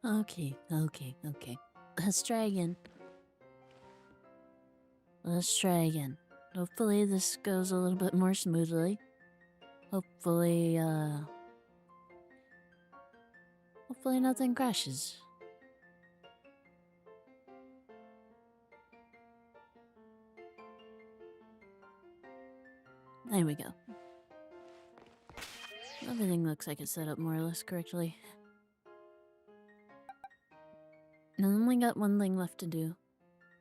Okay. Let's try again. Hopefully this goes a little bit more smoothly. Hopefully nothing crashes. There we go. Everything looks like it's set up more or less correctly. I only got one thing left to do.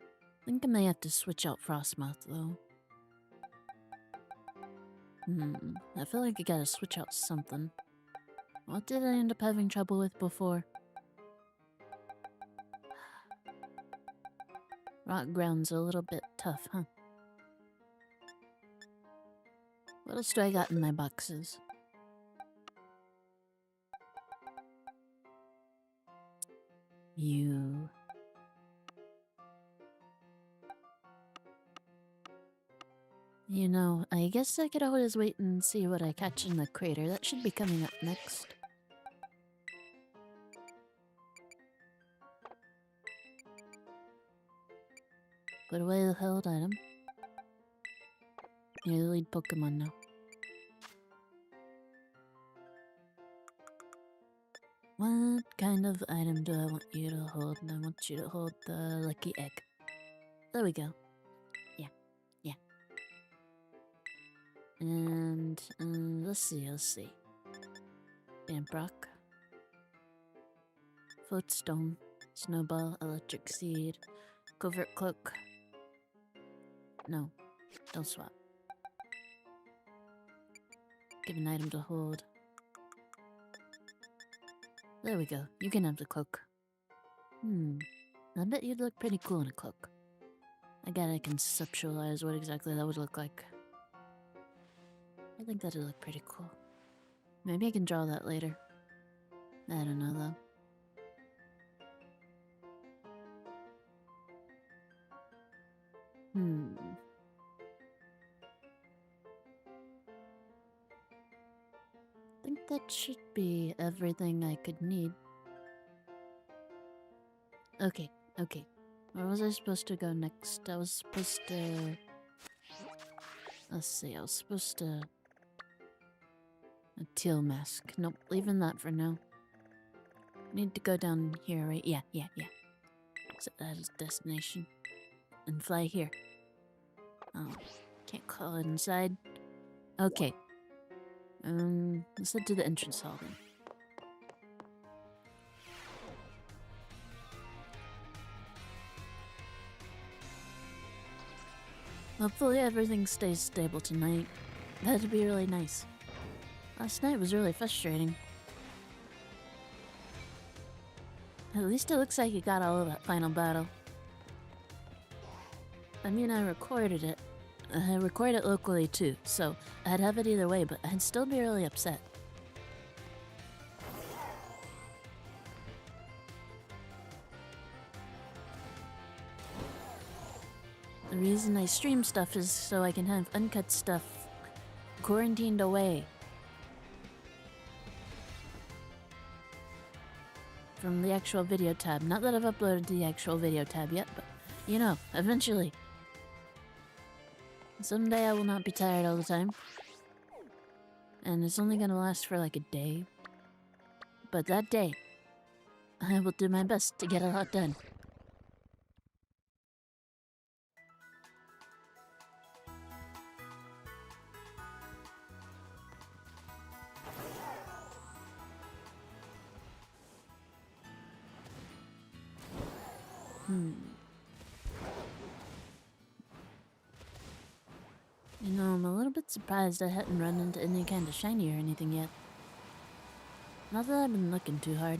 I think I may have to switch out Frostmoth though. I feel like I gotta switch out something. What did I end up having trouble with before? Rock ground's a little bit tough, huh? What else do I got in my boxes? You know, I guess I could always wait and see what I catch in the crater. That should be coming up next. Put away the held item. You're the lead Pokemon now. What kind of item do I want you to hold? I want you to hold the lucky egg. There we go. Yeah. And let's see. Damprock. Floatstone. Snowball. Electric Seed. Covert Cloak. No. Don't swap. Give an item to hold. There we go. You can have the cloak. I bet you'd look pretty cool in a cloak. I gotta conceptualize what exactly that would look like. I think that'd look pretty cool. Maybe I can draw that later. I don't know though. I think that should be everything I could need. Okay. Where was I supposed to go next? I was supposed to... Let's see, I was supposed to... A teal mask. Nope, leaving that for now. Need to go down here, right? Yeah. Set that as destination. And fly here. Oh, can't call it inside. Okay. Let's head to the entrance hall then. Hopefully everything stays stable tonight. That'd be really nice. Last night was really frustrating. At least it looks like you got all of that final battle. I mean, I recorded it. I record it locally too, so I'd have it either way, but I'd still be really upset. The reason I stream stuff is so I can have uncut stuff quarantined away from the actual video tab. Not that I've uploaded the actual video tab yet, but you know, eventually. Someday I will not be tired all the time. And it's only gonna last for like a day. But that day, I will do my best to get a lot done. You know, I'm a little bit surprised I hadn't run into any kind of shiny or anything yet. Not that I've been looking too hard.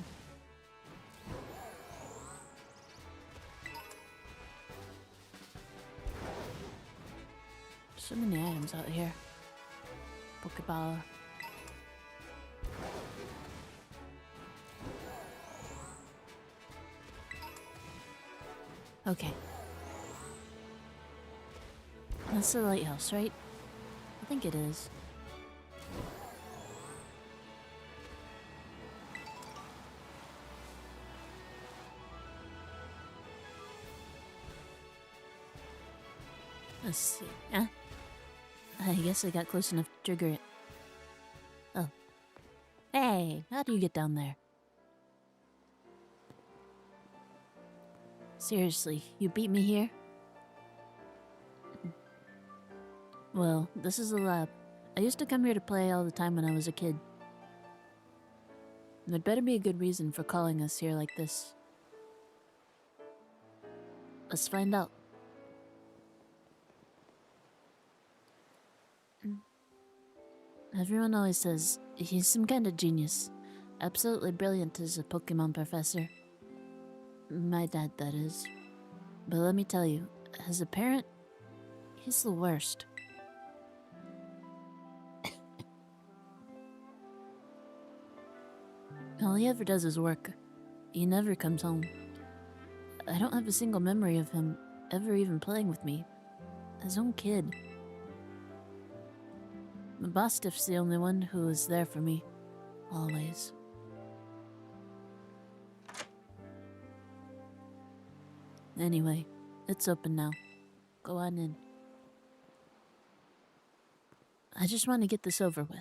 So many items out here. Pokeball. Okay. That's the lighthouse, right? I think it is. Let's see. I guess I got close enough to trigger it. Oh. Hey, how do you get down there? Seriously, you beat me here? Well, this is the lab. I used to come here to play all the time when I was a kid. There'd better be a good reason for calling us here like this. Let's find out. Everyone always says he's some kind of genius. Absolutely brilliant as a Pokémon professor. My dad, that is. But let me tell you, as a parent, he's the worst. All he ever does is work. He never comes home. I don't have a single memory of him ever even playing with me. His own kid. My boss Stiff's the only one who was there for me. Always. Anyway, it's open now. Go on in. I just want to get this over with.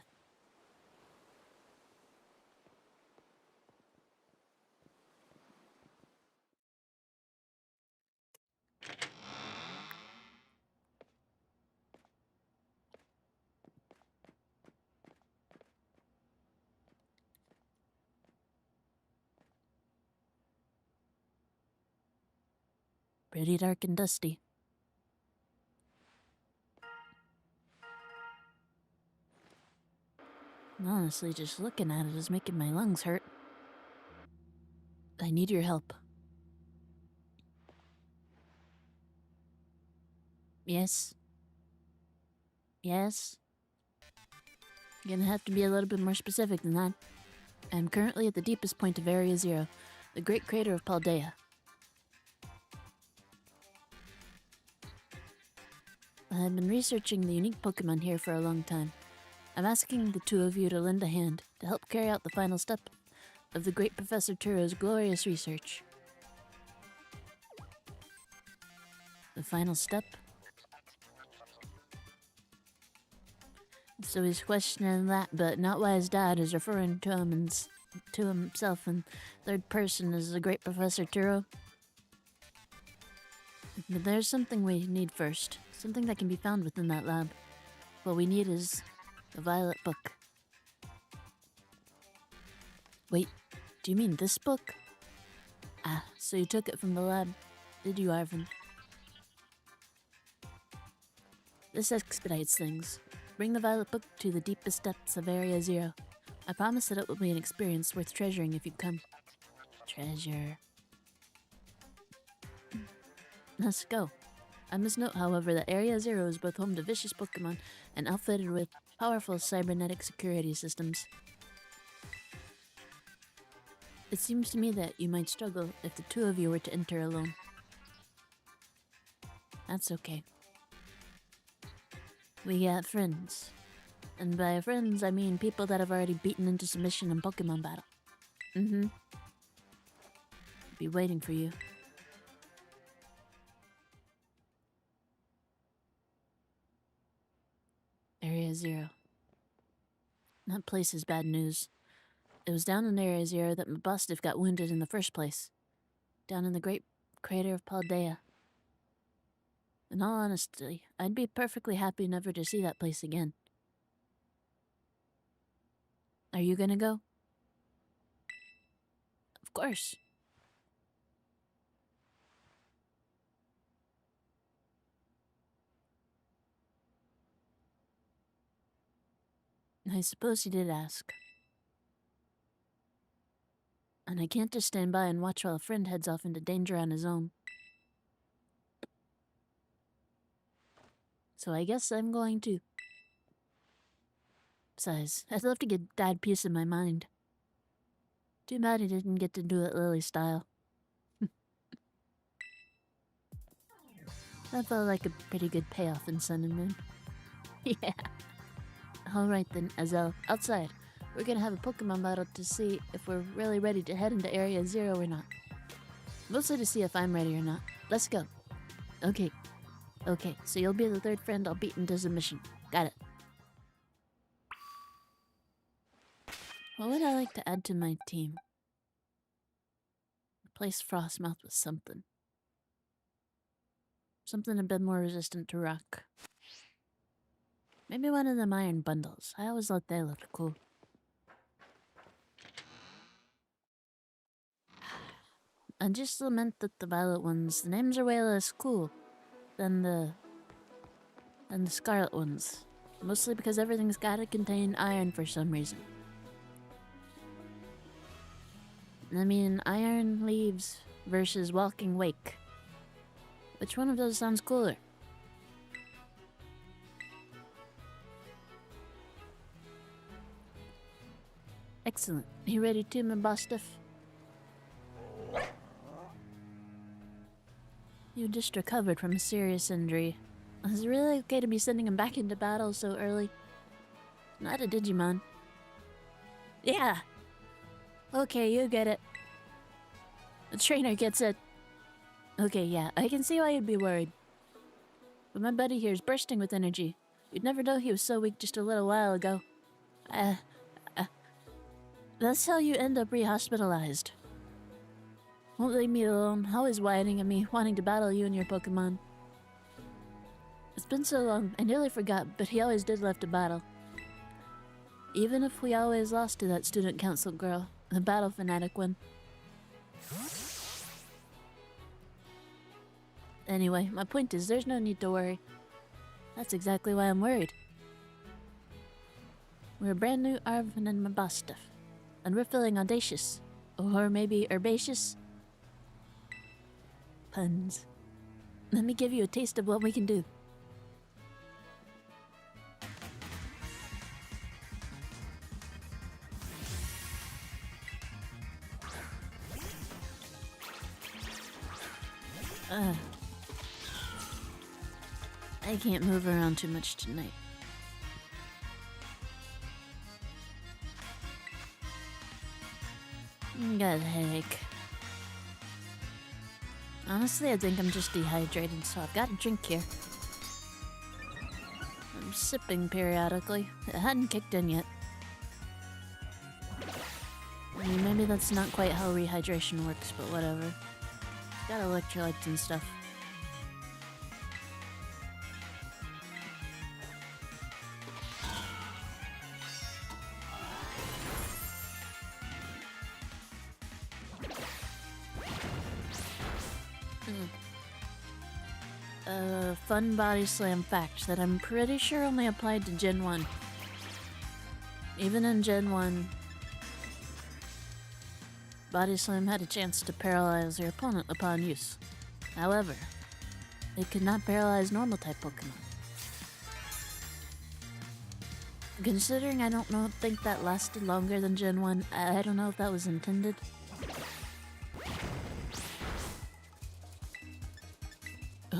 Pretty dark and dusty. Honestly, just looking at it is making my lungs hurt. I need your help. Yes? Yes? You're gonna have to be a little bit more specific than that. I'm currently at the deepest point of Area Zero, the great crater of Paldea. I've been researching the unique Pokémon here for a long time. I'm asking the two of you to lend a hand to help carry out the final step of the great Professor Turo's glorious research. The final step? So he's questioning that, but not why his dad is referring to him and to himself in third person as the great Professor Turo. But there's something we need first. Something that can be found within that lab. What we need is the Violet Book. Wait, do you mean this book? Ah, so you took it from the lab, did you, Arvin? This expedites things. Bring the Violet Book to the deepest depths of Area Zero. I promise that it will be an experience worth treasuring if you come. Treasure. Let's go. I must note, however, that Area Zero is both home to vicious Pokémon and outfitted with powerful cybernetic security systems. It seems to me that you might struggle if the two of you were to enter alone. That's okay. We got friends. And by friends, I mean people that have already beaten into submission in Pokemon battle. Be waiting for you. Area Zero. That place is bad news. It was down in Area Zero that Mabostif got wounded in the first place. Down in the great crater of Paldea. In all honesty, I'd be perfectly happy never to see that place again. Are you gonna go? Of course. I suppose he did ask. And I can't just stand by and watch while a friend heads off into danger on his own. So I guess I'm going to. Besides, I'd love to give Dad peace of my mind. Too bad he didn't get to do it Lily style. That felt like a pretty good payoff in Sun and Moon. Yeah. Alright then, Azel, outside. We're gonna have a Pokemon battle to see if we're really ready to head into Area Zero or not. Mostly to see if I'm ready or not. Let's go. Okay. Okay, so you'll be the third friend I'll beat into submission. Got it. What would I like to add to my team? Replace Frostmouth with something. Something a bit more resistant to rock. Maybe one of them iron bundles. I always thought they looked cool. I just lament that the violet ones, the names are way less cool than the scarlet ones. Mostly because everything's gotta contain iron for some reason. I mean, iron leaves versus walking wake. Which one of those sounds cooler? Excellent. You ready to, my boss stuff? You just recovered from a serious injury. Is it really okay to be sending him back into battle so early? Not a Digimon. Yeah! Okay, you get it. The trainer gets it. Okay, yeah, I can see why you'd be worried. But my buddy here is bursting with energy. You'd never know he was so weak just a little while ago. That's how you end up re-hospitalized. Won't leave me alone, always whining at me, wanting to battle you and your Pokémon. It's been so long, I nearly forgot, but he always did love to battle. Even if we always lost to that student council girl, the battle fanatic one. Anyway, my point is there's no need to worry. That's exactly why I'm worried. We're a brand new Arvin and Mabasta. And we're feeling audacious. Or maybe herbaceous? Puns. Let me give you a taste of what we can do. I can't move around too much tonight. Got a headache. Honestly, I think I'm just dehydrated, so I've got a drink here. I'm sipping periodically. It hadn't kicked in yet. I mean, maybe that's not quite how rehydration works, but whatever. Got electrolytes and stuff. Fun body slam fact that I'm pretty sure only applied to Gen 1. Even in Gen 1, body slam had a chance to paralyze your opponent upon use. However, it could not paralyze normal type Pokemon. Considering I don't think that lasted longer than Gen 1, I don't know if that was intended.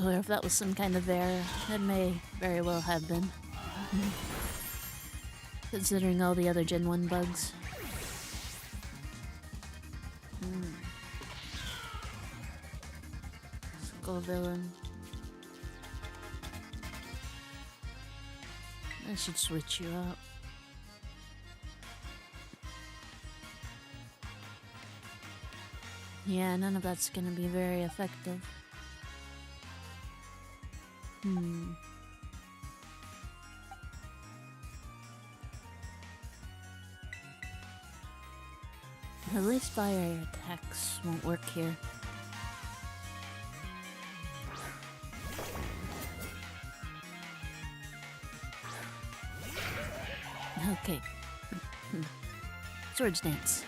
Or if that was some kind of error. It may very well have been. Considering all the other Gen 1 bugs. Skull villain. I should switch you out. Yeah, none of that's gonna be very effective. At least fire attacks won't work here. Okay. Swords dance.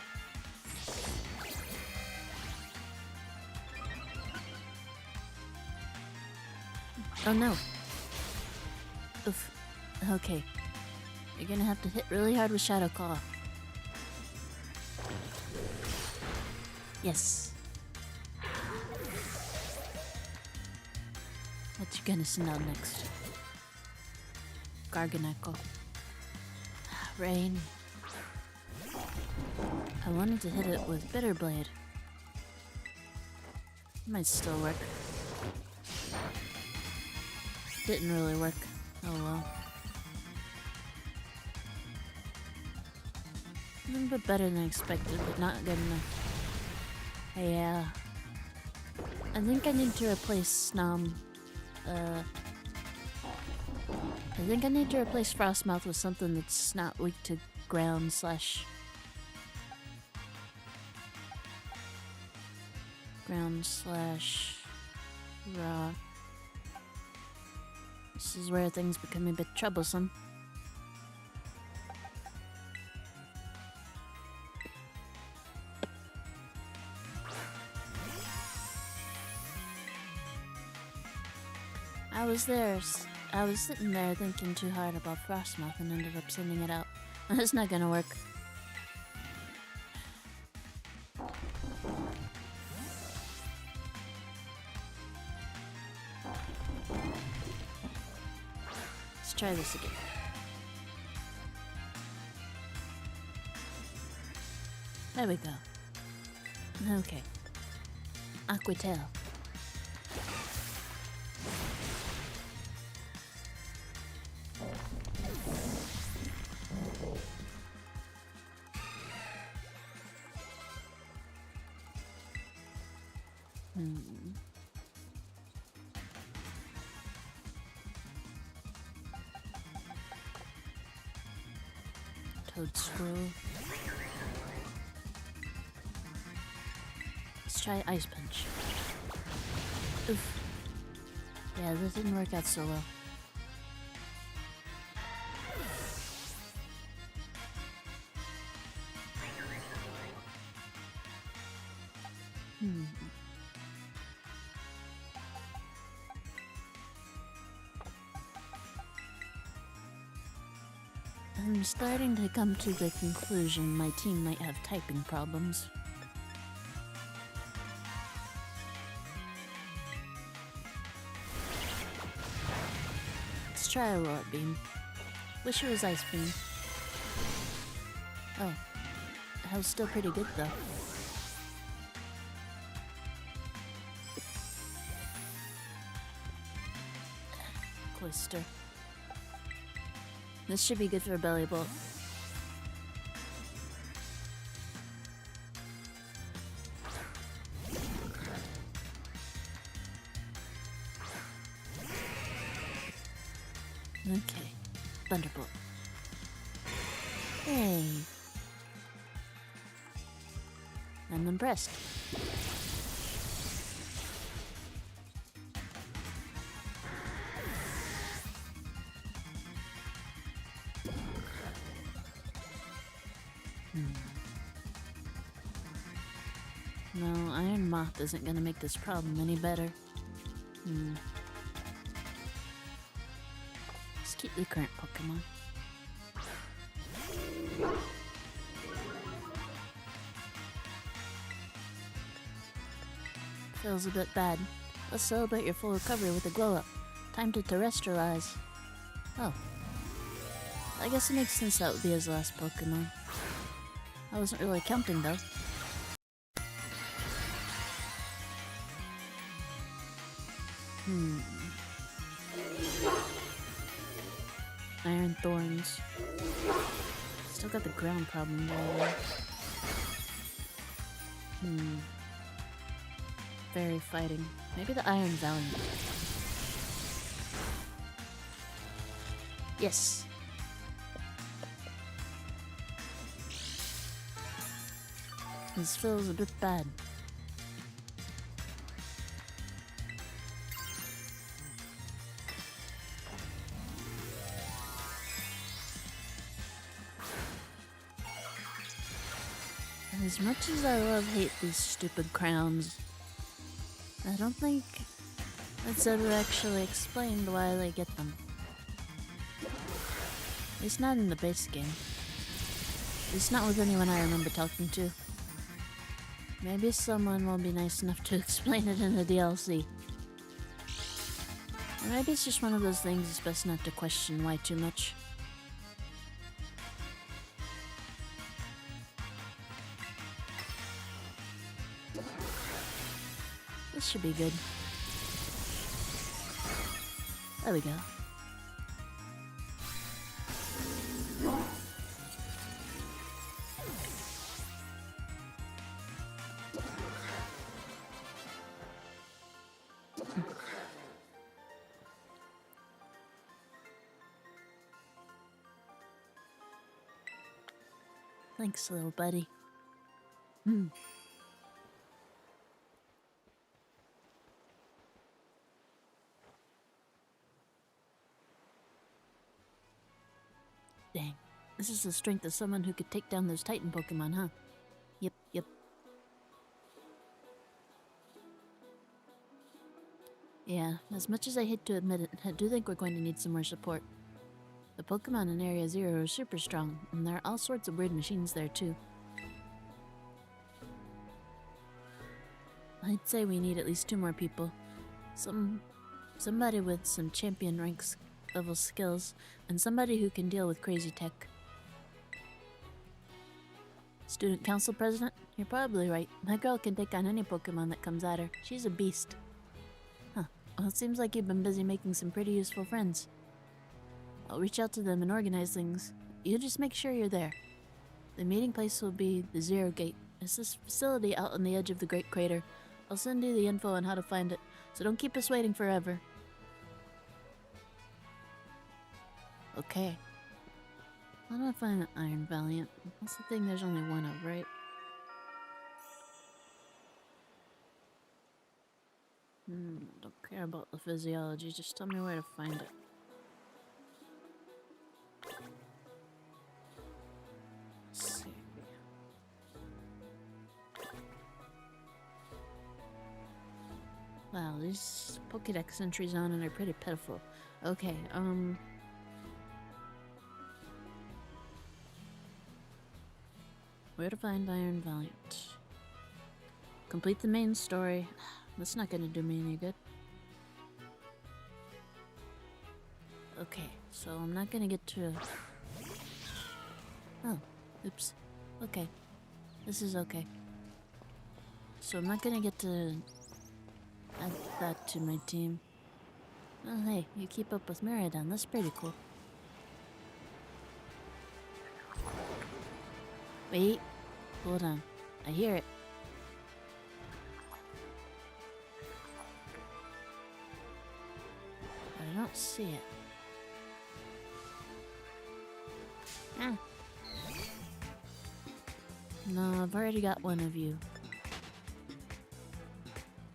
Oh no. Oof. Okay. You're gonna have to hit really hard with Shadow Claw. Yes. What you gonna send out next? Garganacl. Rain. I wanted to hit it with Bitter Blade. Might still work. didn't really work. Oh well. A little bit better than expected, but not good enough. Yeah. I think I need to replace I think I need to replace Frostmouth with something that's not weak to ground slash rock. This is where things become a bit troublesome. I was sitting there thinking too hard about Frostmouth and ended up sending it out. It's not gonna work. Let's try this again. There we go. Okay. Aquitail. Toadstool. Let's try Ice Punch. Oof. Yeah, that didn't work out so well. I'm starting to come to the conclusion my team might have typing problems. Let's try a Roar Beam. Wish it was Ice Beam. Oh, that was still pretty good though. Cloister. This should be good for a Belly Bolt. Okay, Thunderbolt. Hey. I'm impressed. No, Iron Moth isn't gonna make this problem any better. Let's keep the current Pokemon. Feels a bit bad. Let's celebrate your full recovery with a glow-up. Time to terrestrialize. Oh. I guess it makes sense that would be his last Pokemon. I wasn't really counting though. Iron Thorns. Still got the ground problem though. Fairy fighting. Maybe the Iron Valiant. Yes. This feels a bit bad. As much as I hate these stupid crowns, I don't think it's ever actually explained why they get them. At least not in the base game. At least not with anyone I remember talking to. Maybe someone will be nice enough to explain it in the DLC. Or maybe it's just one of those things it's best not to question why too much. This should be good. There we go. Thanks, little buddy. Dang. This is the strength of someone who could take down those Titan Pokemon, huh? Yep. Yeah, as much as I hate to admit it, I do think we're going to need some more support. The Pokemon in Area Zero are super strong, and there are all sorts of weird machines there too. I'd say we need at least 2 more people. Somebody with some champion ranks level skills, and somebody who can deal with crazy tech. Student council president? You're probably right. That girl can take on any Pokemon that comes at her. She's a beast. Huh. Well, it seems like you've been busy making some pretty useful friends. I'll reach out to them and organize things. You just make sure you're there. The meeting place will be the Zero Gate. It's this facility out on the edge of the Great Crater. I'll send you the info on how to find it, so don't keep us waiting forever. Okay. How do I find an Iron Valiant? That's the thing there's only one of, right? Don't care about the physiology, just tell me where to find it. Let's see. Wow, these Pokédex entries on it are pretty pitiful. Okay, where to find Iron Valiant? Complete the main story. That's not gonna do me any good. Okay, so I'm not gonna get to... Oh, oops. Okay. This is okay. So I'm not gonna get to add that to my team. Oh hey, you keep up with Miraidon, that's pretty cool. Wait, hold on. I hear it. But I don't see it. Ah. No, I've already got one of you.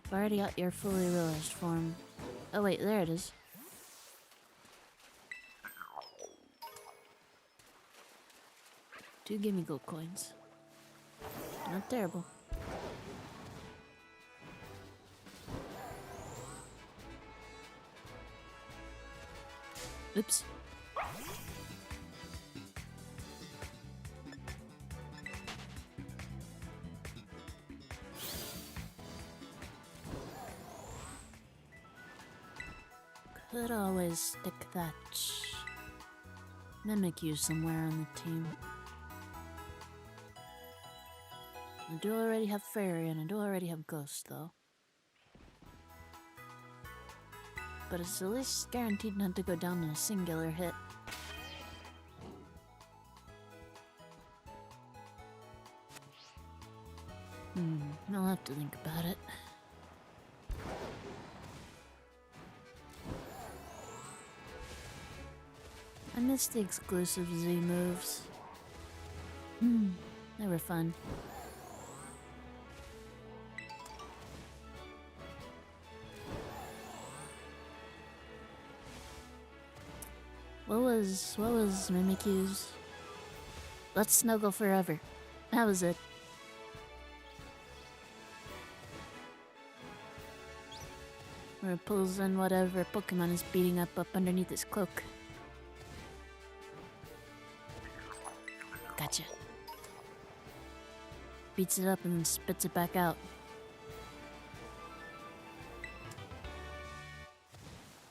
I've already got your fully realized form. Oh wait, there it is. Two gimme gold coins. Not terrible. Oops. Could always stick that Mimikyu somewhere on the team. I do already have Fairy and I do already have Ghost though. But it's at least guaranteed not to go down in a singular hit. I'll have to think about it. I miss the exclusive Z moves. They were fun. What was Mimikyu's? Let's snuggle forever. That was it. Where it pulls in whatever Pokemon is beating up underneath its cloak. Gotcha. Beats it up and then spits it back out.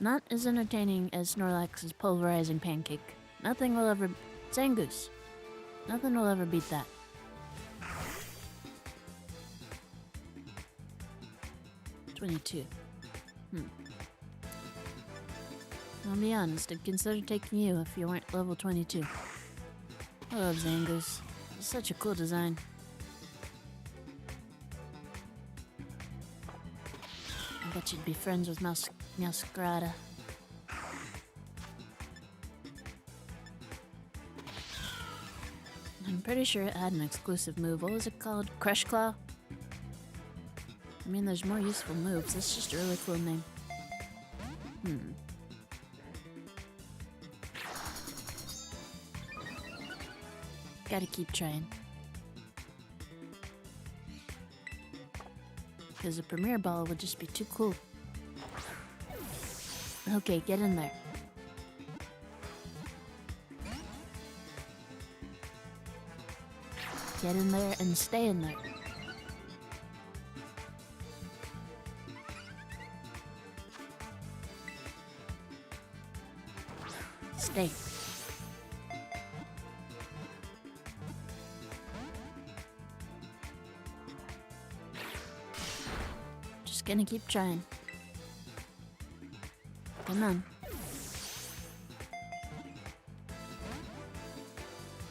Not as entertaining as Snorlax's pulverizing pancake. Nothing will ever... Zangoose. Nothing will ever beat that. I'll be honest, I'd consider taking you if you weren't level 22. I love Zangoose. It's such a cool design. I bet you'd be friends with Masquerada. I'm pretty sure it had an exclusive move. What was it called? Crush Claw? I mean, there's more useful moves. That's just a really cool name. Gotta keep trying. Because a Premier Ball would just be too cool. Okay, get in there. Get in there and stay in there. Stay. Just gonna keep trying. Come on.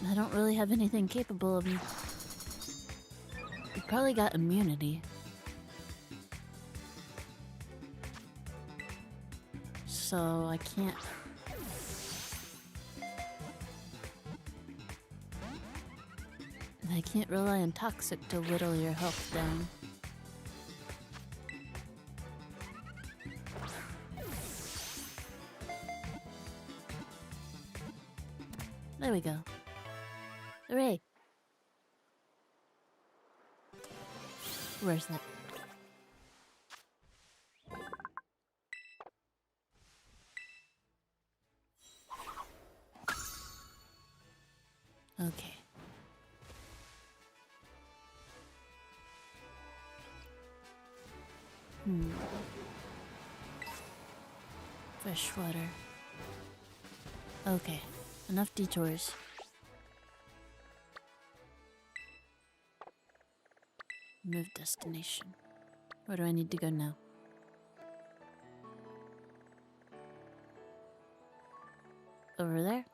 I don't really have anything capable of me. You probably got immunity. So I can't... I can't rely on Toxic to whittle your health down. There we go. Hooray! Where's that? Okay. Fresh water. Okay. Enough detours. Move destination. Where do I need to go now? Over there?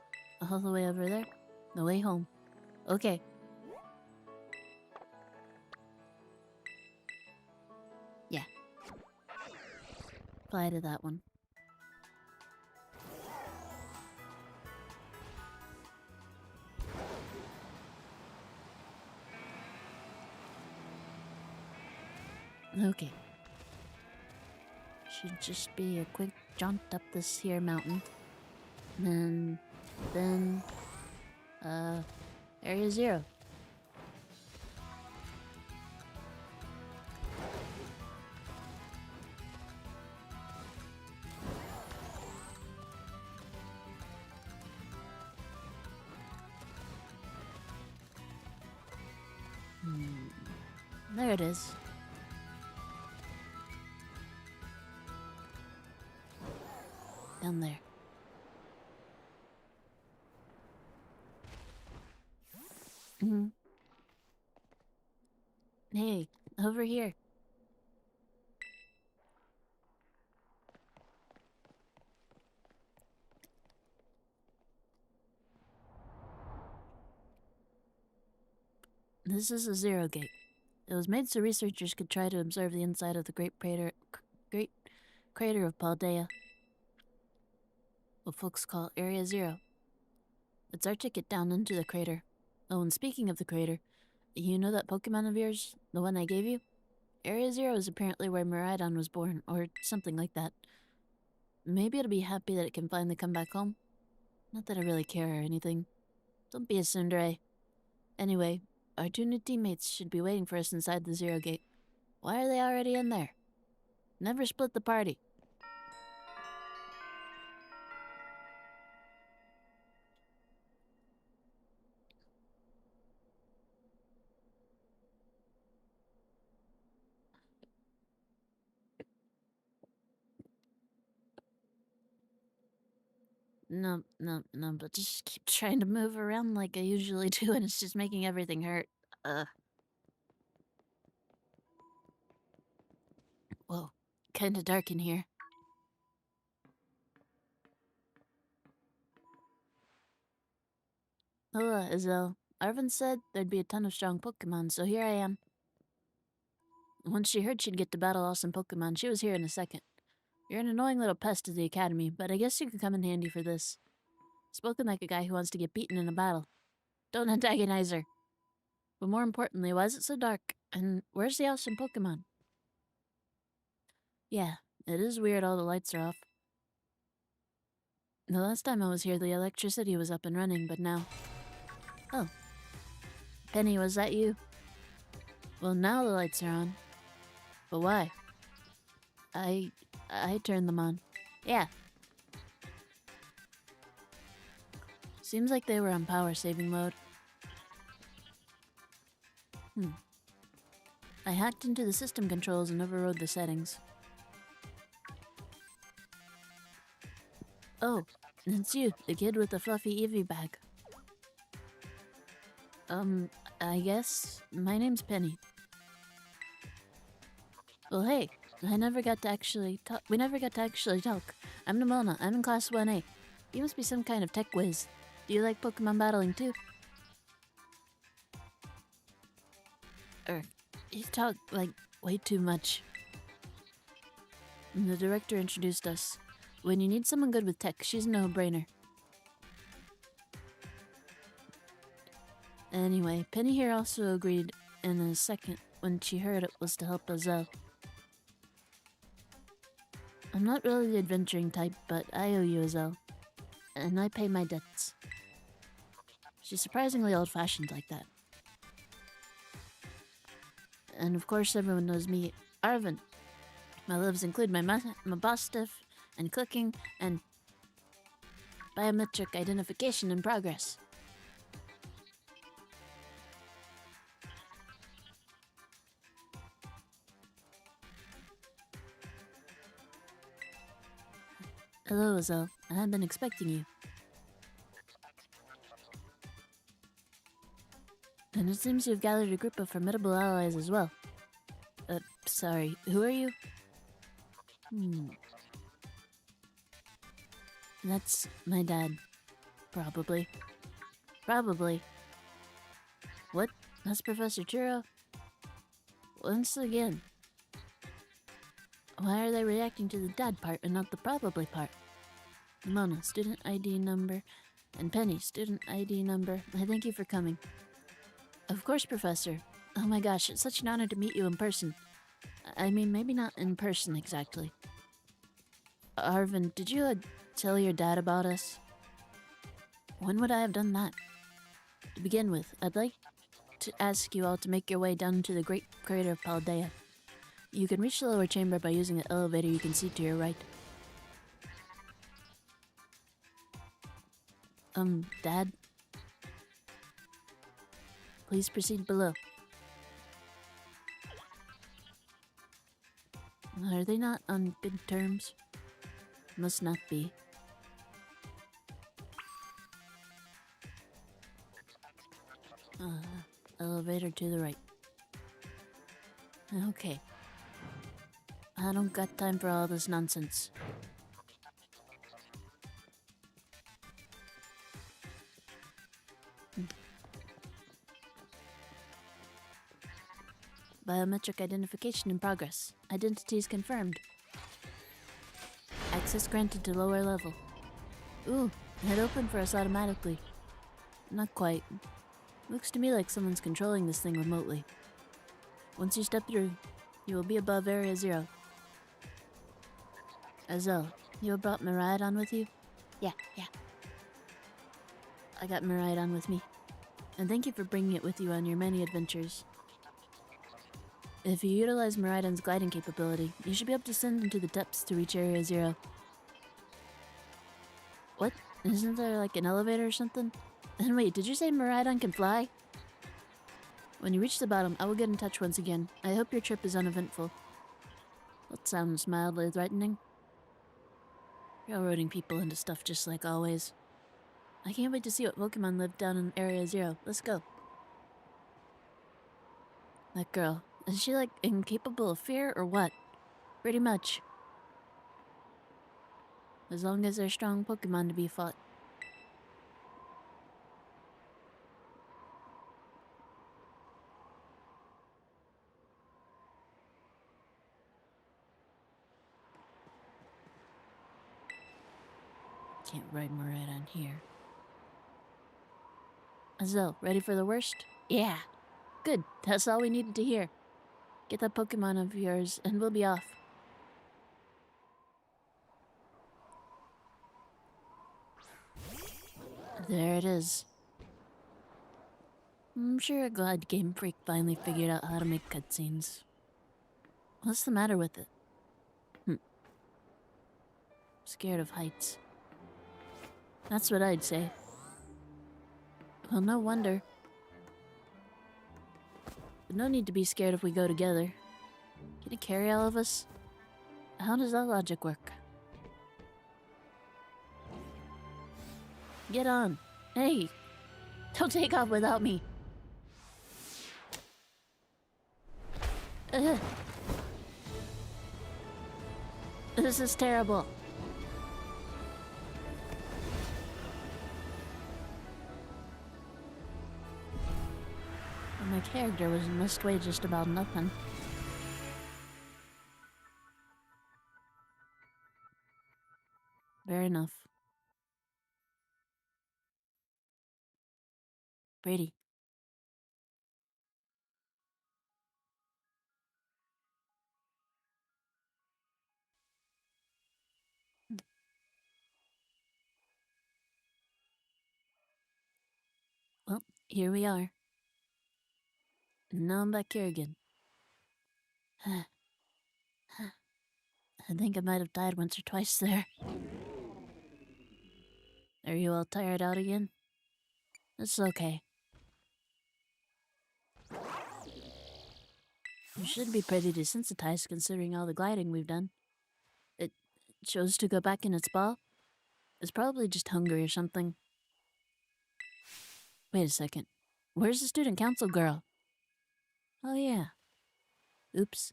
All the way over there? The way home. Okay. Yeah. Fly to that one. Okay. Should just be a quick jaunt up this here mountain. Then... Area 0. There it is. Down there. Hey, over here. This is a zero gate. It was made so researchers could try to observe the inside of the great crater of Paldea. What folks call Area 0. It's our ticket down into the crater. Oh, and speaking of the crater, you know that Pokemon of yours? The one I gave you? Area 0 is apparently where Miraidon was born, or something like that. Maybe it'll be happy that it can finally come back home. Not that I really care or anything. Don't be a tsundere. Anyway, our 2 new teammates should be waiting for us inside the Zero Gate. Why are they already in there? Never split the party. No, but just keep trying to move around like I usually do, and it's just making everything hurt. Whoa, kinda dark in here. Azelle. Arvin said there'd be a ton of strong Pokemon, so here I am. Once she heard she'd get to battle awesome Pokemon, she was here in a second. You're an annoying little pest at the academy, but I guess you could come in handy for this. Spoken like a guy who wants to get beaten in a battle. Don't antagonize her. But more importantly, why is it so dark? And where's the awesome Pokemon? Yeah, it is weird all the lights are off. The last time I was here, the electricity was up and running, but now... Oh. Penny, was that you? Well, now the lights are on. But why? I turned them on. Yeah. Seems like they were on power saving mode. I hacked into the system controls and overrode the settings. Oh, it's you, the kid with the fluffy Eevee bag. I guess my name's Penny. Well, hey, I never got to actually talk. We never got to actually talk. I'm Nimona. I'm in Class 1A. You must be some kind of tech whiz. Do you like Pokemon battling too? You talk, like, way too much. The director introduced us. When you need someone good with tech, she's a no-brainer. Anyway, Penny here also agreed in a second when she heard it was to help Azelle. I'm not really the adventuring type, but I owe you, Azelle. And I pay my debts. She's surprisingly old-fashioned like that. And of course everyone knows me, Arvin. My loves include my boss stuff, and cooking, and biometric identification in progress. Hello, Azelle. I've been expecting you. And it seems you've gathered a group of formidable allies as well. Sorry, who are you? That's my dad. Probably. Probably. What? That's Professor Churro? Once again. Why are they reacting to the dad part and not the probably part? Mona, student ID number. And Penny, student ID number. I thank you for coming. Of course, Professor. Oh my gosh, it's such an honor to meet you in person. I mean, maybe not in person exactly. Arvin, did you tell your dad about us? When would I have done that? To begin with, I'd like to ask you all to make your way down to the great crater of Paldea. You can reach the lower chamber by using the elevator you can see to your right. Dad? Please proceed below. Are they not on good terms? Must not be. Elevator to the right. Okay. I don't got time for all this nonsense. Biometric identification in progress. Identities confirmed. Access granted to lower level. Ooh, it opened for us automatically. Not quite. Looks to me like someone's controlling this thing remotely. Once you step through, you will be above Area 0. Azelle, you brought Miraidon with you? Yeah. I got Miraidon with me. And thank you for bringing it with you on your many adventures. If you utilize Miraidon's gliding capability, you should be able to send into the depths to reach Area 0. What? Isn't there like an elevator or something? And wait, did you say Miraidon can fly? When you reach the bottom, I will get in touch once again. I hope your trip is uneventful. That sounds mildly threatening. Railroading people into stuff just like always. I can't wait to see what Pokemon live down in Area 0. Let's go. That girl. Is she like incapable of fear or what? Pretty much. As long as there's strong Pokemon to be fought. Can't ride more right on here. So, ready for the worst? Yeah. Good. That's all we needed to hear. Get that Pokemon of yours, and we'll be off. There it is. I'm sure a glad Game Freak finally figured out how to make cutscenes. What's the matter with it? Scared of heights. That's what I'd say. Well, no wonder. But no need to be scared if we go together. Can it carry all of us? How does that logic work? Get on. Hey! Don't take off without me! Ugh. This is terrible. My character was in this way just about nothing. Fair enough. Brady. Well, here we are. Now I'm back here again. I think I might have died once or twice there. Are you all tired out again? It's okay. You should be pretty desensitized considering all the gliding we've done. It chose to go back in its ball? It's probably just hungry or something. Wait a second. Where's the student council girl? Oh yeah. Oops.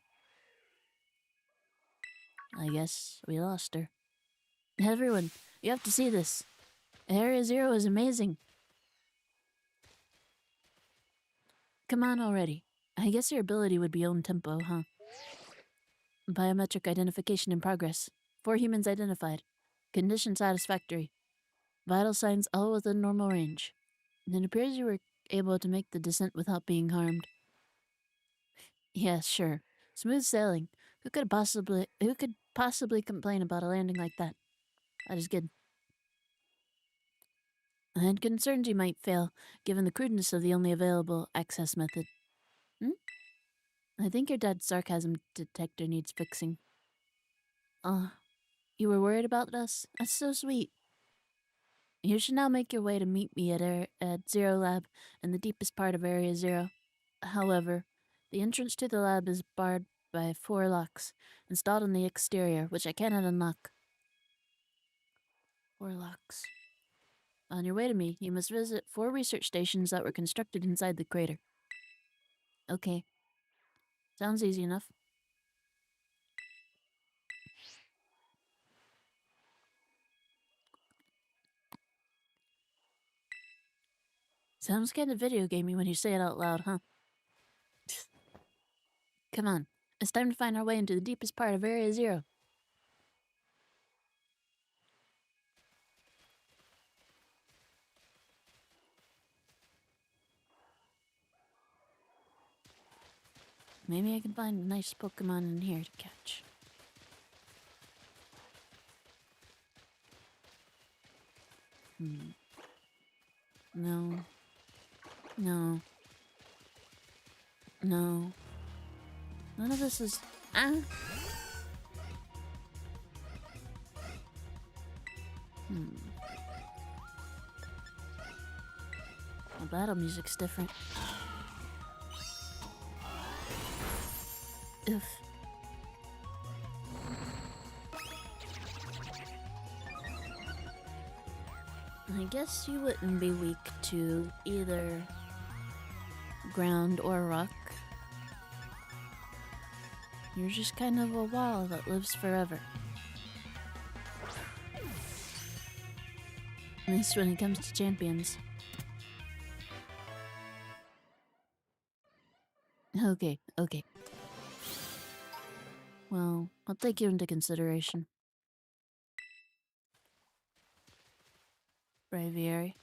I guess we lost her. Everyone, you have to see this. Area 0 is amazing. Come on already. I guess your ability would be own tempo, huh? Biometric identification in progress. 4 humans identified. Condition satisfactory. Vital signs all within normal range. It appears you were able to make the descent without being harmed. Yeah, sure. Smooth sailing. Who could possibly complain about a landing like that? That is good. I had concerns you might fail, given the crudeness of the only available access method. I think your dad's sarcasm detector needs fixing. You were worried about us? That's so sweet. You should now make your way to meet me at Zero Lab in the deepest part of Area 0. However, the entrance to the lab is barred by 4 locks, installed on the exterior, which I cannot unlock. 4 locks. On your way to me, you must visit 4 research stations that were constructed inside the crater. Okay. Sounds easy enough. Sounds kind of video gamey when you say it out loud, huh? Come on. It's time to find our way into the deepest part of Area 0. Maybe I can find a nice Pokemon in here to catch. No. No. No. None of this is... Ah! The battle music's different. Oof. I guess you wouldn't be weak to either ground or rock. You're just kind of a wall that lives forever. At least when it comes to champions. Okay. Well, I'll take you into consideration. Braviary.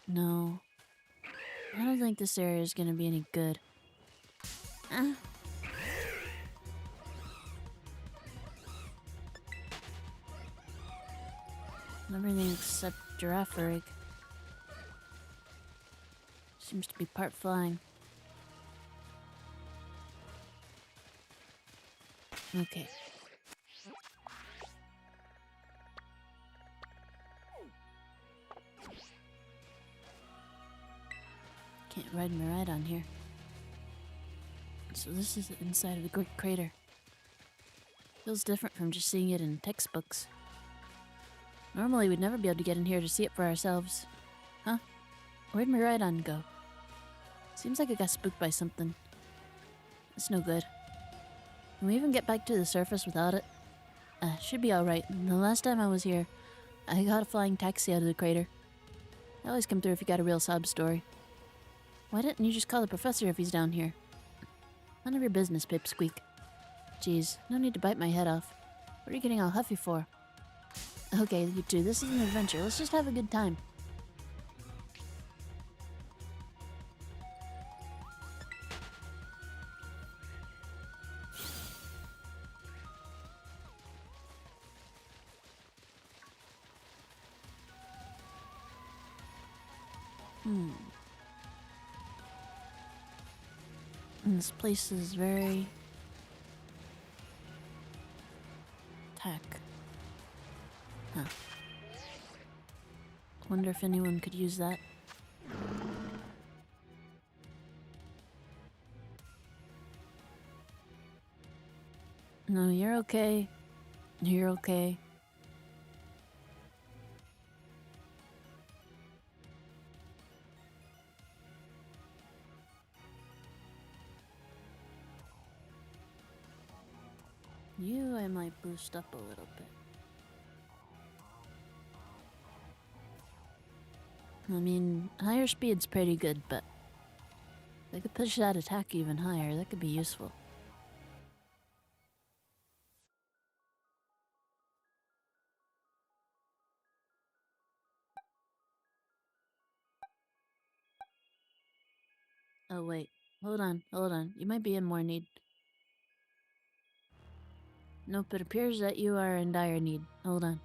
No. I don't think this area is gonna be any good. Ah. Everything except giraffe rig. Seems to be part flying. Okay. Can't ride my ride on here. So this is the inside of the Great Crater. Feels different from just seeing it in textbooks. Normally we'd never be able to get in here to see it for ourselves. Huh? Where'd my ride-on go? Seems like it got spooked by something. It's no good. Can we even get back to the surface without it? Should be alright. The last time I was here, I got a flying taxi out of the crater. They always come through if you got a real sob story. Why didn't you just call the professor if he's down here? None of your business, Pipsqueak. Jeez, no need to bite my head off. What are you getting all huffy for? Okay, you two, this is an adventure. Let's just have a good time. And this place is very... tack. Huh. Wonder if anyone could use that. No, you're okay. You're okay. You, I might boost up a little bit. I mean, higher speed's pretty good, but if I could push that attack even higher, that could be useful. Oh wait, hold on. You might be in more need. Nope, it appears that you are in dire need. Hold on.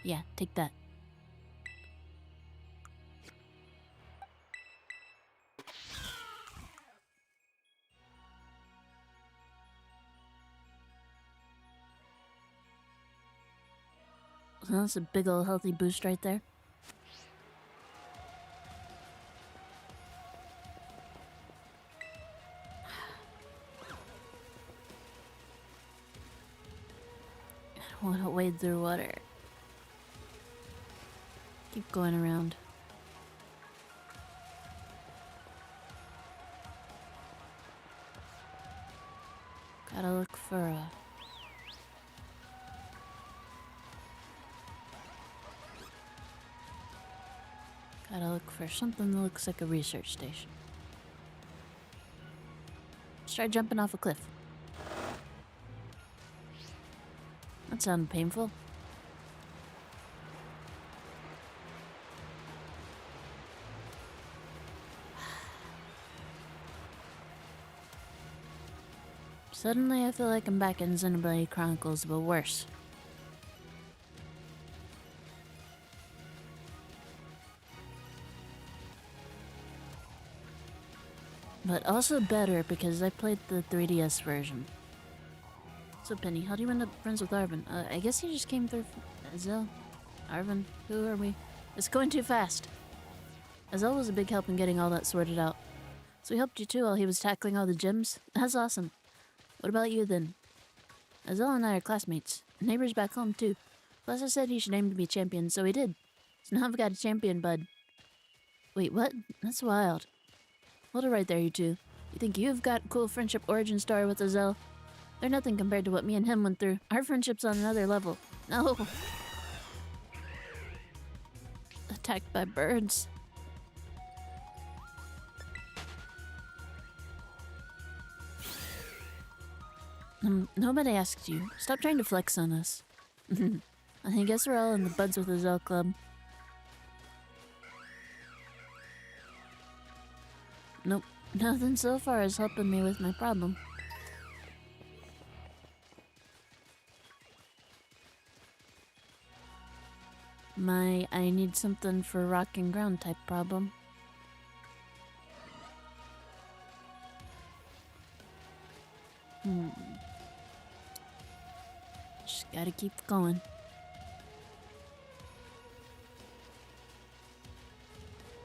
Yeah, take that. So that's a big ol' healthy boost right there. I don't want to wade through water. Keep going around. Gotta look for a... Gotta look for something that looks like a research station. Let's try jumping off a cliff. That sounded painful. Suddenly I feel like I'm back in Xenoblade Chronicles, but worse. But also better because I played the 3DS version. So Penny, how do you end up friends with Arvin? I guess he just came through Azel? Arvin? Who are we? It's going too fast. Azel was a big help in getting all that sorted out. So he helped you too while he was tackling all the gyms? That's awesome. What about you then? Azel and I are classmates. Neighbors back home too. Plus I said he should aim to be champion, so he did. So now I've got a champion bud. Wait, what? That's wild. Hold it right there, you two. You think you've got a cool friendship origin story with Azel? They're nothing compared to what me and him went through. Our friendship's on another level. No. Attacked by birds. Nobody asked you. Stop trying to flex on us. I guess we're all in the Buds with a Zell club. Nope, nothing so far is helping me with my problem. I need something for rock and ground type problem. Just gotta keep going.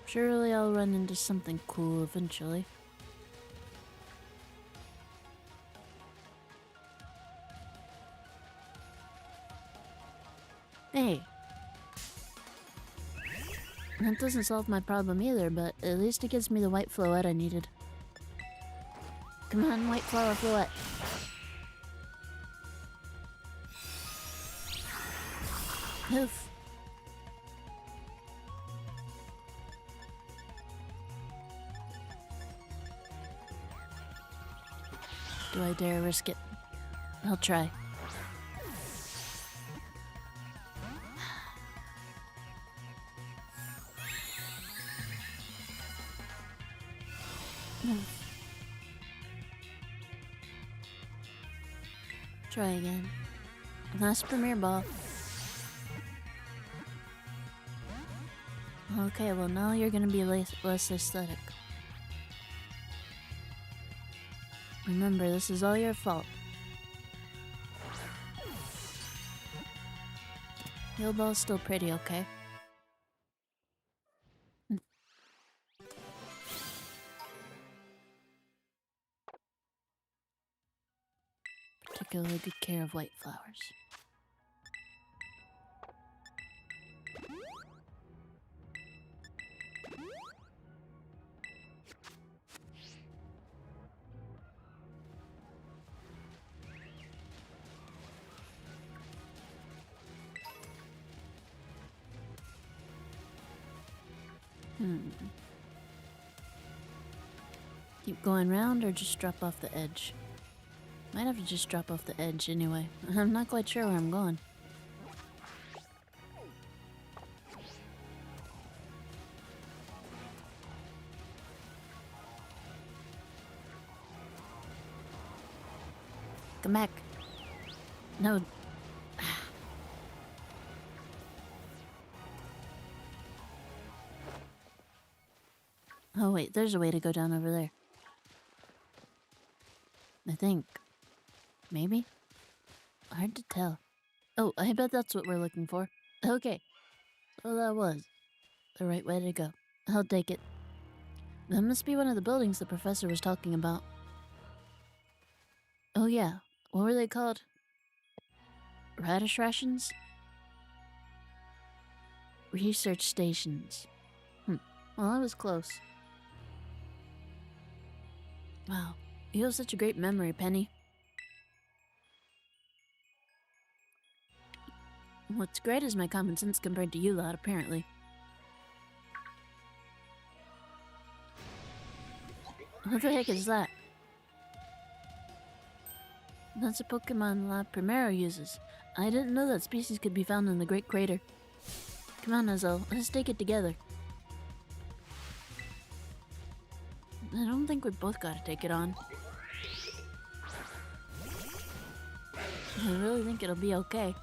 Surely I'll run into something cool eventually. Hey. That doesn't solve my problem either, but at least it gives me the white floette I needed. Come on, white flower floette. Oof. Do I dare risk it? I'll try. Try again. Last Premier Ball. Okay, well now you're gonna be less aesthetic. Remember, this is all your fault. Heal Ball's still pretty okay. Particularly good care of white flowers. Keep going round or just drop off the edge? Might have to just drop off the edge anyway. I'm not quite sure where I'm going. Come back. No. Oh wait, there's a way to go down over there. I think. Maybe? Hard to tell. Oh, I bet that's what we're looking for. Okay. So that was the right way to go. I'll take it. That must be one of the buildings the professor was talking about. Oh yeah. What were they called? Radish rations? Research stations. Well, I was close. Wow. You have such a great memory, Penny. What's great is my common sense compared to you lot, apparently. What the heck is that? That's a Pokemon La Primero uses. I didn't know that species could be found in the Great Crater. Come on, Azel, let's take it together. I don't think we both gotta take it on. I really think it'll be okay.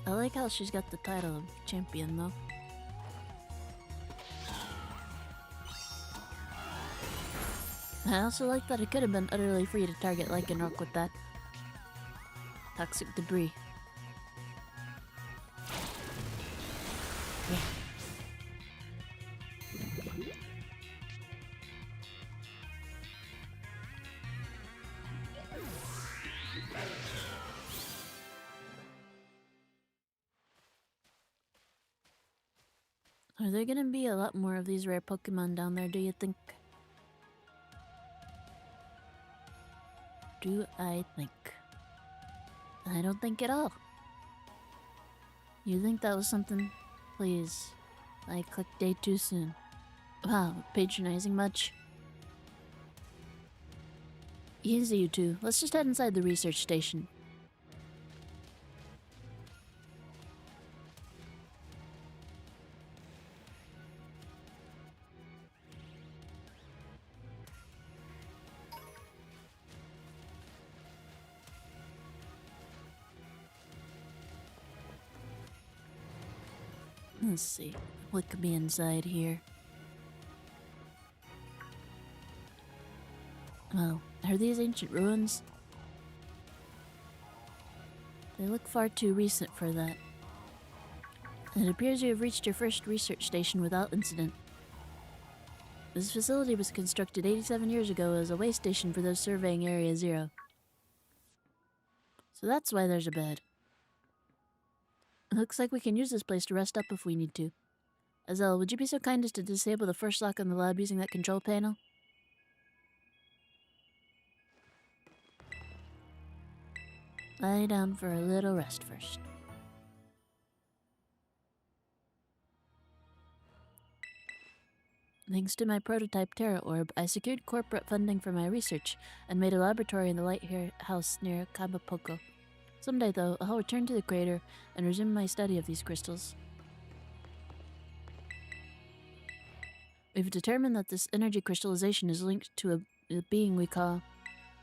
I like how she's got the title of champion, though. I also like that it could have been utterly free to target Lycanroc with that. Toxic debris. Yeah. Are there gonna be a lot more of these rare Pokemon down there, do you think? Do I think? I don't think at all. You think that was something? Please. I clicked day too soon. Wow, patronizing much? Easy, you two. Let's just head inside the research station. Let's see. What could be inside here? Well, are these ancient ruins? They look far too recent for that. It appears you have reached your first research station without incident. This facility was constructed 87 years ago as a way station for those surveying Area Zero. So that's why there's a bed. It looks like we can use this place to rest up if we need to. Azel, would you be so kind as to disable the first lock on the lab using that control panel? Lie down for a little rest first. Thanks to my prototype Terra Orb, I secured corporate funding for my research and made a laboratory in the lighthouse near Kabapoko. Someday, though, I'll return to the crater and resume my study of these crystals. We've determined that this energy crystallization is linked to a being we call...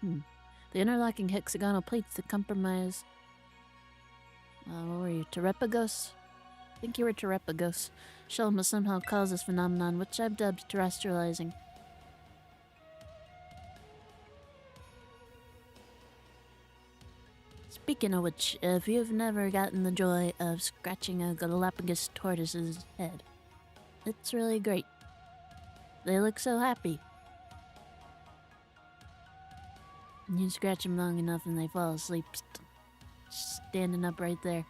the interlocking hexagonal plates that comprise... what were you? Terepagos? I think you were Terepagos. Shell must somehow cause this phenomenon, which I've dubbed terrestrializing. Speaking of which, if you've never gotten the joy of scratching a Galapagos tortoise's head, it's really great. They look so happy. And you scratch them long enough and they fall asleep, standing up right there.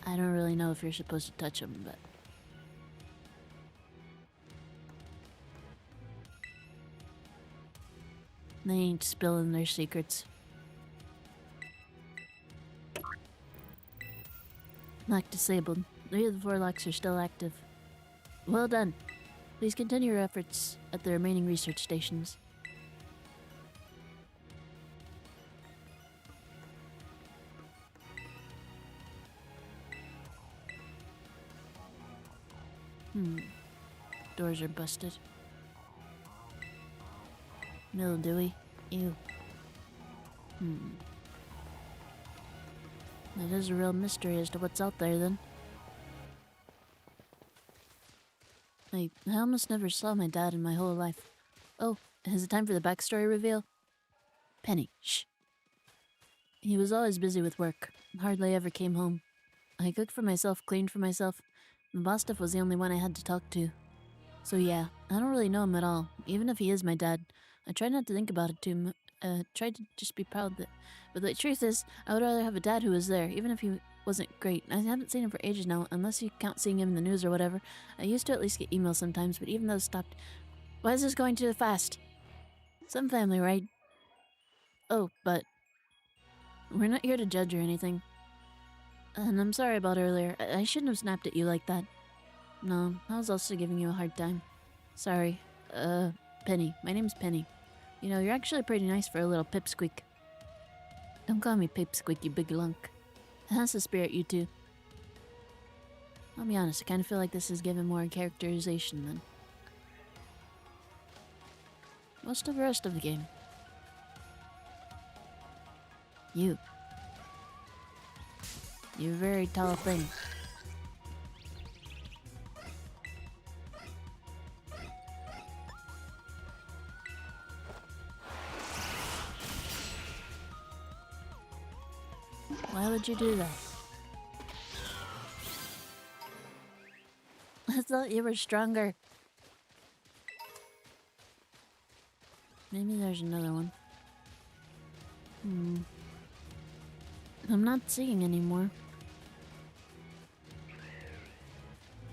I don't really know if you're supposed to touch them, but... they ain't spilling their secrets. Lock disabled. 3 of the 4 locks are still active. Well done. Please continue your efforts at the remaining research stations. Doors are busted. Mildewy. Ew. That is a real mystery as to what's out there, then. I almost never saw my dad in my whole life. Oh, is it time for the backstory reveal? Penny, shh. He was always busy with work. Hardly ever came home. I cooked for myself, cleaned for myself. The boss stuff was the only one I had to talk to. So yeah, I don't really know him at all, even if he is my dad. I try not to think about it too much. Try to just be proud that... But the truth is, I would rather have a dad who was there, even if he wasn't great. I haven't seen him for ages now, unless you count seeing him in the news or whatever. I used to at least get emails sometimes, but even those stopped. Why is this going too fast? Some family, right? Oh, but... we're not here to judge or anything. And I'm sorry about earlier. I shouldn't have snapped at you like that. No, I was also giving you a hard time. Sorry. Penny. My name's Penny. You know, you're actually pretty nice for a little pipsqueak. Don't call me pipsqueak, you big lunk. That's the spirit, you two. I'll be honest, I kind of feel like this is given more characterization than most of the rest of the game. You. You're a very tall thing. Why would you do that? I thought you were stronger. Maybe there's another one. I'm not seeing anymore.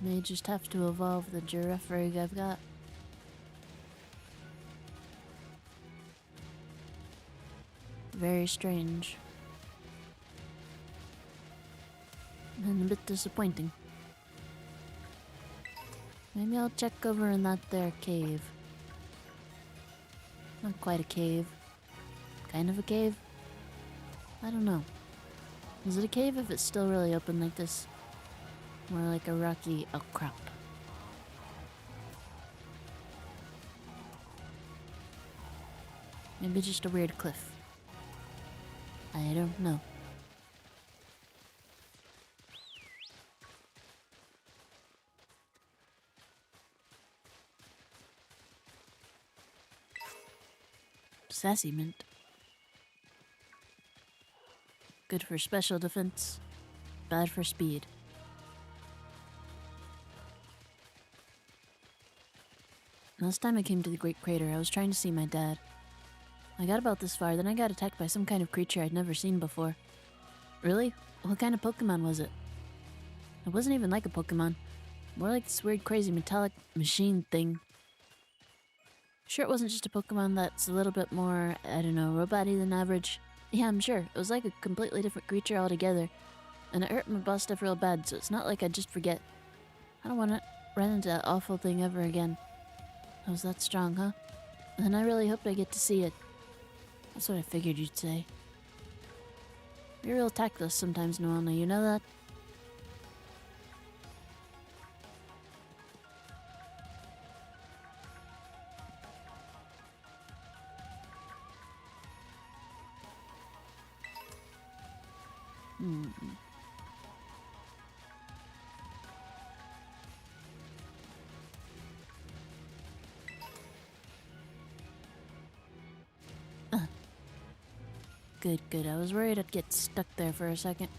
May just have to evolve the giraffe rig I've got. Very strange. And a bit disappointing. Maybe I'll check over in that there cave. Not quite a cave. Kind of a cave? I don't know. Is it a cave if it's still really open like this? More like a rocky outcrop. Maybe just a weird cliff. I don't know. Sassy mint. Good for special defense, bad for speed. Last time I came to the Great Crater, I was trying to see my dad. I got about this far, then I got attacked by some kind of creature I'd never seen before. Really? What kind of Pokemon was it? It wasn't even like a Pokemon. More like this weird, crazy, metallic machine thing. Sure, it wasn't just a Pokemon that's a little bit more, I don't know, robot-y than average. Yeah, I'm sure. It was like a completely different creature altogether. And it hurt my boss stuff real bad, so it's not like I'd just forget. I don't want to run into that awful thing ever again. I was that strong, huh? And I really hoped I get to see it. That's what I figured you'd say. You're real tactless sometimes, Noana, you know that? Good, good. I was worried I'd get stuck there for a second.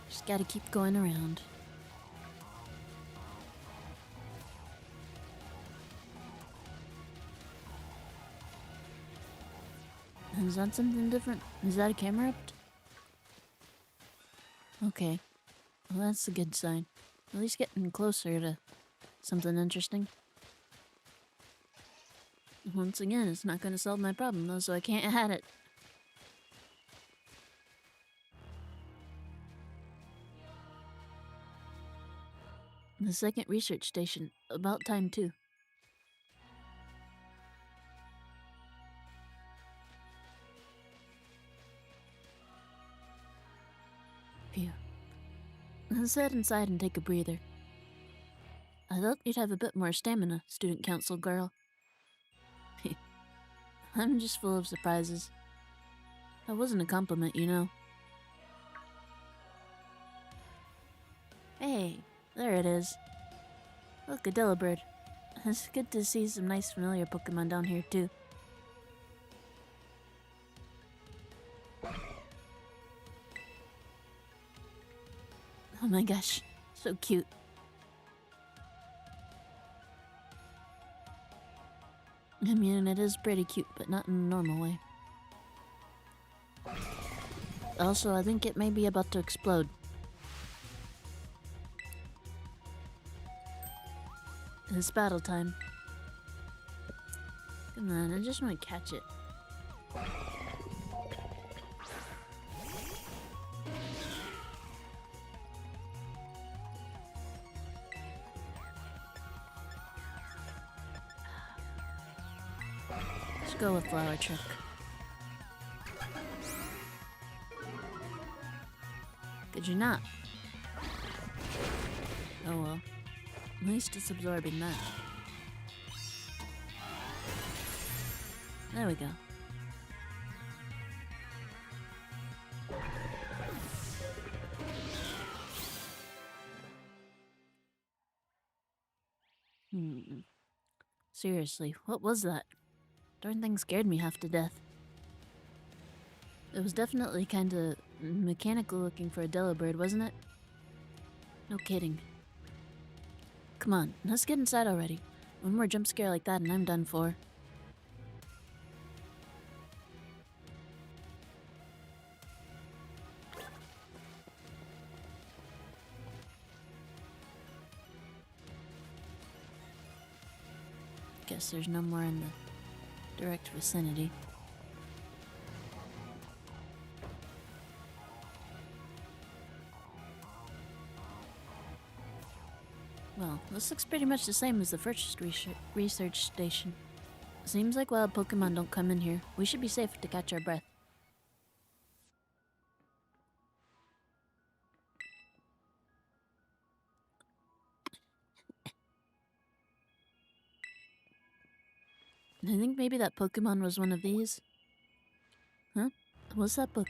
Just gotta keep going around. Is that something different? Is that a camera up? Okay. Well, that's a good sign. At least getting closer to something interesting. Once again, it's not going to solve my problem, though, so I can't add it. The second research station. About time, too. Phew. Let's head inside and take a breather. I thought you'd have a bit more stamina, student council girl. I'm just full of surprises. That wasn't a compliment, you know. Hey, there it is. Look, a Delibird. It's good to see some nice familiar Pokemon down here, too. Oh my gosh, so cute. I mean, it is pretty cute, but not in a normal way. Also, I think it may be about to explode. It's battle time. Come on, I just want to catch it. Let's go with Flower Trick. Could you not? Oh well. At least it's absorbing that. There we go. Seriously, what was that? Darn thing scared me half to death. It was definitely kinda mechanical looking for a Delibird, wasn't it? No kidding. Come on, let's get inside already. One more jump scare like that and I'm done for. Guess there's no more in the direct vicinity. Well, this looks pretty much the same as the first research station. Seems like wild Pokemon don't come in here. We should be safe to catch our breath. I think maybe that Pokemon was one of these. Huh? What's that book?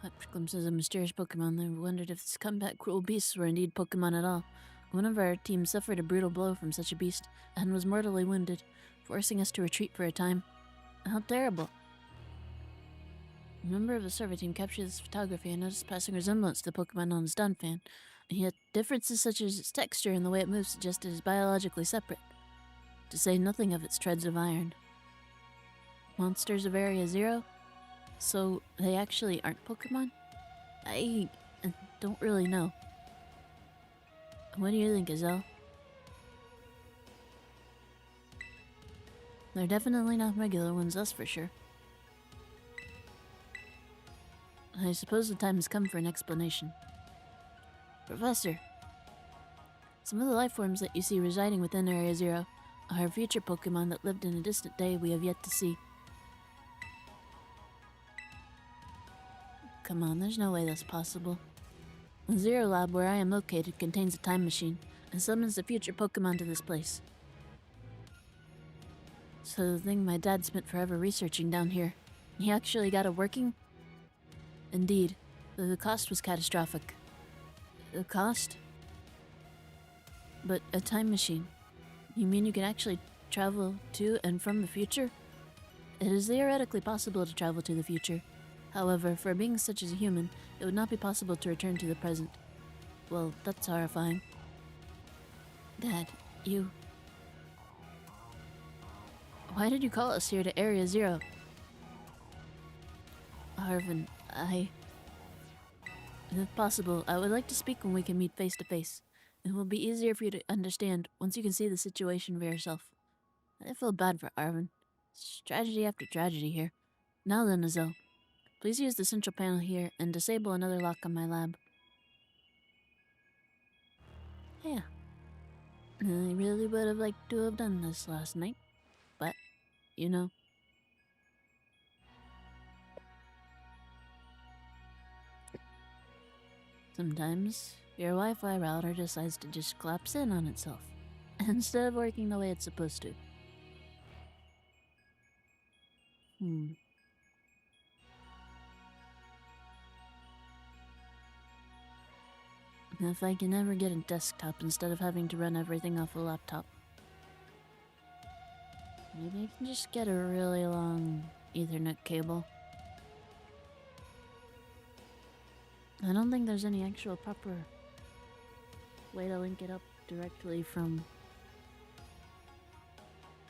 Caught glimpses of mysterious Pokemon. I wondered if these combat cruel beasts were indeed Pokemon at all. One of our team suffered a brutal blow from such a beast and was mortally wounded, forcing us to retreat for a time. How terrible. A member of the survey team captured this photography and noticed passing resemblance to the Pokemon known as Dunfan, and yet differences such as its texture and the way it moves suggest it is biologically separate, to say nothing of its treads of iron. Monsters of Area Zero? So they actually aren't Pokemon? I don't really know. What do you think, Azelle? They're definitely not regular ones, that's for sure. I suppose the time has come for an explanation. Professor, some of the life forms that you see residing within Area Zero are future Pokemon that lived in a distant day we have yet to see. Come on, there's no way that's possible. The Zero Lab where I am located contains a time machine and summons the future Pokemon to this place. So the thing my dad spent forever researching down here, he actually got it working? Indeed, though the cost was catastrophic. The cost? But a time machine. You mean you can actually travel to and from the future? It is theoretically possible to travel to the future. However, for a being such as a human, it would not be possible to return to the present. Well, that's horrifying. Dad, you... Why did you call us here to Area Zero? Arvin, if possible, I would like to speak when we can meet face to face. It will be easier for you to understand once you can see the situation for yourself. I feel bad for Arvin. It's tragedy after tragedy here. Now then, Azelle. Please use the central panel here and disable another lock on my lab. Yeah. I really would have liked to have done this last night. But, you know. Sometimes, your Wi-Fi router decides to just collapse in on itself, instead of working the way it's supposed to. If I can ever get a desktop instead of having to run everything off a laptop. Maybe I can just get a really long Ethernet cable. I don't think there's any actual proper way to link it up directly from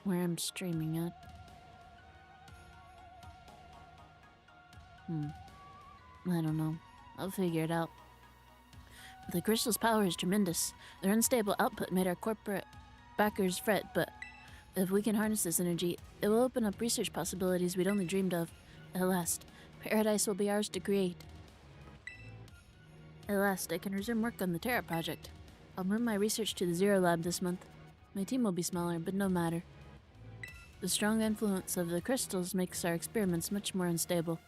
where I'm streaming at. I don't know. I'll figure it out. The crystal's power is tremendous. Their unstable output made our corporate backers fret, but if we can harness this energy, it will open up research possibilities we'd only dreamed of. At last, paradise will be ours to create. At last, I can resume work on the Terra project. I'll move my research to the Zero Lab this month. My team will be smaller, but no matter. The strong influence of the crystals makes our experiments much more unstable.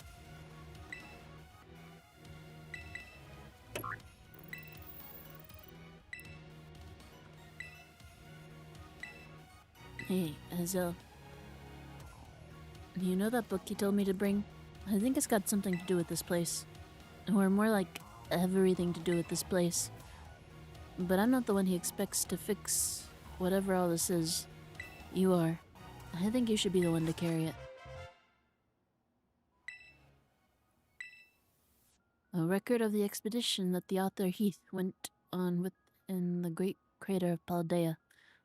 Hey, Azelle. You know that book you told me to bring? I think it's got something to do with this place. Or more like everything to do with this place. But I'm not the one he expects to fix whatever all this is. You are. I think you should be the one to carry it. A record of the expedition that the author Heath went on within the great crater of Paldea.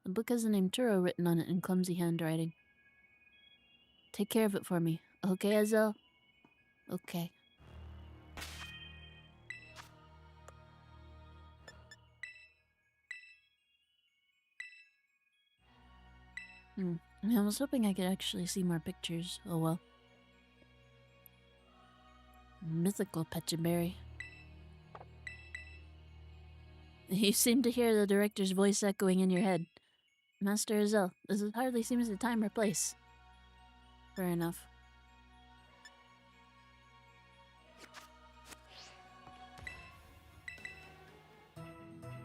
The book has the name Turo written on it in clumsy handwriting. Take care of it for me, okay, Azelle? Okay. I was hoping I could actually see more pictures. Oh well. Mythical Pechaberry. You seem to hear the director's voice echoing in your head. Master Azel, this hardly seems the time or place. Fair enough.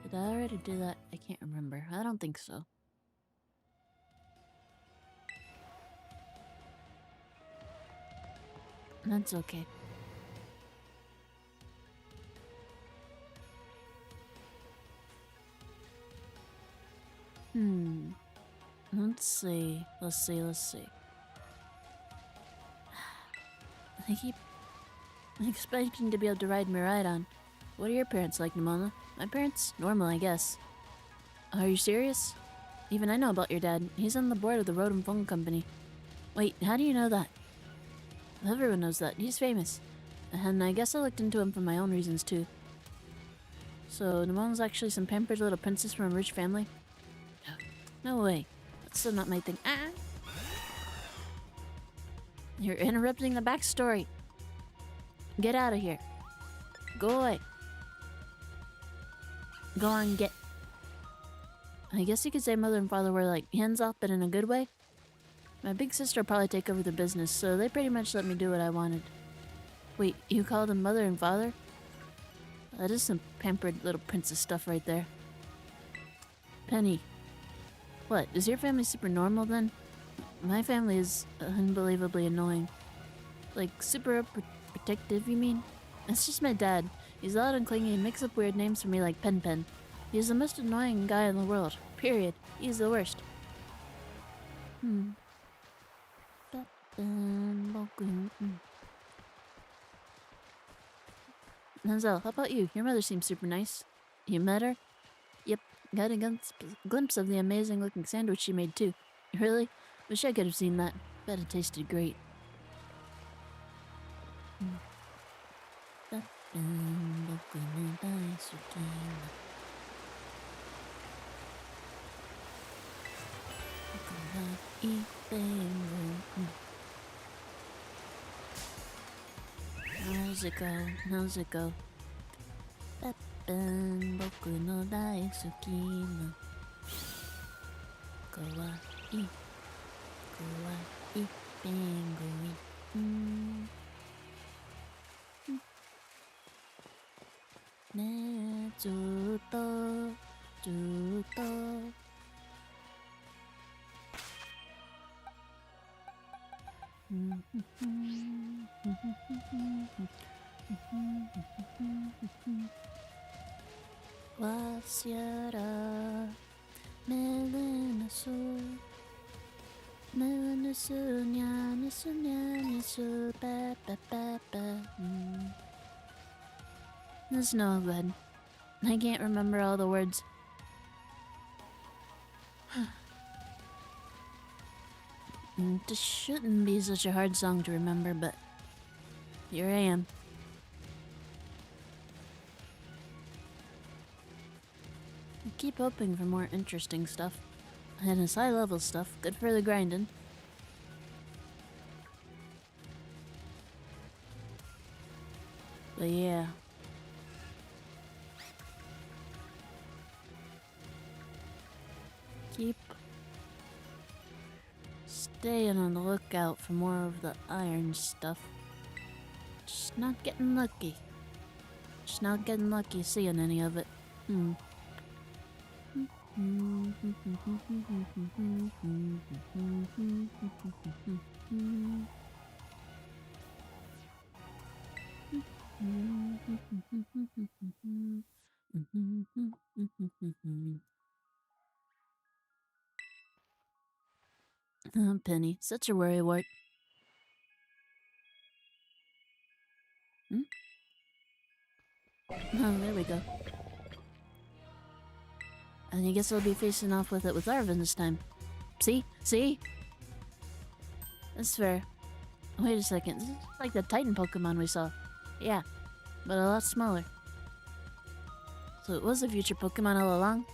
Did I already do that? I can't remember. I don't think so. That's okay. Let's see. Let's see. I keep expecting to be able to ride Miraidon. What are your parents like, Nimona? My parents? Normal, I guess. Are you serious? Even I know about your dad. He's on the board of the Rotom Phone Company. Wait, how do you know that? Everyone knows that. He's famous. And I guess I looked into him for my own reasons, too. So, Nimona's actually some pampered little princess from a rich family? No way. That's still not my thing. Ah! You're interrupting the backstory. Get out of here. Go away. Go on, get. I guess you could say mother and father were like hands off, but in a good way. My big sister will probably take over the business, so they pretty much let me do what I wanted. Wait, you call them mother and father? That is some pampered little princess stuff right there. Penny. What, is your family super normal then? My family is unbelievably annoying. Like, super protective, you mean? It's just my dad. He's loud and clingy and makes up weird names for me like Pen Pen. He's the most annoying guy in the world. Period. He's the worst. Hazel, how about you? Your mother seems super nice. You met her? Yep. Got a glimpse of the amazing looking sandwich she made too. Really? Wish I could have seen that. Bet it tasted great. How's it go? How's it go? Boku no daisuki no kawaii penguin. Ne zutto. Wasiara Melenasu Nisu Papa. That's no good. I can't remember all the words. This shouldn't be such a hard song to remember, but here I am. I keep hoping for more interesting stuff. And it's high level stuff, good for the grinding. But yeah. Keep staying on the lookout for more of the iron stuff. Just not getting lucky. Just not getting lucky seeing any of it. Oh, Penny, such a worrywart. Oh, there we go. And I guess I'll be facing off with it with Arvin this time. See? See? That's fair. Wait a second, this is like the Titan Pokemon we saw. Yeah, but a lot smaller. So it was a future Pokemon all along?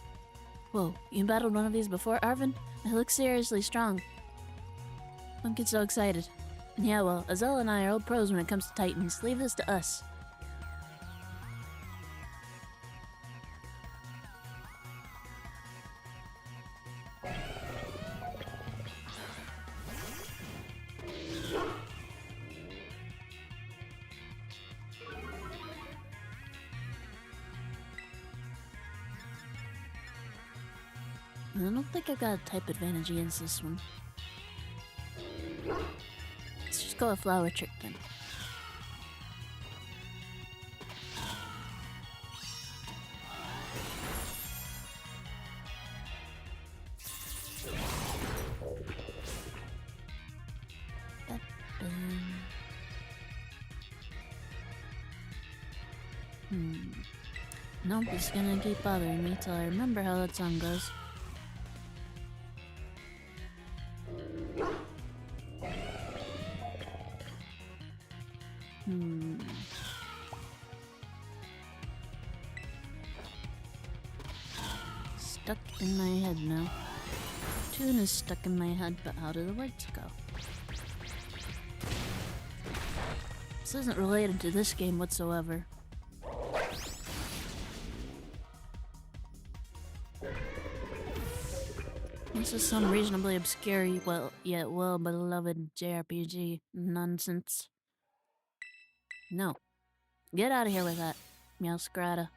Whoa, you battled one of these before, Arvin? It looks seriously strong. Don't get so excited. Yeah, well, Azelle and I are old pros when it comes to Titans. Leave this to us. I don't think I've got a type advantage against this one. Let's just go a flower trick then. Nope, it's gonna keep bothering me till I remember how that song goes. Stuck in my head now. Tune is stuck in my head, but how do the words go? This isn't related to this game whatsoever. This is some reasonably obscure, yet well-beloved JRPG nonsense. No. Get out of here with that, Meowscarada.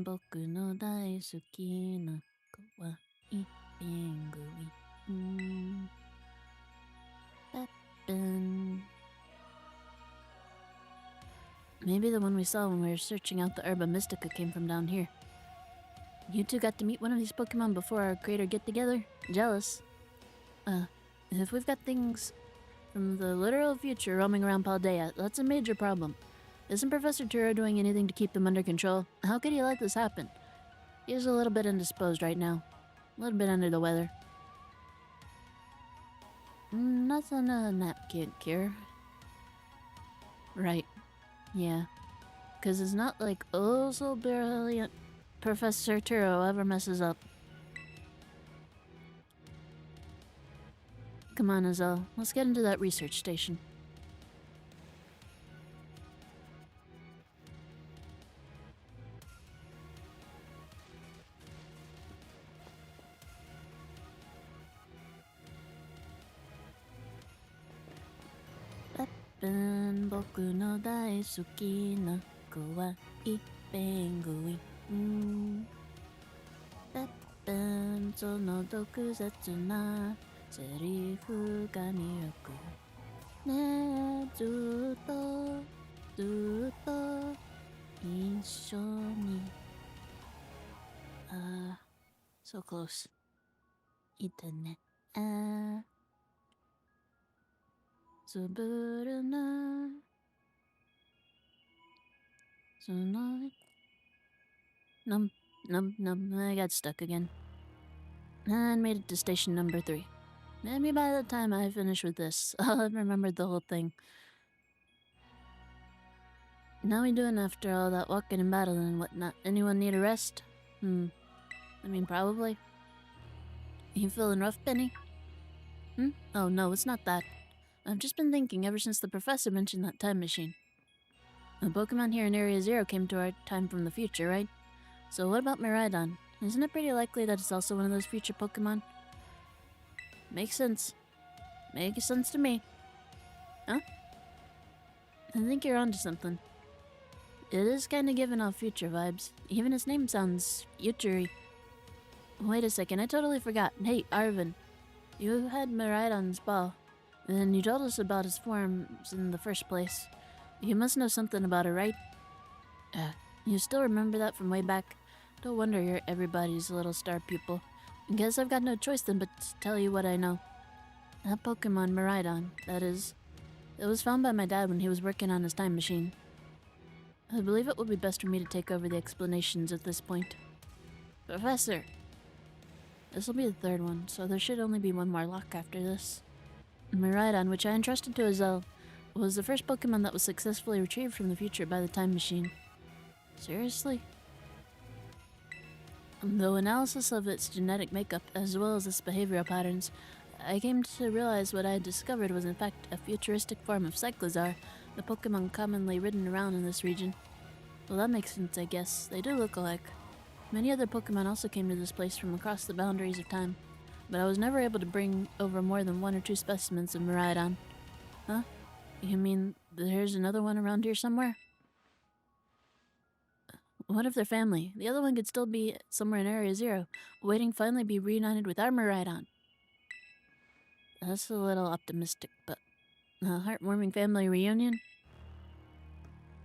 Boku no daisuki na kawaii penguin. Maybe the one we saw when we were searching out the Herba Mystica came from down here. You two got to meet one of these Pokemon before our creator get-together? Jealous. If we've got things from the literal future roaming around Paldea, that's a major problem. Isn't Professor Turo doing anything to keep them under control? How could he let this happen? He's a little bit indisposed right now. A little bit under the weather. Nothing a nap can't cure. Right. Yeah. 'Cause it's not like oh so brilliant Professor Turo ever messes up. Come on, Azelle. Let's get into that research station. Boku no daisuki na kawaii penguin. So no dokuzetsu na serifu ga miroku. Ne zutto inshou ni. So close. Ita ne. Tsuburu na sunoi. Num. I got stuck again. And made it to station number 3. Maybe by the time I finish with this, I'll have remembered the whole thing. Now we doing after all that walking and battling and whatnot? Anyone need a rest? I mean, probably. You feeling rough, Penny? Oh no, it's not that. I've just been thinking ever since the professor mentioned that time machine. The Pokemon here in Area 0 came to our time from the future, right? So what about Miraidon? Isn't it pretty likely that it's also one of those future Pokemon? Makes sense. Makes sense to me. Huh? I think you're onto something. It is kinda giving off future vibes. Even its name sounds future-y. Wait a second, I totally forgot. Hey, Arvin. You had Miraidon's ball. And you told us about his forms in the first place. You must know something about it, right? You still remember that from way back? No wonder you're everybody's little star pupil. Guess I've got no choice then but to tell you what I know. That Pokemon, Miraidon, that is. It was found by my dad when he was working on his time machine. I believe it would be best for me to take over the explanations at this point. Professor! This will be the 3rd one, so there should only be one more lock after this. Miraidon, which I entrusted to Azelle, was the first Pokemon that was successfully retrieved from the future by the time machine. Seriously? Though analysis of its genetic makeup, as well as its behavioral patterns, I came to realize what I had discovered was in fact a futuristic form of Cyclizar, the Pokemon commonly ridden around in this region. Well, that makes sense, I guess. They do look alike. Many other Pokemon also came to this place from across the boundaries of time, but I was never able to bring over more than 1 or 2 specimens of Miraidon. Huh? You mean there's another one around here somewhere? What if their family? The other one could still be somewhere in Area Zero, waiting to finally be reunited with our Miraidon. That's a little optimistic, but a heartwarming family reunion?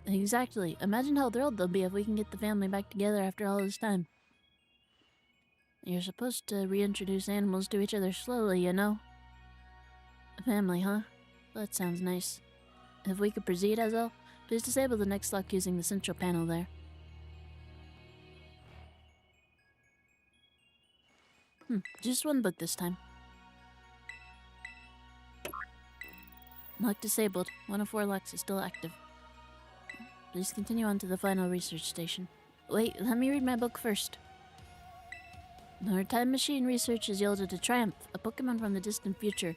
Exactly. Imagine how thrilled they'll be if we can get the family back together after all this time. You're supposed to reintroduce animals to each other slowly, you know? Family, huh? That sounds nice. If we could proceed, Hazel, please disable the next lock using the central panel there. Just one book this time. Lock disabled. 1 of 4 locks is still active. Please continue on to the final research station. Wait, let me read my book first. Our time machine research has yielded a Triumph, a Pokemon from the distant future.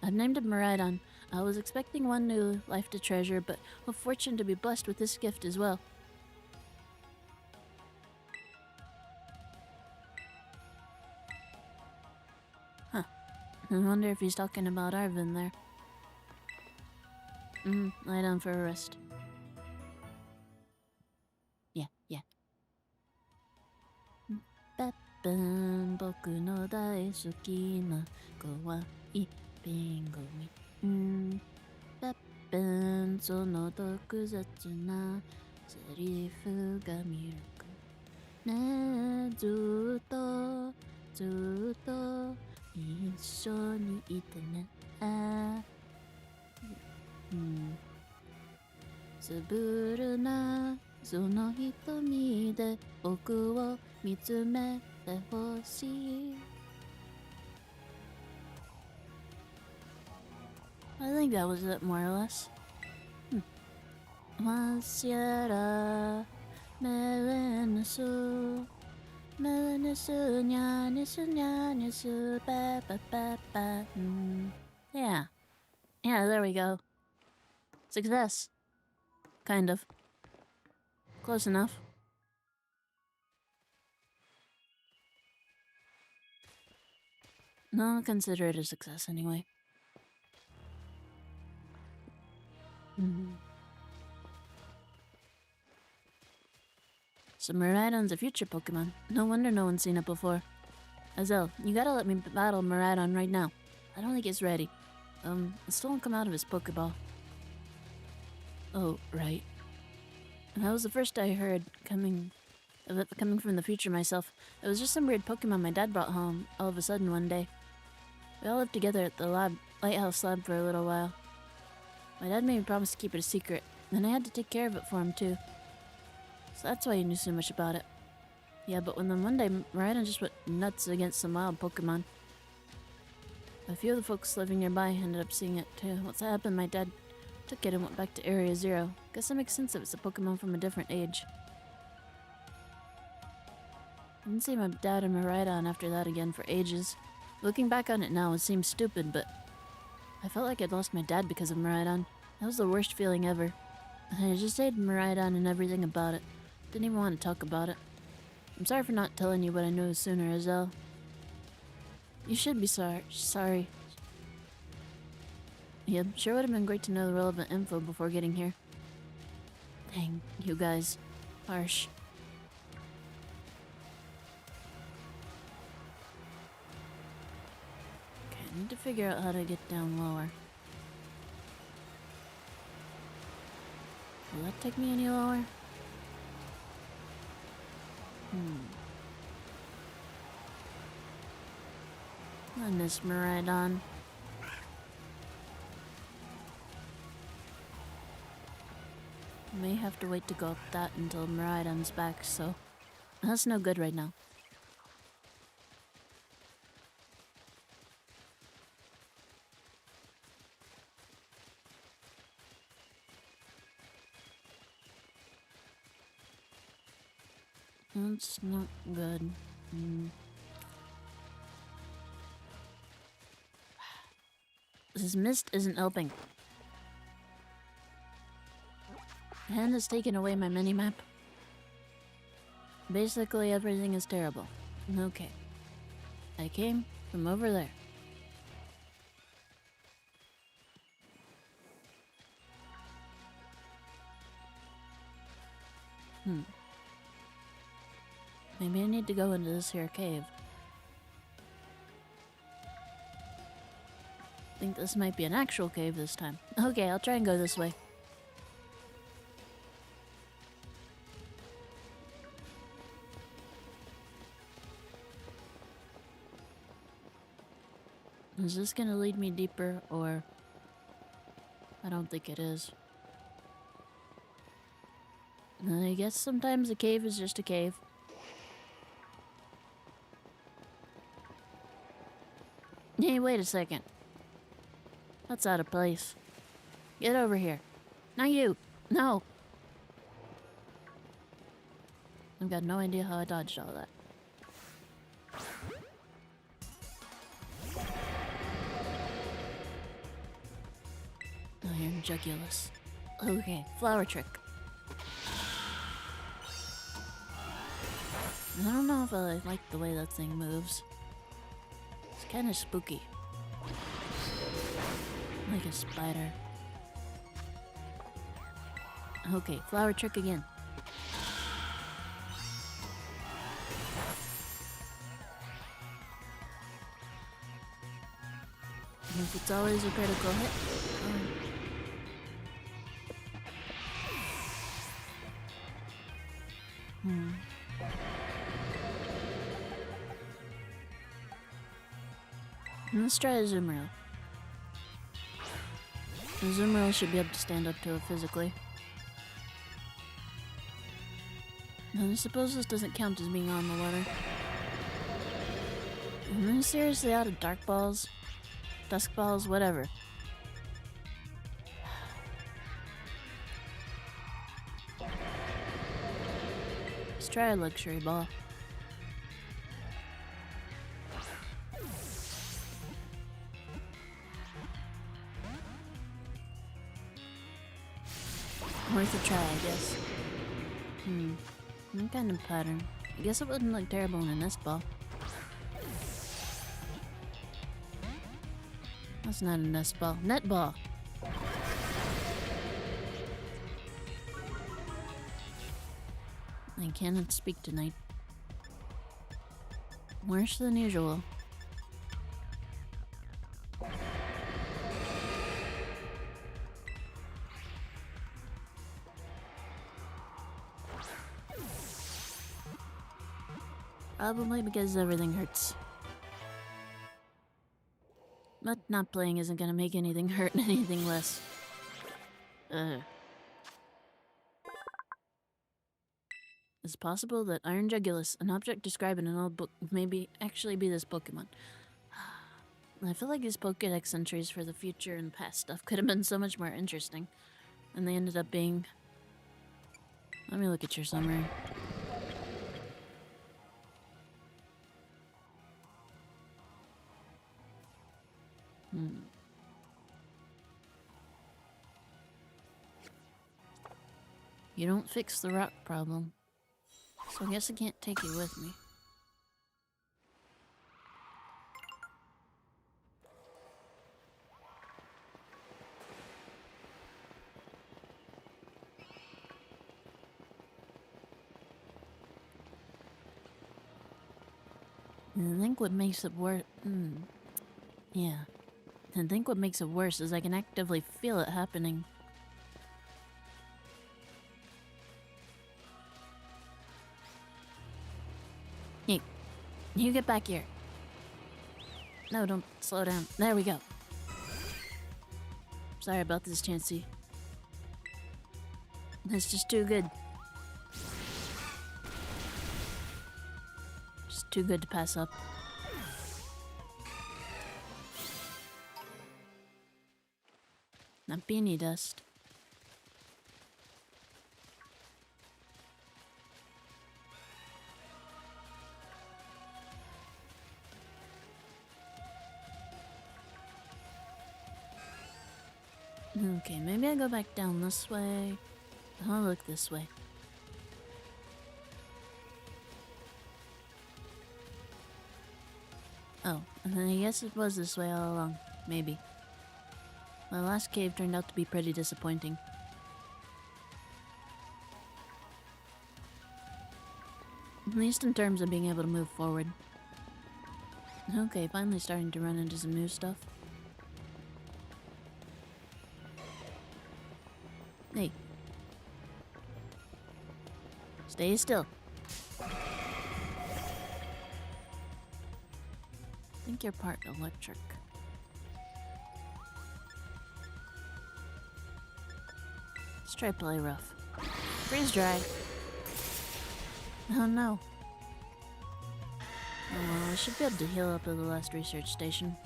I've named him Miraidon. I was expecting one new life to treasure, but we're fortunate to be blessed with this gift as well. Huh. I wonder if he's talking about Arvin there. Lie down for a rest. Yeah. ペッペン僕の大好きな可愛いペングミペッペンその毒舌なセリフがミルクねえずっと一緒にいてねつぶるなその瞳で僕を見つめてほしい I think that was it more or less. Wasiara Melenusu Nyanusu ba. Yeah, there we go. Success. Kind of. Close enough. No, I'll consider it a success anyway. So Miraidon's a future Pokemon. No wonder no one's seen it before. Azel, you gotta let me battle Miraidon right now. I don't think he's ready. It still won't come out of his Pokeball. Oh, right. That was the first I heard coming from the future myself. It was just some weird Pokemon my dad brought home all of a sudden one day. We all lived together at the lighthouse lab for a little while. My dad made me promise to keep it a secret, and I had to take care of it for him too. So that's why he knew so much about it. Yeah, but then one day, Miraidon just went nuts against some wild Pokemon. A few of the folks living nearby ended up seeing it too. Once that happened, my dad took it and went back to Area Zero. Guess that makes sense if it's a Pokemon from a different age. I didn't see my dad and Miraidon after that again for ages. Looking back on it now, it seems stupid, but I felt like I'd lost my dad because of Miraidon. That was the worst feeling ever. I just hated Miraidon and everything about it. Didn't even want to talk about it. I'm sorry for not telling you what I knew sooner, Azel. You should be sorry. Yeah, sure would have been great to know the relevant info before getting here. Dang, you guys. Harsh. Okay, I need to figure out how to get down lower. Will that take me any lower? Goodness, Miraidon. May have to wait to go up that until Miraidon's back, so that's no good right now. That's not good. This mist isn't helping. The hand has taken away my mini-map. Basically, everything is terrible. Okay. I came from over there. Maybe I need to go into this here cave. I think this might be an actual cave this time. Okay, I'll try and go this way. Is this gonna lead me deeper, or... I don't think it is. I guess sometimes a cave is just a cave. Hey, wait a second. That's out of place. Get over here. Not you! No! I've got no idea how I dodged all that. Iron Jugulus. Okay, flower trick. I don't know if I like the way that thing moves. It's kind of spooky. Like a spider. Okay, flower trick again. And if it's always a critical hit. Let's try a Zoomerl. The Zoomerl should be able to stand up to it physically. And I suppose this doesn't count as being on the water. Am I seriously out of dark balls? Dusk balls? Whatever. Let's try a luxury ball. Worth a try, I guess. Some kind of pattern. I guess it wouldn't look terrible in a nest ball. That's not a nest ball. Net ball! I cannot speak tonight. Worse than usual. Probably because everything hurts. But not playing isn't gonna make anything hurt anything less. It's possible that Iron Jugulus, an object described in an old book, may actually be this Pokemon. I feel like these Pokédex entries for the future and past stuff could have been so much more interesting. And they ended up being... Let me look at your summary. You don't fix the rock problem. So I guess I can't take you with me. And I think what makes it worse... Yeah. I think what makes it worse is I can actively feel it happening. Hey, you get back here. No, don't slow down. There we go. Sorry about this, Chansey. That's just too good. Just too good to pass up. Not beanie dust. Okay, maybe I go back down this way. I'll look this way. Oh, and then I guess it was this way all along. Maybe. My last cave turned out to be pretty disappointing. At least in terms of being able to move forward. Okay, finally starting to run into some new stuff. Hey. Stay still. I think you're part electric. Let's try play rough. Freeze dry. Oh no. Oh well, I should be able to heal up at the last research station.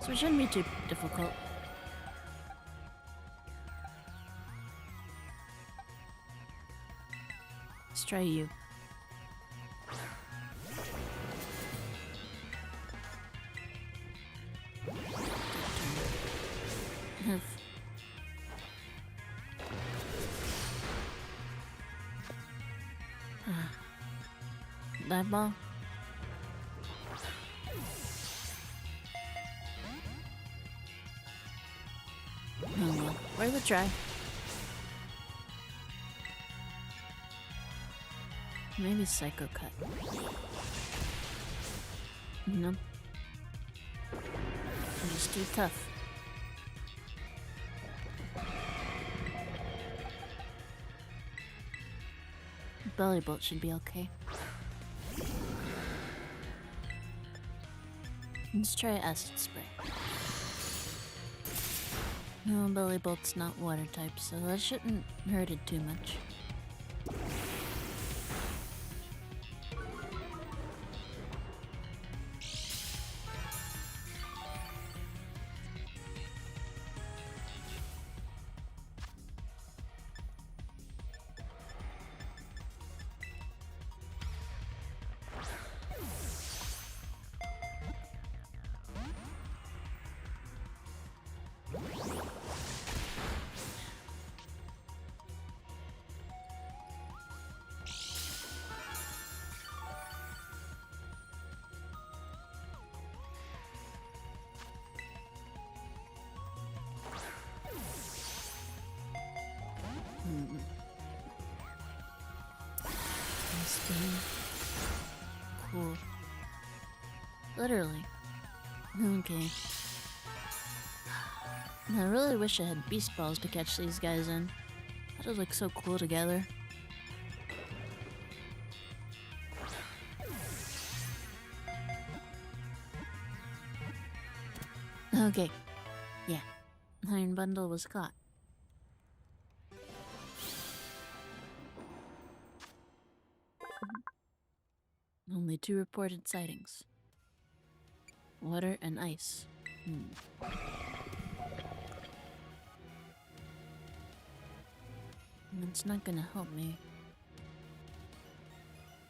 So it shouldn't be too difficult. Let's try you. That ball? Oh well, worth a try. Maybe Psycho Cut. Nope. I'm just too tough. Belly Bolt should be okay. Let's try Acid Spray. No, Belly Bolt's not water type, so that shouldn't hurt it too much. Cool. Literally. Okay. I really wish I had beast balls to catch these guys in. That would look so cool together. Okay. Yeah. Iron Bundle was caught. Only 2 reported sightings. Water and ice. It's not gonna help me.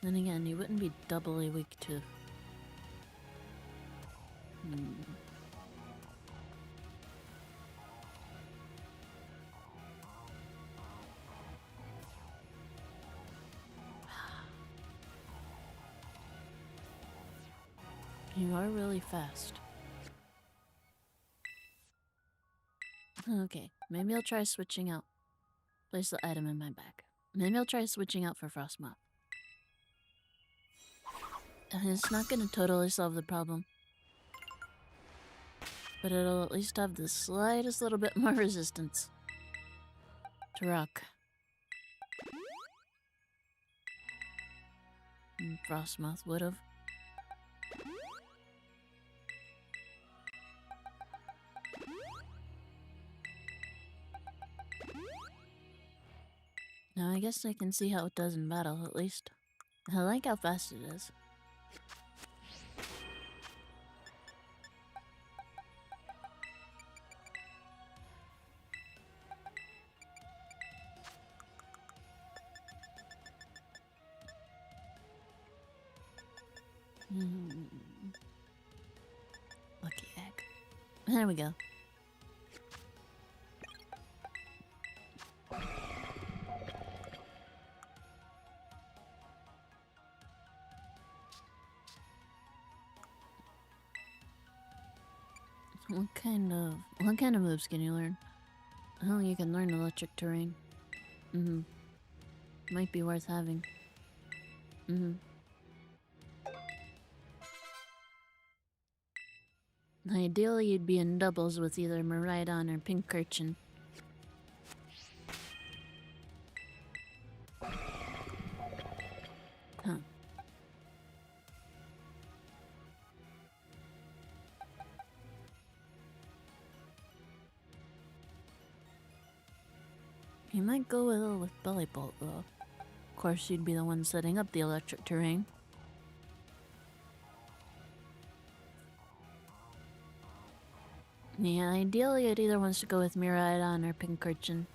Then again, you wouldn't be doubly weak to... You are really fast. Okay, maybe I'll try switching out. Place the item in my bag. Maybe I'll try switching out for Frostmoth. It's not gonna totally solve the problem. But it'll at least have the slightest little bit more resistance to rock. Frostmoth would've. Now I guess I can see how it does in battle, at least. I like how fast it is. Lucky egg. There we go. What kind of moves can you learn? Oh, you can learn electric terrain. Might be worth having. Ideally, you'd be in doubles with either Miraidon or Pinkerton. Huh. You might go with Belly Bolt, though. Of course, you'd be the one setting up the electric terrain. Yeah, ideally, it either wants to go with Miraidon or Pinkerton.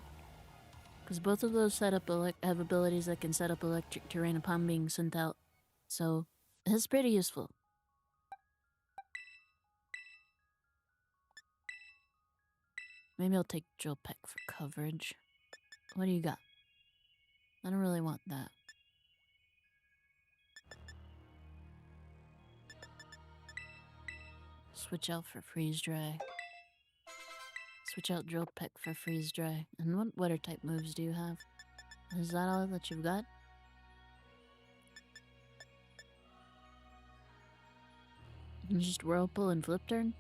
Because both of those have abilities that can set up electric terrain upon being sent out. So, it's pretty useful. Maybe I'll take Drill Peck for coverage. What do you got? I don't really want that. Switch out for Freeze Dry. Switch out Drill Peck for Freeze Dry. And what water type moves do you have? Is that all that you've got? Just Whirlpool and Flip Turn?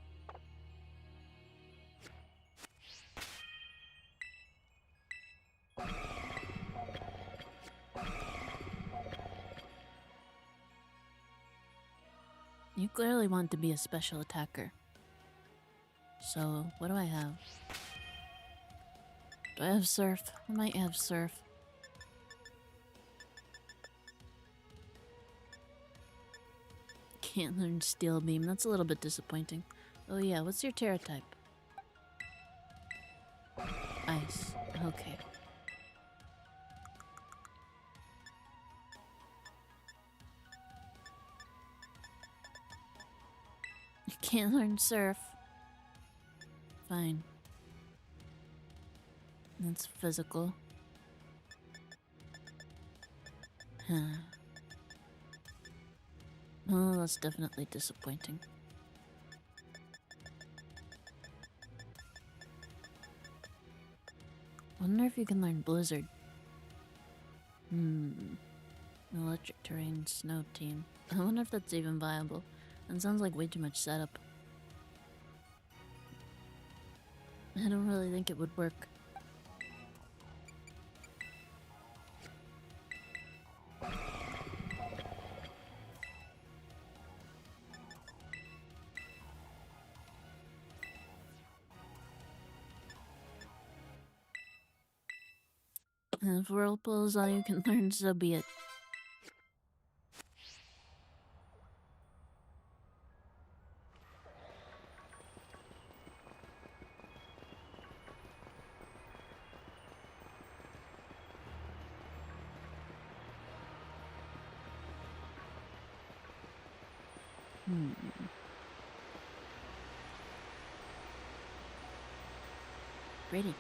You clearly want to be a special attacker. So, what do I have? Do I have Surf? I might have Surf. Can't learn Steel Beam. That's a little bit disappointing. Oh yeah, what's your Terra type? Ice. Okay. You can't learn Surf. Fine. That's physical. Huh. Oh, that's definitely disappointing. Wonder if you can learn Blizzard. Electric terrain, snow team. I wonder if that's even viable. That sounds like way too much setup. I don't really think it would work. If Whirlpool is all you can learn, so be it. Pretty.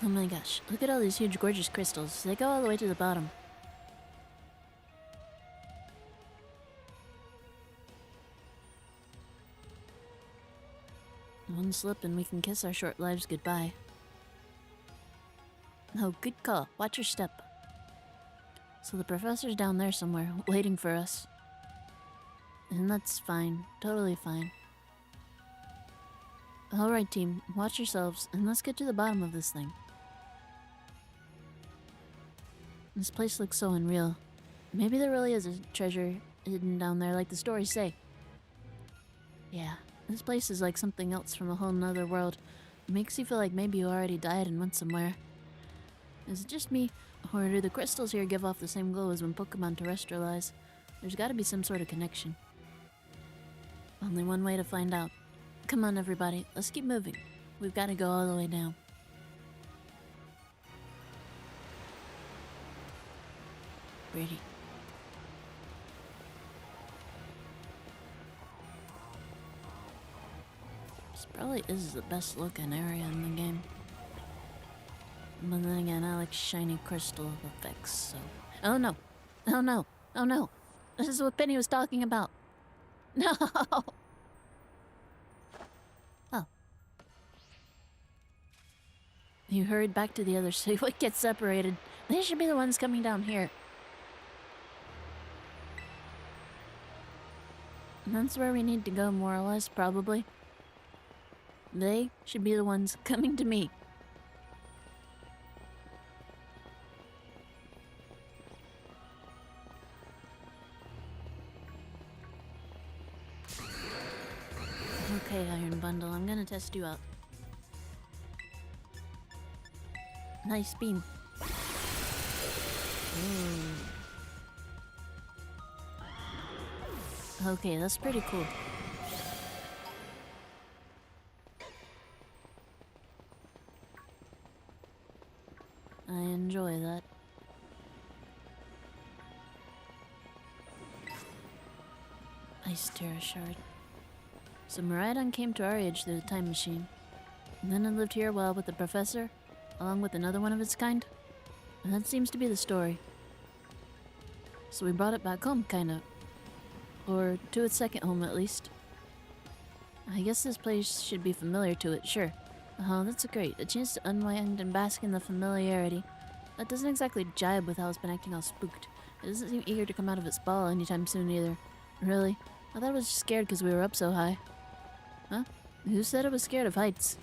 Oh my gosh, look at all these huge gorgeous crystals. They go all the way to the bottom. One slip and we can kiss our short lives goodbye. Oh, good call. Watch your step. So the professor's down there somewhere, waiting for us. And that's fine. Totally fine. Alright team, watch yourselves, and let's get to the bottom of this thing. This place looks so unreal. Maybe there really is a treasure hidden down there like the stories say. Yeah, this place is like something else from a whole nother world. It makes you feel like maybe you already died and went somewhere. Is it just me, or do the crystals here give off the same glow as when Pokémon terrestrialize? There's gotta be some sort of connection. Only one way to find out. Come on everybody, let's keep moving. We've gotta go all the way down. Pretty. This probably is the best looking area in the game. But then again, I like shiny crystal effects, so... Oh no! Oh no! Oh no! This is what Penny was talking about! No! Oh. You hurried back to the other city. What gets separated? They should be the ones coming down here. And that's where we need to go, more or less, probably. They should be the ones coming to me. Okay, Iron Bundle, I'm gonna test you out. Nice beam. Ooh. Okay, that's pretty cool. I enjoy that. Ice Terra Shard. So Miraidon came to our age through the time machine. And then it lived here a while with the professor, along with another one of its kind. And that seems to be the story. So we brought it back home, kinda. Or to its second home, at least. I guess this place should be familiar to it, sure. Oh, that's great. A chance to unwind and bask in the familiarity. That doesn't exactly jibe with how it's been acting all spooked. It doesn't seem eager to come out of its ball anytime soon either. Really? I thought it was just scared because we were up so high. Huh? Who said it was scared of heights?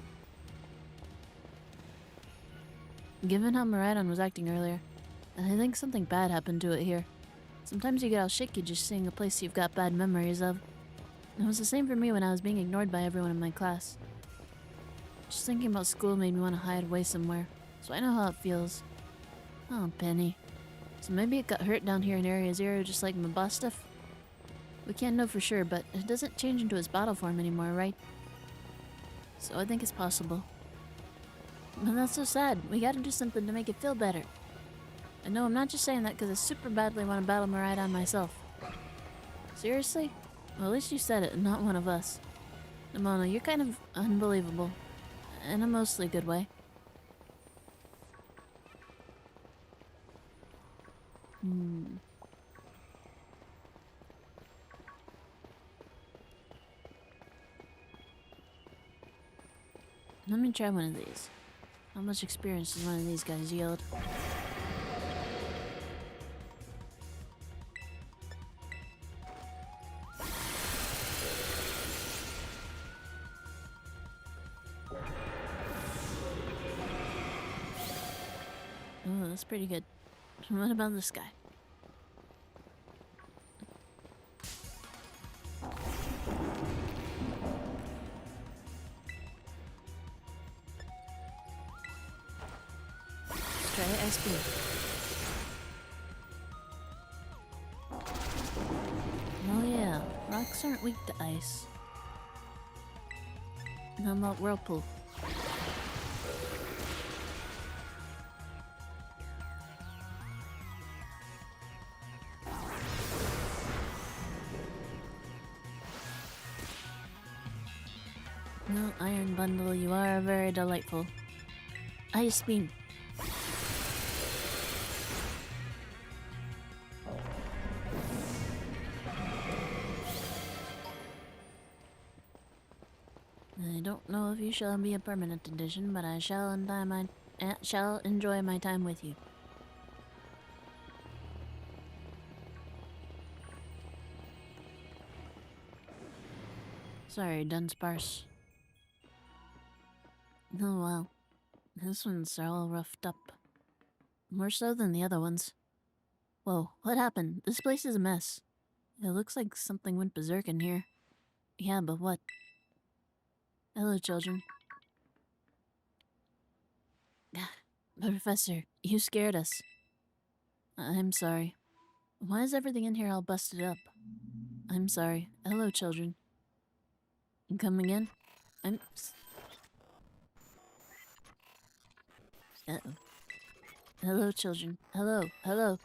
Given how Miraidon was acting earlier, I think something bad happened to it here. Sometimes you get all shaky just seeing a place you've got bad memories of. It was the same for me when I was being ignored by everyone in my class. Just thinking about school made me want to hide away somewhere, so I know how it feels. Oh, Penny. So maybe it got hurt down here in Area Zero just like my boss stuff? We can't know for sure, but it doesn't change into its battle form anymore, right? So I think it's possible. But that's so sad. We gotta do something to make it feel better. I know I'm not just saying that because I super badly want to battle Miraidon myself. Seriously? Well, at least you said it and not one of us. Nimona, you're kind of unbelievable. In a mostly good way. Let me try one of these. How much experience does one of these guys yield? Oh, that's pretty good. What about this guy? Let's try SP. Oh yeah, rocks aren't weak to ice. How about Whirlpool? No, Iron Bundle, you are very delightful. Ice Beam. I don't know if you shall be a permanent addition, but I shall enjoy my time with you. Sorry, Dunsparce. Oh well. This one's all roughed up. More so than the other ones. Whoa, what happened? This place is a mess. It looks like something went berserk in here. Yeah, but what? Hello, children. Professor, you scared us. I'm sorry. Why is everything in here all busted up? I'm sorry. Hello, children. Come again? Uh-oh. Hello, children. Hello, hello.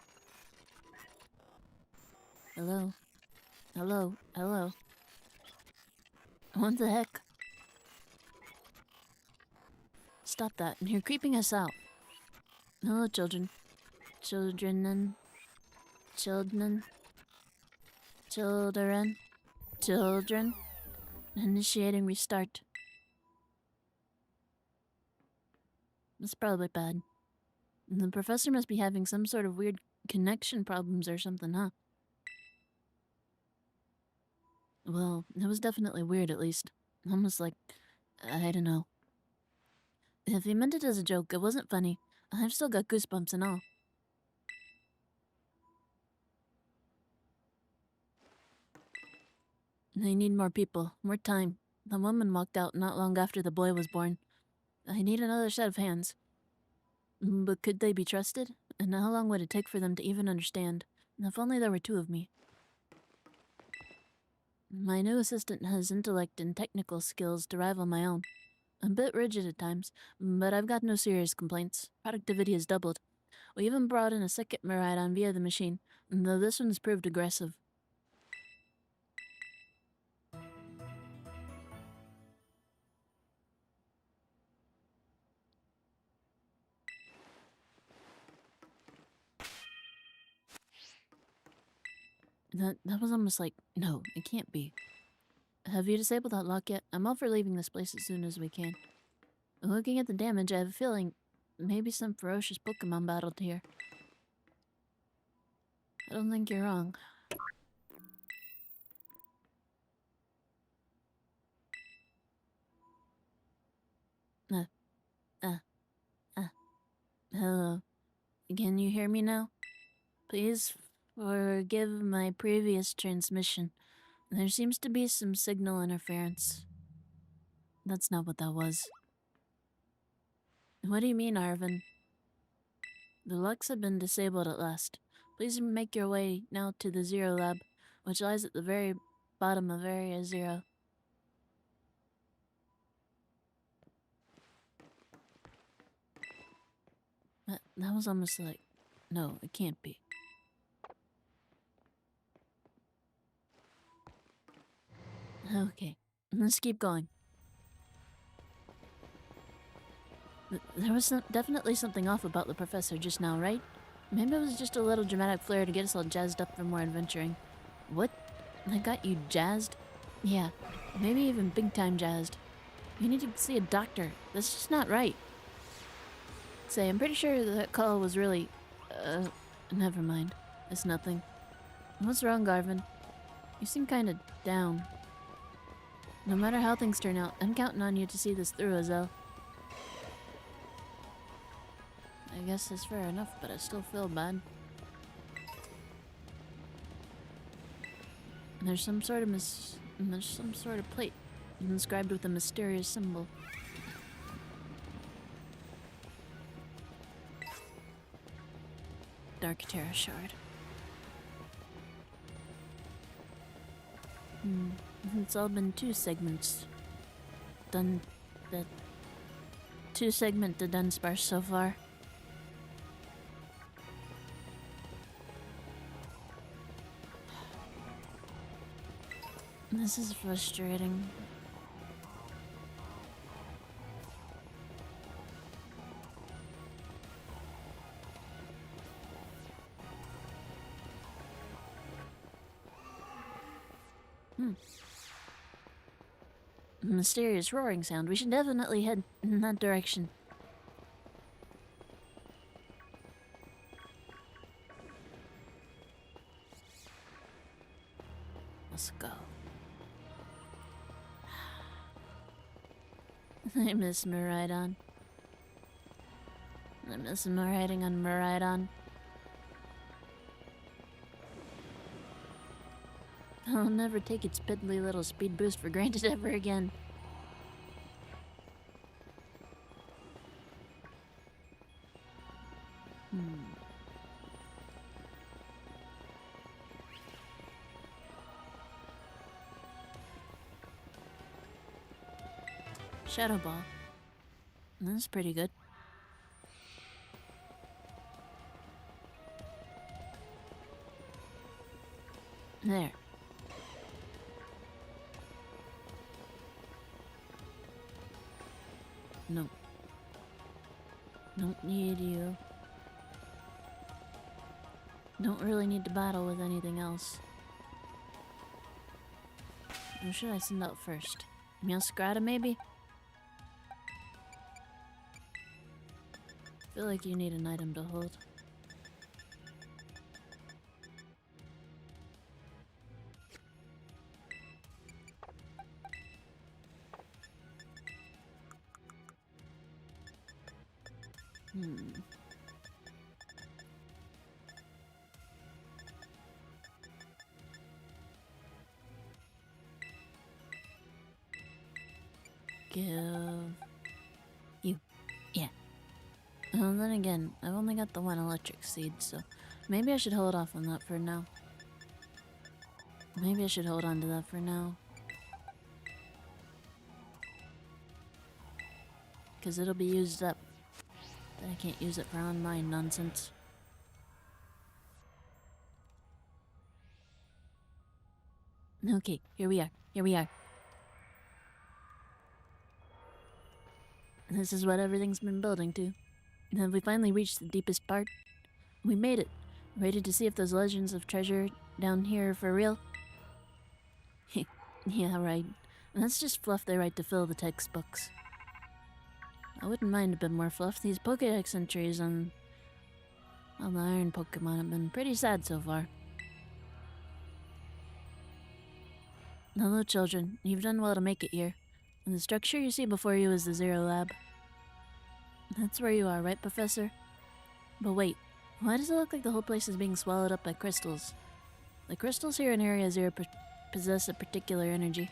Hello. Hello, hello. What the heck? stop that. You're creeping us out. Hello, children. Children. Children. Children. Children. Initiating restart. That's probably bad. The professor must be having some sort of weird connection problems or something, huh? Well, it was definitely weird, at least. Almost like, I don't know. If he meant it as a joke, it wasn't funny. I've still got goosebumps and all. I need more people, more time. The woman walked out not long after the boy was born. I need another set of hands. But could they be trusted? And how long would it take for them to even understand? If only there were two of me. My new assistant has intellect and technical skills to rival my own. A bit rigid at times, but I've got no serious complaints. Productivity has doubled. We even brought in a second Miraidon via the machine, though this one's proved aggressive. That was almost like, no, it can't be. Have you disabled that lock yet? I'm all for leaving this place as soon as we can. Looking at the damage, I have a feeling maybe some ferocious Pokémon battled here. I don't think you're wrong. Hello. Can you hear me now? Please forgive my previous transmission. There seems to be some signal interference. That's not what that was. What do you mean, Arvin? The locks have been disabled at last. Please make your way now to the Zero Lab, which lies at the very bottom of Area 0. That was almost like... No, it can't be. Okay, let's keep going. There was definitely something off about the professor just now, right? Maybe it was just a little dramatic flair to get us all jazzed up for more adventuring. What? I got you jazzed? Yeah, maybe even big time jazzed. You need to see a doctor. That's just not right. Say, I'm pretty sure that call was really... never mind. It's nothing. What's wrong, Garvin? You seem kinda down. No matter how things turn out, I'm counting on you to see this through, Azel. I guess that's fair enough, but I still feel bad. There's some sort of plate inscribed with a mysterious symbol. Dark Terra Shard. It's all been two segments done. That two segment to Dunsparce so far. This is frustrating. Mysterious roaring sound. We should definitely head in that direction. Let's go. I miss Miraidon. I miss riding on Miraidon. I'll never take its piddly little speed boost for granted ever again. Shadow Ball. That's pretty good. There. No. Don't need you. Don't really need to battle with anything else. Who should I send out first? Muskrata, maybe? Feel like you need an item to hold. Give you. Yeah. And then again, I've only got the one electric seed, so maybe I should hold off on that for now. Maybe I should hold on to that for now. Because it'll be used up. But I can't use it for online nonsense. Okay, here we are. Here we are. This is what everything's been building to. Have we finally reached the deepest part? We made it. Ready to see if those legends of treasure down here are for real? Yeah, right. That's just fluff they write to fill the textbooks. I wouldn't mind a bit more fluff. These Pokédex entries on all the iron Pokemon have been pretty sad so far. Hello, children. You've done well to make it here. And the structure you see before you is the Zero Lab. That's where you are, right, Professor? But wait, why does it look like the whole place is being swallowed up by crystals? The crystals here in Area Zero possess a particular energy.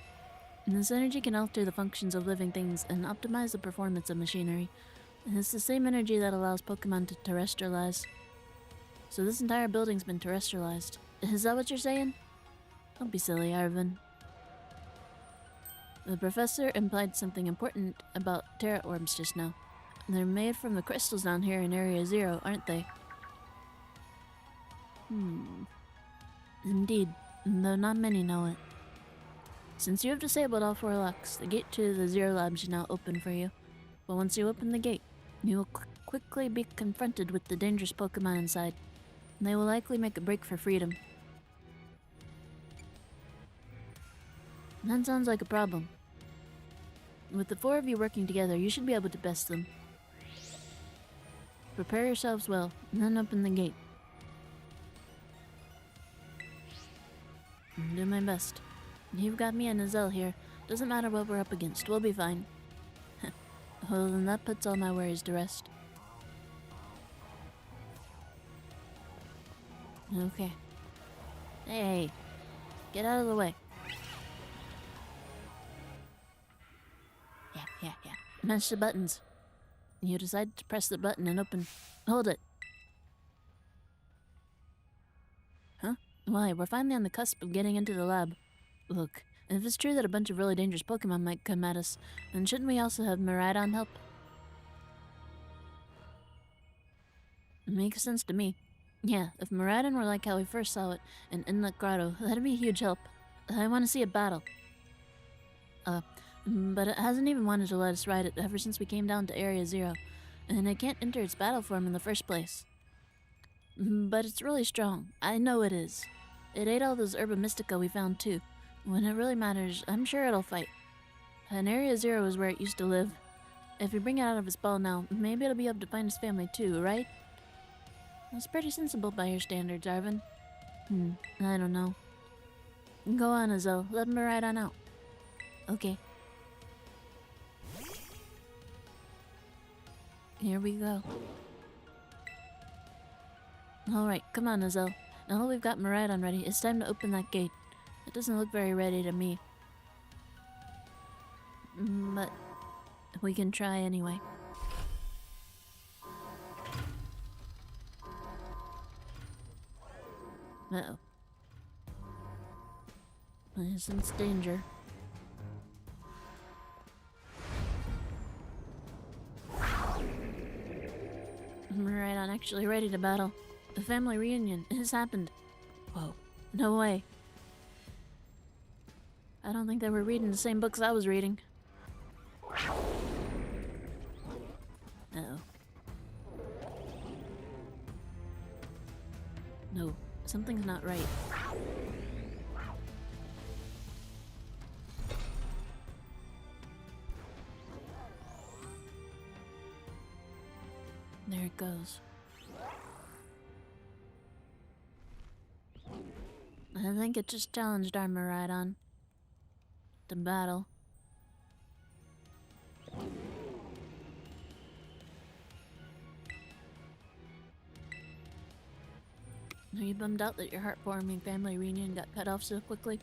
And this energy can alter the functions of living things and optimize the performance of machinery. And it's the same energy that allows Pokemon to terrestrialize. So this entire building's been terrestrialized. Is that what you're saying? Don't be silly, Arvin. The professor implied something important about Terra Orbs just now. They're made from the crystals down here in Area Zero, aren't they? Indeed, though not many know it. Since you have disabled all 4 locks, the gate to the Zero Lab is now open for you. But once you open the gate, you will quickly be confronted with the dangerous Pokemon inside. They will likely make a break for freedom. That sounds like a problem. With the 4 of you working together, you should be able to best them. Prepare yourselves well, and then open the gate. I'll do my best. You've got me and Azel here. Doesn't matter what we're up against, we'll be fine. Well, then that puts all my worries to rest. Okay. Hey, get out of the way. Yeah. Mash the buttons. You decide to press the button and open. Hold it. Huh? Why, we're finally on the cusp of getting into the lab. Look, if it's true that a bunch of really dangerous Pokemon might come at us, then shouldn't we also have Miraidon help? It makes sense to me. Yeah, if Miraidon were like how we first saw it in Inlet Grotto, that'd be a huge help. I want to see it battle. But it hasn't even wanted to let us ride it ever since we came down to Area Zero, and I can't enter its battle form in the first place. But it's really strong. I know it is. It ate all those Herba Mystica we found too. When it really matters, I'm sure it'll fight. And Area Zero is where it used to live. If we bring it out of its ball now, maybe it'll be able to find its family too, right? That's pretty sensible by your standards, Arvin. I don't know. Go on, Azel. Let me ride on out. Okay. Here we go. Alright, come on, Azel. Now that we've got Miraidon ready, it's time to open that gate. It doesn't look very ready to me. But we can try anyway. Uh-oh. I sense danger. Miraidon actually ready to battle. The family reunion. It has happened. Whoa. No way. I don't think they were reading the same books I was reading. Uh-oh. No, something's not right. There it goes. I think it just challenged our Miraidon to battle. Are you bummed out that your heartwarming family reunion got cut off so quickly?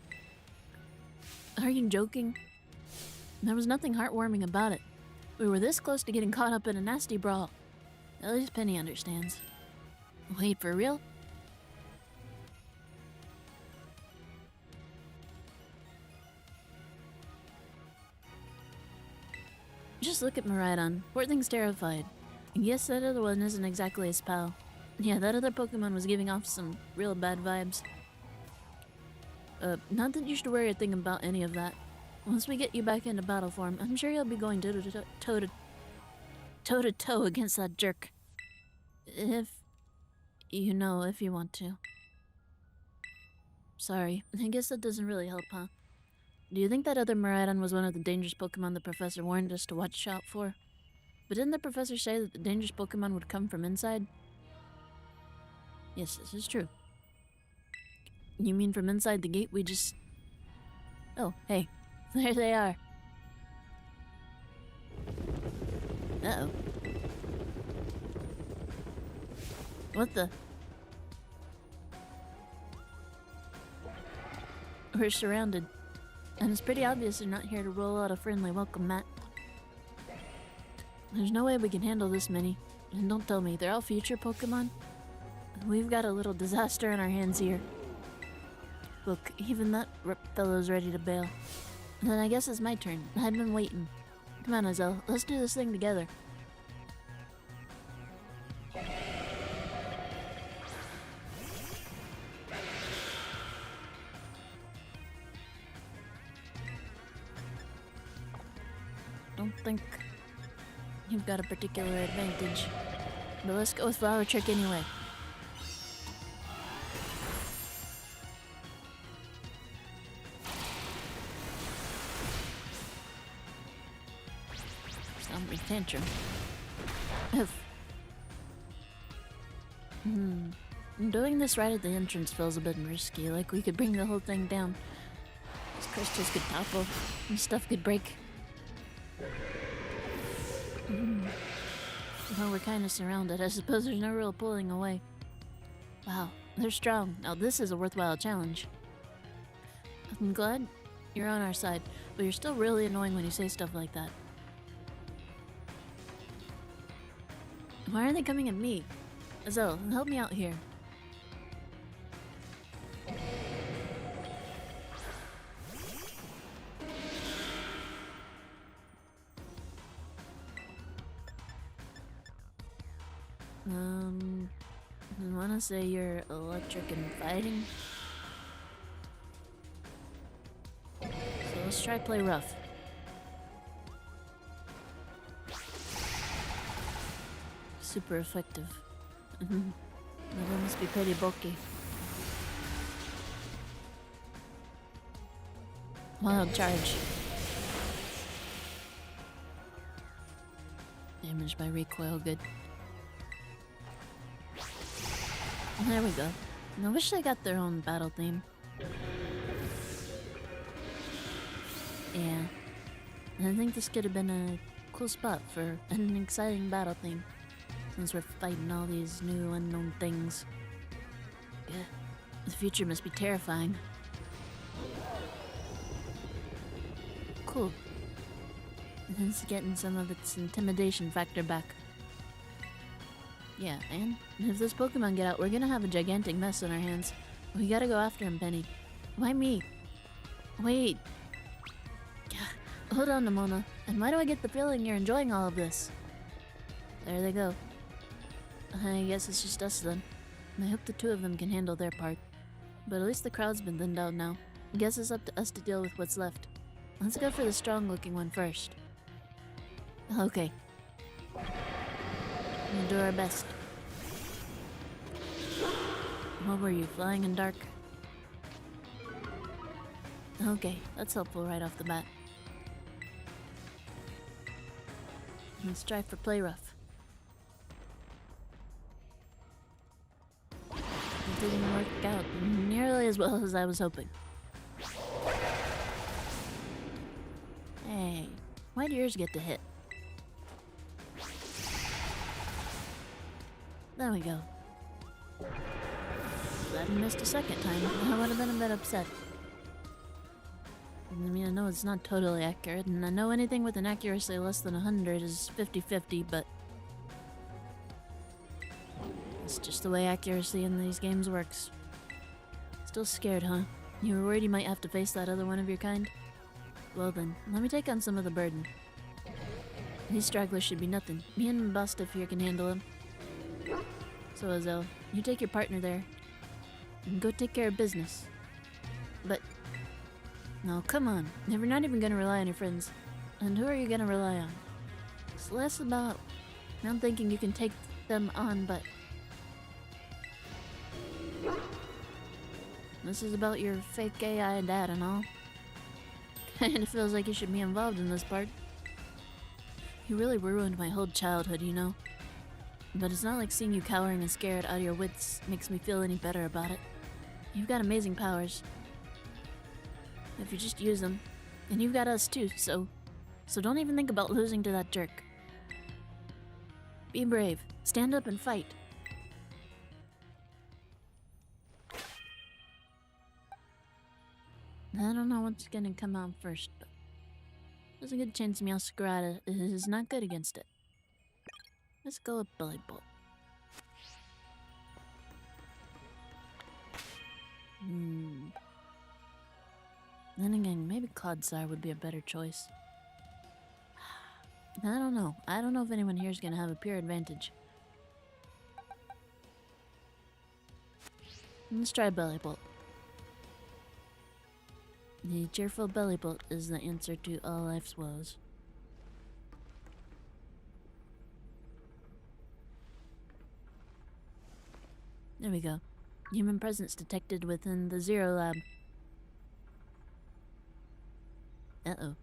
Are you joking? There was nothing heartwarming about it. We were this close to getting caught up in a nasty brawl. At least Penny understands. Wait, for real? Just look at Miraidon. Poor thing's terrified. Yes, that other one isn't exactly his pal. Yeah, that other Pokemon was giving off some real bad vibes. Not that you should worry a thing about any of that. Once we get you back into battle form, I'm sure you'll be going toe-to-toe against that jerk. If you know, if you want to. Sorry, I guess that doesn't really help, huh? Do you think that other Miraidon was one of the dangerous Pokemon the professor warned us to watch out for? But didn't the professor say that the dangerous Pokemon would come from inside? Yes, this is true. You mean from inside the gate we just... Oh, hey. There they are. Uh-oh. What the... We're surrounded. And it's pretty obvious they're not here to roll out a friendly welcome mat. There's no way we can handle this many. And don't tell me, they're all future Pokemon? We've got a little disaster on our hands here. Look, even that fellow's ready to bail. Then I guess it's my turn. I've been waiting. Come on, Azel, let's do this thing together. Don't think you've got a particular advantage. But let's go with Flower Trick anyway. Stomp me tantrum. Doing this right at the entrance feels a bit risky, like we could bring the whole thing down. These crystals could topple, and stuff could break. Well, we're kind of surrounded. I suppose there's no real pulling away. Wow, they're strong. Now this is a worthwhile challenge. I'm glad you're on our side, but you're still really annoying when you say stuff like that. Why are they coming at me? Azel, help me out here. I wanna say you're electric and fighting. So let's try play rough. Super effective. That must be pretty bulky. Wild charge. Damage by recoil, good. There we go. I wish they got their own battle theme. Yeah. I think this could have been a cool spot for an exciting battle theme. Since we're fighting all these new unknown things. Yeah. The future must be terrifying. Cool. It's getting some of its intimidation factor back. Yeah, and if those Pokemon get out, we're gonna have a gigantic mess on our hands. We gotta go after him, Penny. Why me? Wait. Hold on, Nimona. And why do I get the feeling you're enjoying all of this? There they go. I guess it's just us then. I hope the two of them can handle their part. But at least the crowd's been thinned out now. I guess it's up to us to deal with what's left. Let's go for the strong-looking one first. Okay. We'll do our best. What were you, flying in dark? Okay, that's helpful right off the bat. Let's try for play rough. It didn't work out nearly as well as I was hoping. Hey, why'd yours get to hit? There we go. If I'd missed a second time, I would have been a bit upset. I mean, I know it's not totally accurate, and I know anything with an accuracy less than 100 is 50-50, but it's just the way accuracy in these games works. Still scared, huh? You were worried you might have to face that other one of your kind? Well then, let me take on some of the burden. These stragglers should be nothing. Me and Bostaf here can handle them. So Azel, you take your partner there, and go take care of business. But no, come on. You're not even gonna rely on your friends. And who are you gonna rely on? It's less about not thinking you can take them on, but this is about your fake AI dad and all. Kinda feels like you should be involved in this part. You really ruined my whole childhood, you know? But it's not like seeing you cowering and scared out of your wits makes me feel any better about it. You've got amazing powers. If you just use them. And you've got us too, so don't even think about losing to that jerk. Be brave. Stand up and fight. I don't know what's gonna come out first, but there's a good chance Meowscarada is not good against it. Let's go with Bully Bolt. Then again, maybe Clodsire would be a better choice. I don't know. I don't know if anyone here is gonna have a pure advantage. Let's try Belly Bolt. The cheerful Belly Bolt is the answer to all life's woes. There we go. Human presence detected within the Zero Lab. Uh-oh.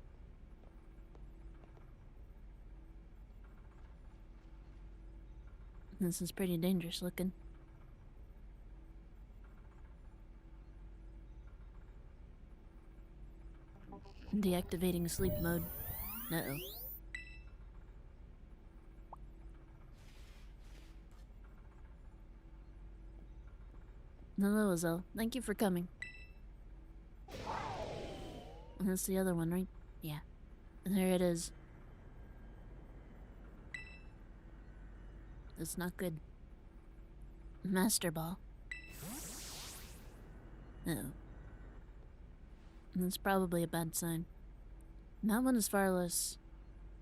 This is pretty dangerous looking. Deactivating sleep mode. Uh-oh. Hello, Azel. Thank you for coming. That's the other one, right? Yeah. There it is. That's not good. Master Ball. Uh-oh. That's probably a bad sign. That one is far less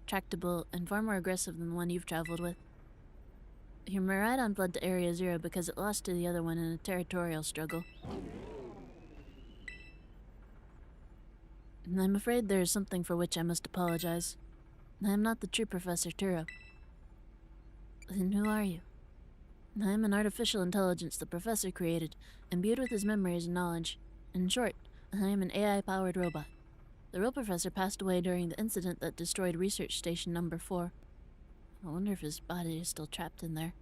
tractable and far more aggressive than the one you've traveled with. Your Miraidon fled to Area Zero because it lost to the other one in a territorial struggle. And I'm afraid there is something for which I must apologize. I am not the true Professor Turo. Then who are you? I am an artificial intelligence the Professor created, imbued with his memories and knowledge. In short, I am an AI-powered robot. The real Professor passed away during the incident that destroyed Research Station Number 4. I wonder if his body is still trapped in there.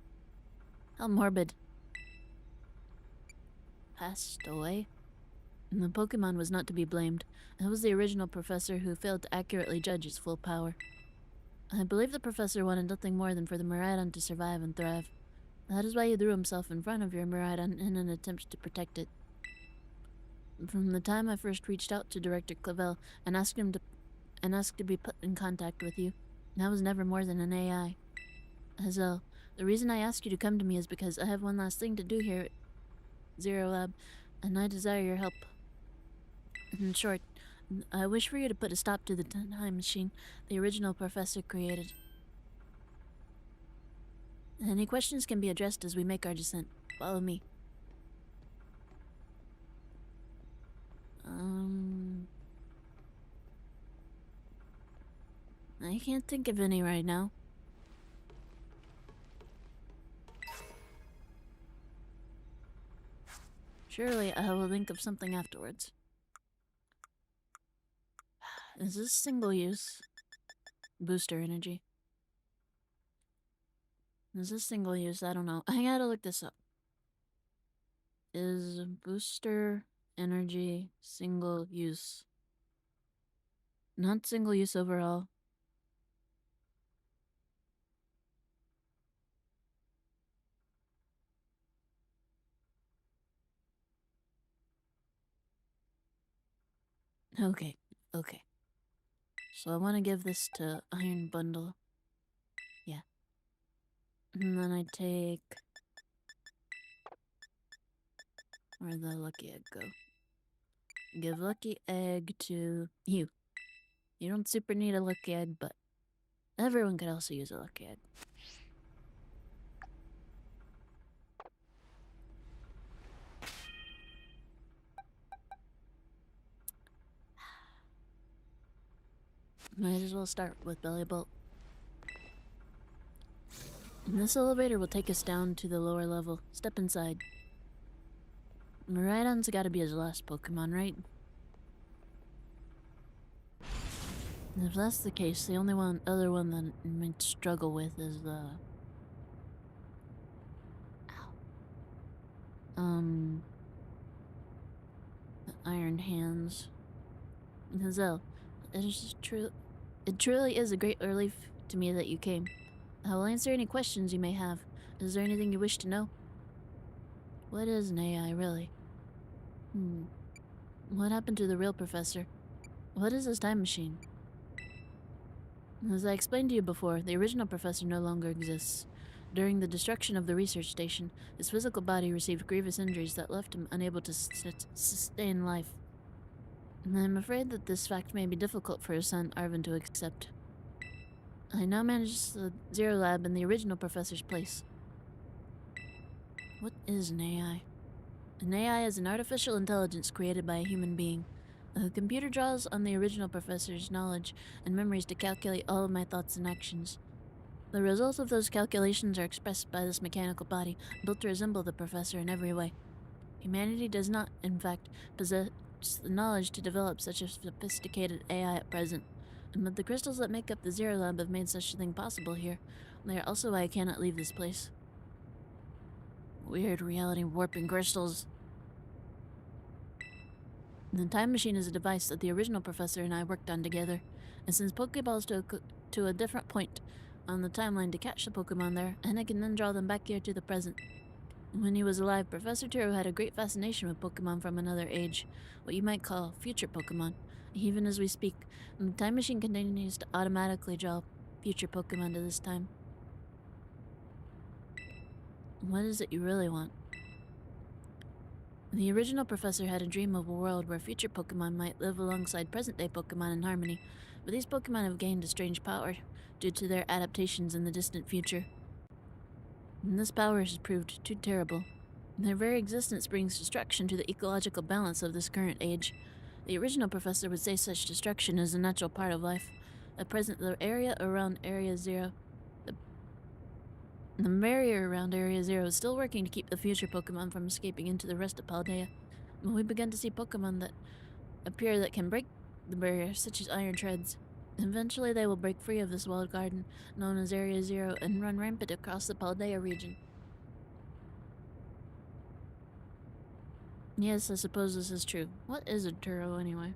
How morbid. Passed away? And the Pokémon was not to be blamed. It was the original Professor who failed to accurately judge its full power. I believe the Professor wanted nothing more than for the Miraidon to survive and thrive. That is why he threw himself in front of your Miraidon in an attempt to protect it. From the time I first reached out to Director Clavel and asked to be put in contact with you, that was never more than an AI. Hazel, the reason I asked you to come to me is because I have one last thing to do here at Zero Lab, and I desire your help. In short, I wish for you to put a stop to the time machine the original Professor created. Any questions can be addressed as we make our descent. Follow me. I can't think of any right now. Surely I will think of something afterwards. Is this single use? Booster energy. Is this single use? I don't know. I gotta look this up. Is booster energy single use? Not single use overall. Okay, okay. So I want to give this to Iron Bundle. Yeah. And then I take... Where'd the lucky egg go? Give lucky egg to you. You don't super need a lucky egg, but everyone could also use a lucky egg. Might as well start with Belly Bolt. And this elevator will take us down to the lower level. Step inside. Miraidon's gotta be his last Pokemon, right? And if that's the case, the only other one that I might struggle with is the... the Iron Hands. Hazel, it truly is a great relief to me that you came. I will answer any questions you may have. Is there anything you wish to know? What is an AI, really? What happened to the real professor? What is this time machine? As I explained to you before, the original professor no longer exists. During the destruction of the research station, his physical body received grievous injuries that left him unable to sustain life. I'm afraid that this fact may be difficult for his son, Arvin, to accept. I now manage the Zero Lab in the original professor's place. What is an AI? An AI is an artificial intelligence created by a human being. The computer draws on the original professor's knowledge and memories to calculate all of my thoughts and actions. The results of those calculations are expressed by this mechanical body, built to resemble the professor in every way. Humanity does not, in fact, possess the knowledge to develop such a sophisticated AI at present. But the crystals that make up the Zero Lab have made such a thing possible here. They are also why I cannot leave this place. Weird reality warping crystals. The time machine is a device that the original professor and I worked on together. It sends Pokeballs to a different point on the timeline to catch the Pokemon there, and I can then draw them back here to the present. When he was alive, Professor Turo had a great fascination with Pokemon from another age, what you might call future Pokemon. Even as we speak, the time machine continues to automatically draw future Pokemon to this time. What is it you really want? The original professor had a dream of a world where future Pokemon might live alongside present-day Pokemon in harmony, but these Pokemon have gained a strange power due to their adaptations in the distant future. And this power has proved too terrible. Their very existence brings destruction to the ecological balance of this current age. The original professor would say such destruction is a natural part of life. At present, the area around Area Zero... The barrier around Area Zero is still working to keep the future Pokemon from escaping into the rest of Paldea. We've begun to see Pokemon that appear that can break the barrier, such as Iron Treads. Eventually they will break free of this walled garden, known as Area Zero, and run rampant across the Paldea region. Yes, I suppose this is true. What is a Turo, anyway?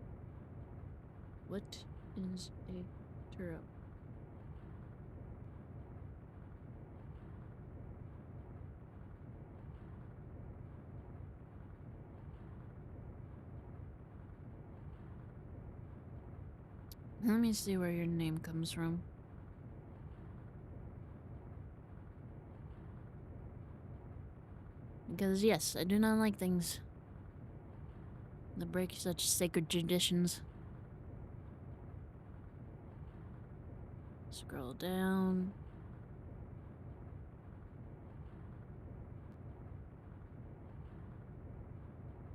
What is a Turo? Let me see where your name comes from. Because yes, I do not like things that break such sacred traditions. Scroll down.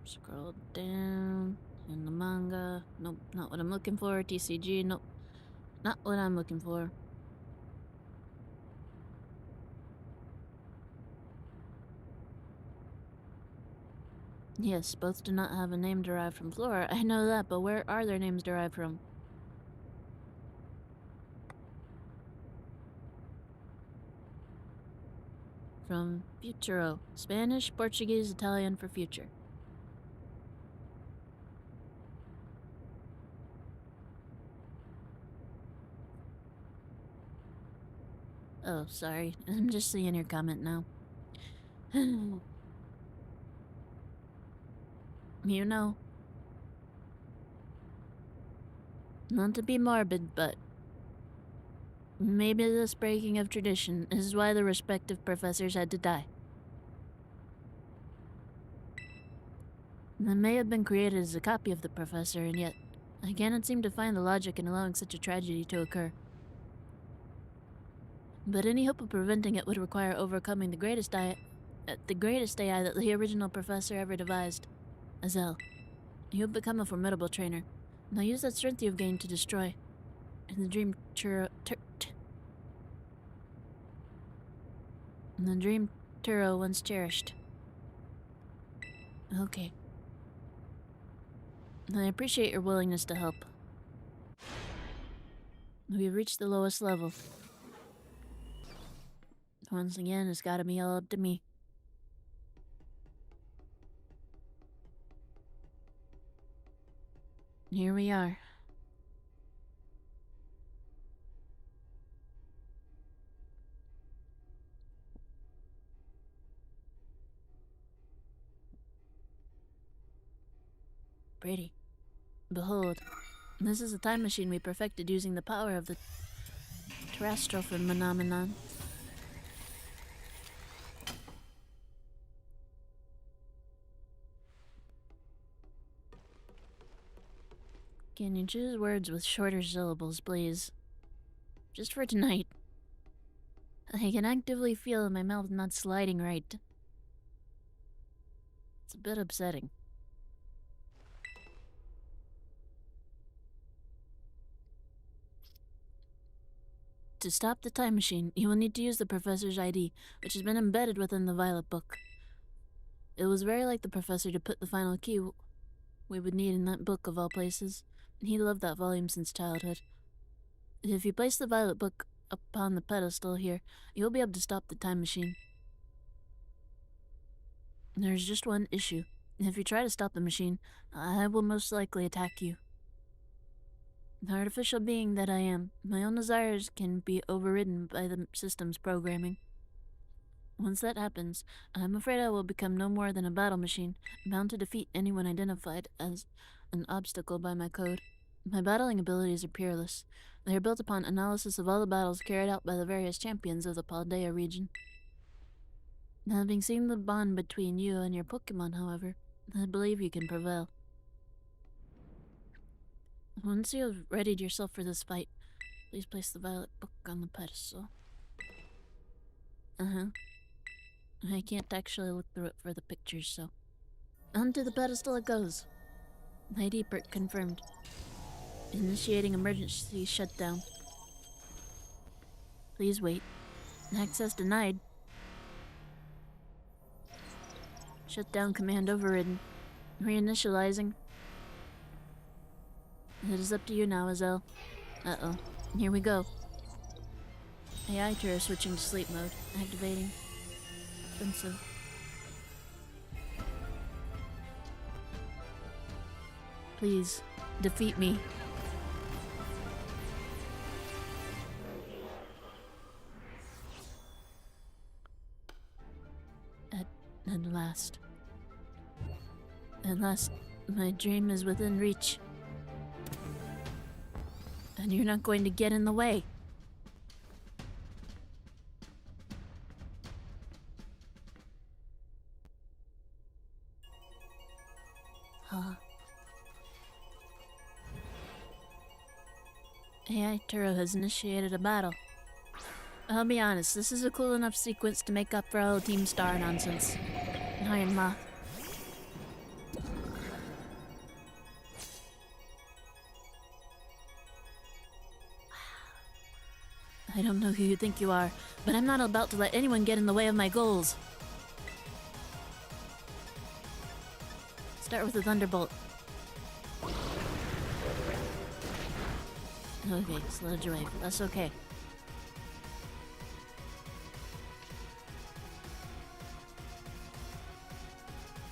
Scroll down. In the manga. Nope, not what I'm looking for. TCG, nope. Not what I'm looking for. Yes, both do not have a name derived from Flora. I know that, but where are their names derived from? From futuro. Spanish, Portuguese, Italian for future. Oh, sorry. I'm just seeing your comment now. You know, not to be morbid, but maybe this breaking of tradition is why the respective professors had to die. They may have been created as a copy of the professor, and yet I cannot seem to find the logic in allowing such a tragedy to occur. But any hope of preventing it would require overcoming the greatest AI that the original professor ever devised, Azel. You have become a formidable trainer. Now use that strength you have gained to destroy. In the dream Turo once cherished. Okay. I appreciate your willingness to help. We've reached the lowest level. Once again, it's gotta be all up to me. Here we are. Pretty. Behold, this is a time machine we perfected using the power of the terrestrial phenomenon. Can you choose words with shorter syllables, please? Just for tonight. I can actively feel my mouth not sliding right. It's a bit upsetting. To stop the time machine, you will need to use the professor's ID, which has been embedded within the Violet Book. It was very like the professor to put the final key we would need in that book of all places. He loved that volume since childhood. If you place the Violet Book upon the pedestal here, you'll be able to stop the time machine. There's just one issue. If you try to stop the machine, I will most likely attack you. The artificial being that I am, my own desires can be overridden by the system's programming. Once that happens, I'm afraid I will become no more than a battle machine, bound to defeat anyone identified as an obstacle by my code. My battling abilities are peerless. They are built upon analysis of all the battles carried out by the various champions of the Paldea region. Having seen the bond between you and your Pokémon, however, I believe you can prevail. Once you have readied yourself for this fight, please place the Violet Book on the pedestal. I can't actually look through it for the pictures, so... Onto the pedestal it goes. ID port confirmed. Initiating emergency shutdown. Please wait. Access denied. Shutdown command overridden. Reinitializing. It is up to you now, Azel. Uh-oh. Here we go. AI turret switching to sleep mode. Activating. Offensive. Please, defeat me. At last. At last, my dream is within reach. And you're not going to get in the way. Huh. AI Turo has initiated a battle. I'll be honest, this is a cool enough sequence to make up for all the Team Star nonsense. Iron Ma. I don't know who you think you are, but I'm not about to let anyone get in the way of my goals. Start with a thunderbolt. Okay, sludge wave. That's okay.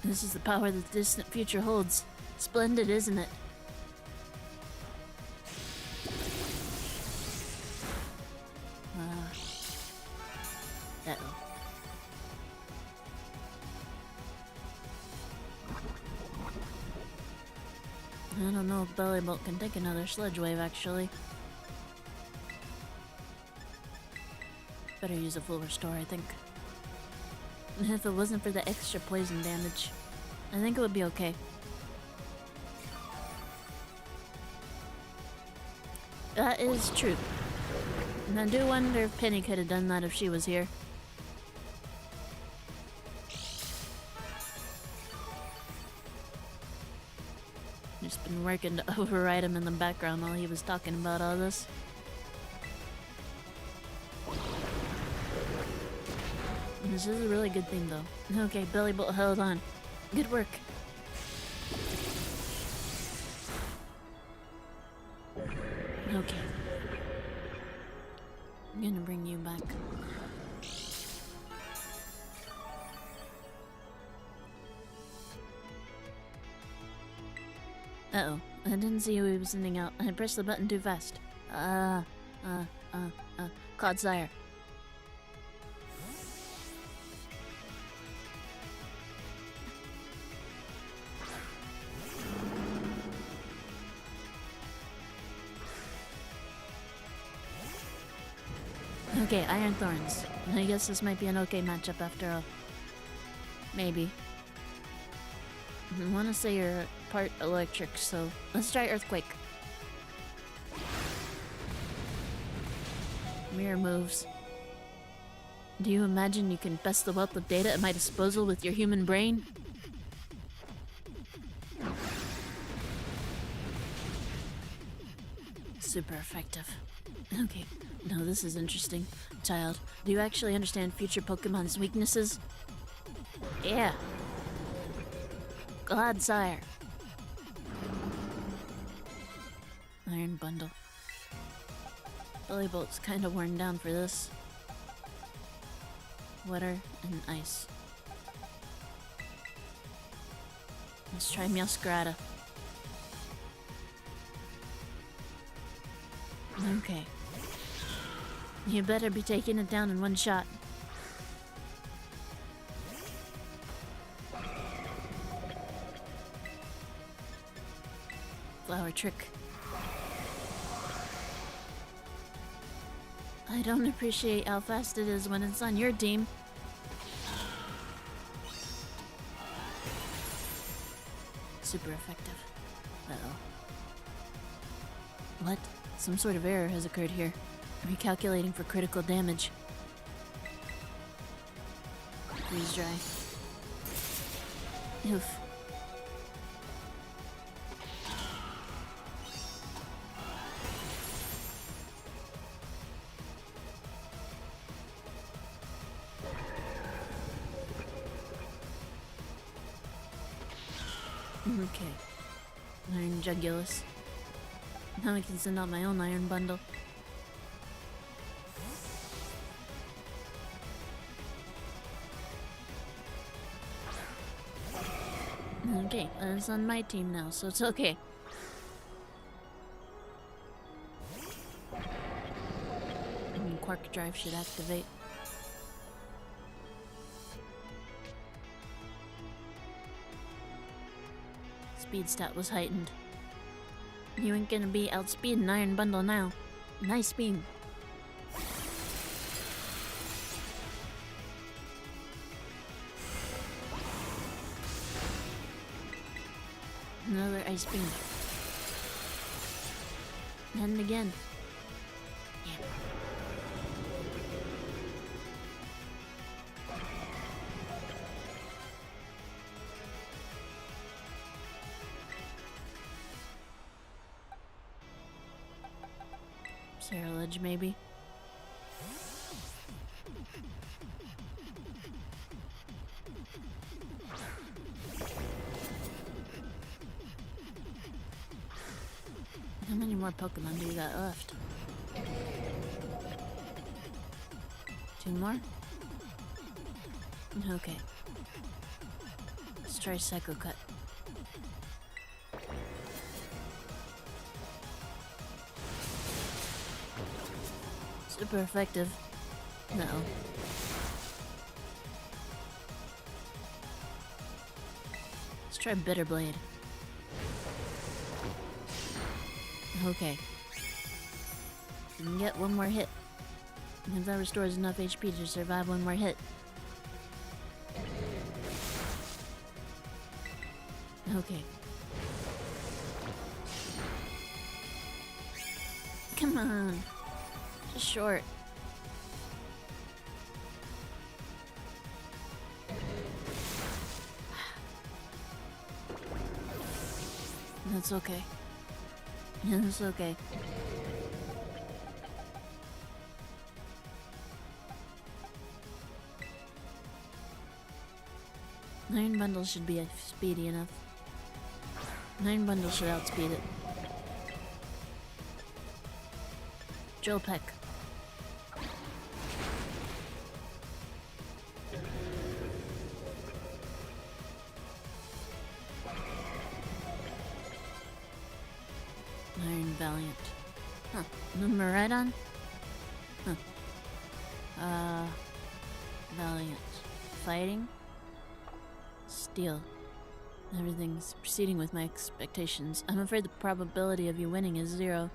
This is the power that the distant future holds. Splendid, isn't it? Uh-oh. I don't know if Belly Bolt can take another sludge wave, actually. Better use a full restore, I think. If it wasn't for the extra poison damage, I think it would be okay. That is true. And I do wonder if Penny could have done that if she was here. Just been working to override him in the background while he was talking about all this. This is a really good thing, though. Okay, Belly Bolt held on. Good work. Okay. I'm gonna bring you back. Uh-oh. I didn't see who he was sending out. I pressed the button too fast. Clodsire. Okay, Iron Thorns. I guess this might be an okay matchup after all. Maybe. I want to say you're part electric, so let's try Earthquake. Mirror moves. Do you imagine you can best the wealth of data at my disposal with your human brain? Super effective. Okay, now this is interesting. Child, do you actually understand future Pokemon's weaknesses? Yeah. Clodsire. Iron Bundle. Belly Bolt's kinda worn down for this. Water and ice. Let's try Meowscarada. Okay. You better be taking it down in one shot. Flower Trick. I don't appreciate how fast it is when it's on your team. Super effective. Uh-oh. What? Some sort of error has occurred here. Recalculating for critical damage. Freeze dry. Oof. Okay. Iron Jugulus. Now I can send out my own Iron Bundle. Okay, it's on my team now, so it's okay. And Quark Drive should activate. Speed stat was heightened. You ain't gonna be outspeeding Iron Bundle now. Nice beam. Another ice beam. And again. Yeah. Cerulege, maybe. How many more Pokemon do you got left? 2 more? Okay. Let's try Psycho Cut. Super effective. No. Let's try Bitter Blade. Okay. You can get 1 more hit. And if that restores enough HP to survive 1 more hit. Okay. Come on. Just short. That's okay. That's okay. Iron Bundle should be speedy enough. Iron Bundle should outspeed it. Drill Peck. Iron Valiant. Huh. Miraidon? Huh. Valiant. Fighting? Steel. Everything's proceeding with my expectations. I'm afraid the probability of you winning is 0.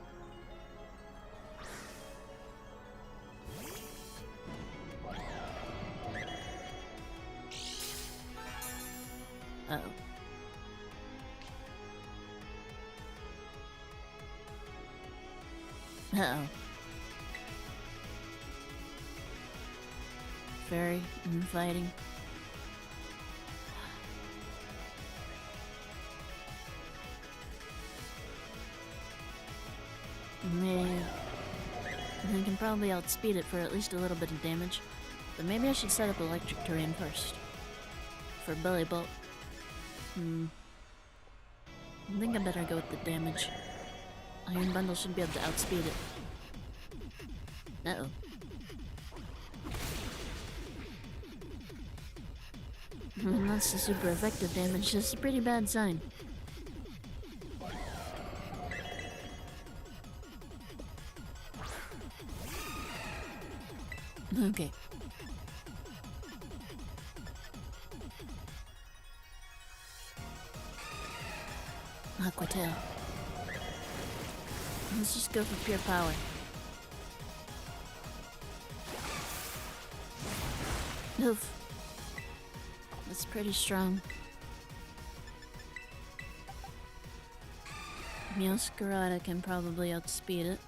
Uh-oh. Uh-oh. Fairy and fighting. Man. I can probably outspeed it for at least a little bit of damage. But maybe I should set up electric terrain first. For Belly Bolt. I think I better go with the damage. Iron Bundle should be able to outspeed it. Uh-oh. That's the super effective damage. That's a pretty bad sign. Okay. Aqua Tail. Let's just go for pure power. Oof. That's pretty strong. Meowscarada can probably outspeed it.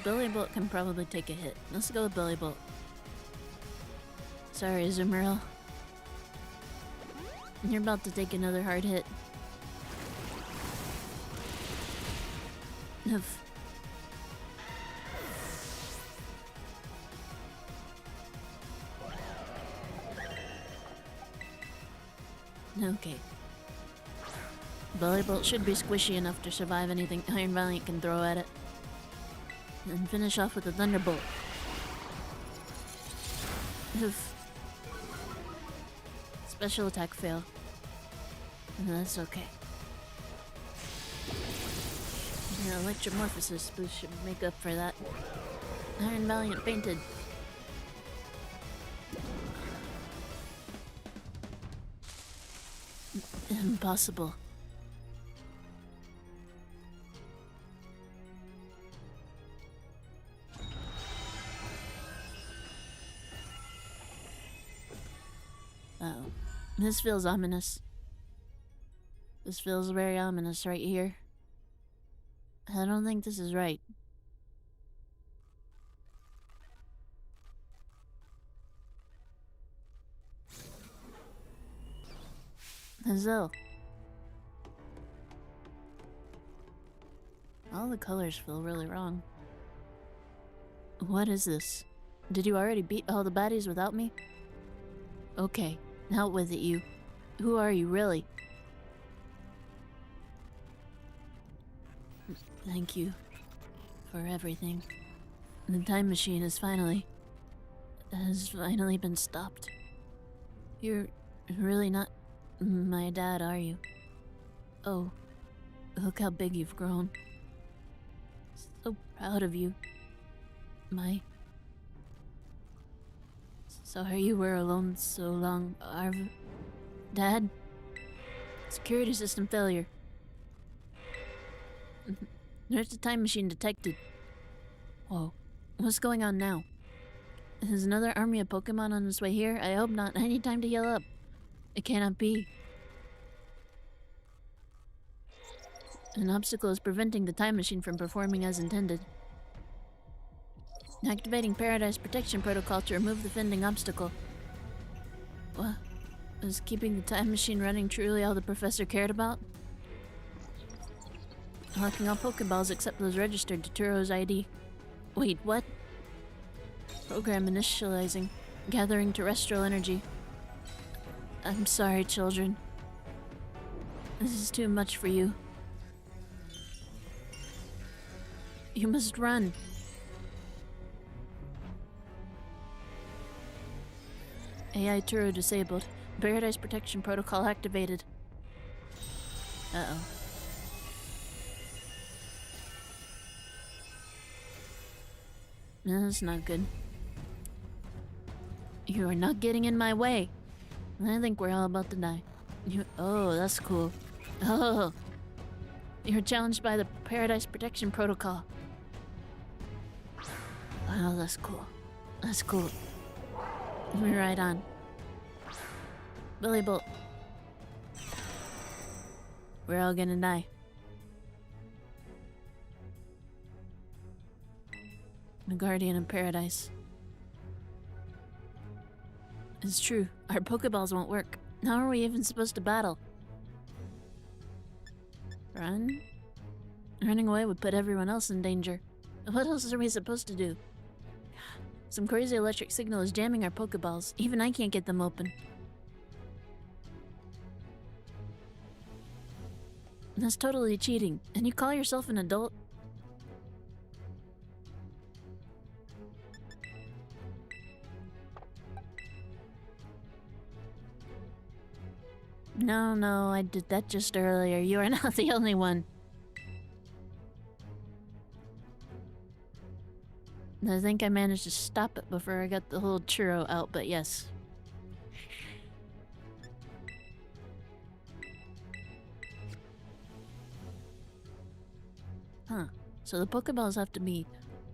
Billy Bolt can probably take a hit. Let's go with Billy Bolt. Sorry, Azumarill. You're about to take another hard hit. Oof. Okay. Belly Bolt should be squishy enough to survive anything Iron Valiant can throw at it. And finish off with a Thunderbolt. Oof. Special attack fail. That's okay. Yeah, Electromorphosis boost should make up for that. Iron Valiant fainted. Impossible. Uh-oh. This feels ominous. This feels very ominous right here. I don't think this is right. Hazel. All the colors feel really wrong. What is this? Did you already beat all the baddies without me? Okay, out with it, you. Who are you, really? Thank you for everything. The time machine has finally been stopped. You're really not my dad, are you? Oh, look how big you've grown. So proud of you. Sorry you were alone so long, Arv. Dad? Security system failure. There's a time machine detected. Whoa. What's going on now? Is another army of Pokemon on its way here? I hope not. I need time to heal up. It cannot be. An obstacle is preventing the time machine from performing as intended. Activating Paradise Protection Protocol to remove the offending obstacle. What? Is keeping the time machine running truly all the professor cared about? Unlocking all Pokeballs except those registered to Turo's ID. Wait, what? Program initializing. Gathering terrestrial energy. I'm sorry, children. This is too much for you. You must run. AI Turo disabled. Paradise Protection Protocol activated. Uh-oh. No, that's not good. You are not getting in my way. I think we're all about to die. Oh, that's cool. Oh. You're challenged by the Paradise Protection Protocol. Oh, that's cool. That's cool. Let me ride on. Billy Bolt. We're all gonna die. The Guardian of Paradise. It's true. Our Pokeballs won't work. How are we even supposed to battle? Run? Running away would put everyone else in danger. What else are we supposed to do? Some crazy electric signal is jamming our Pokeballs. Even I can't get them open. That's totally cheating. And you call yourself an adult? No, I did that just earlier. You are not the only one. I think I managed to stop it before I got the whole churro out, but yes. Huh. So the Pokeballs have to be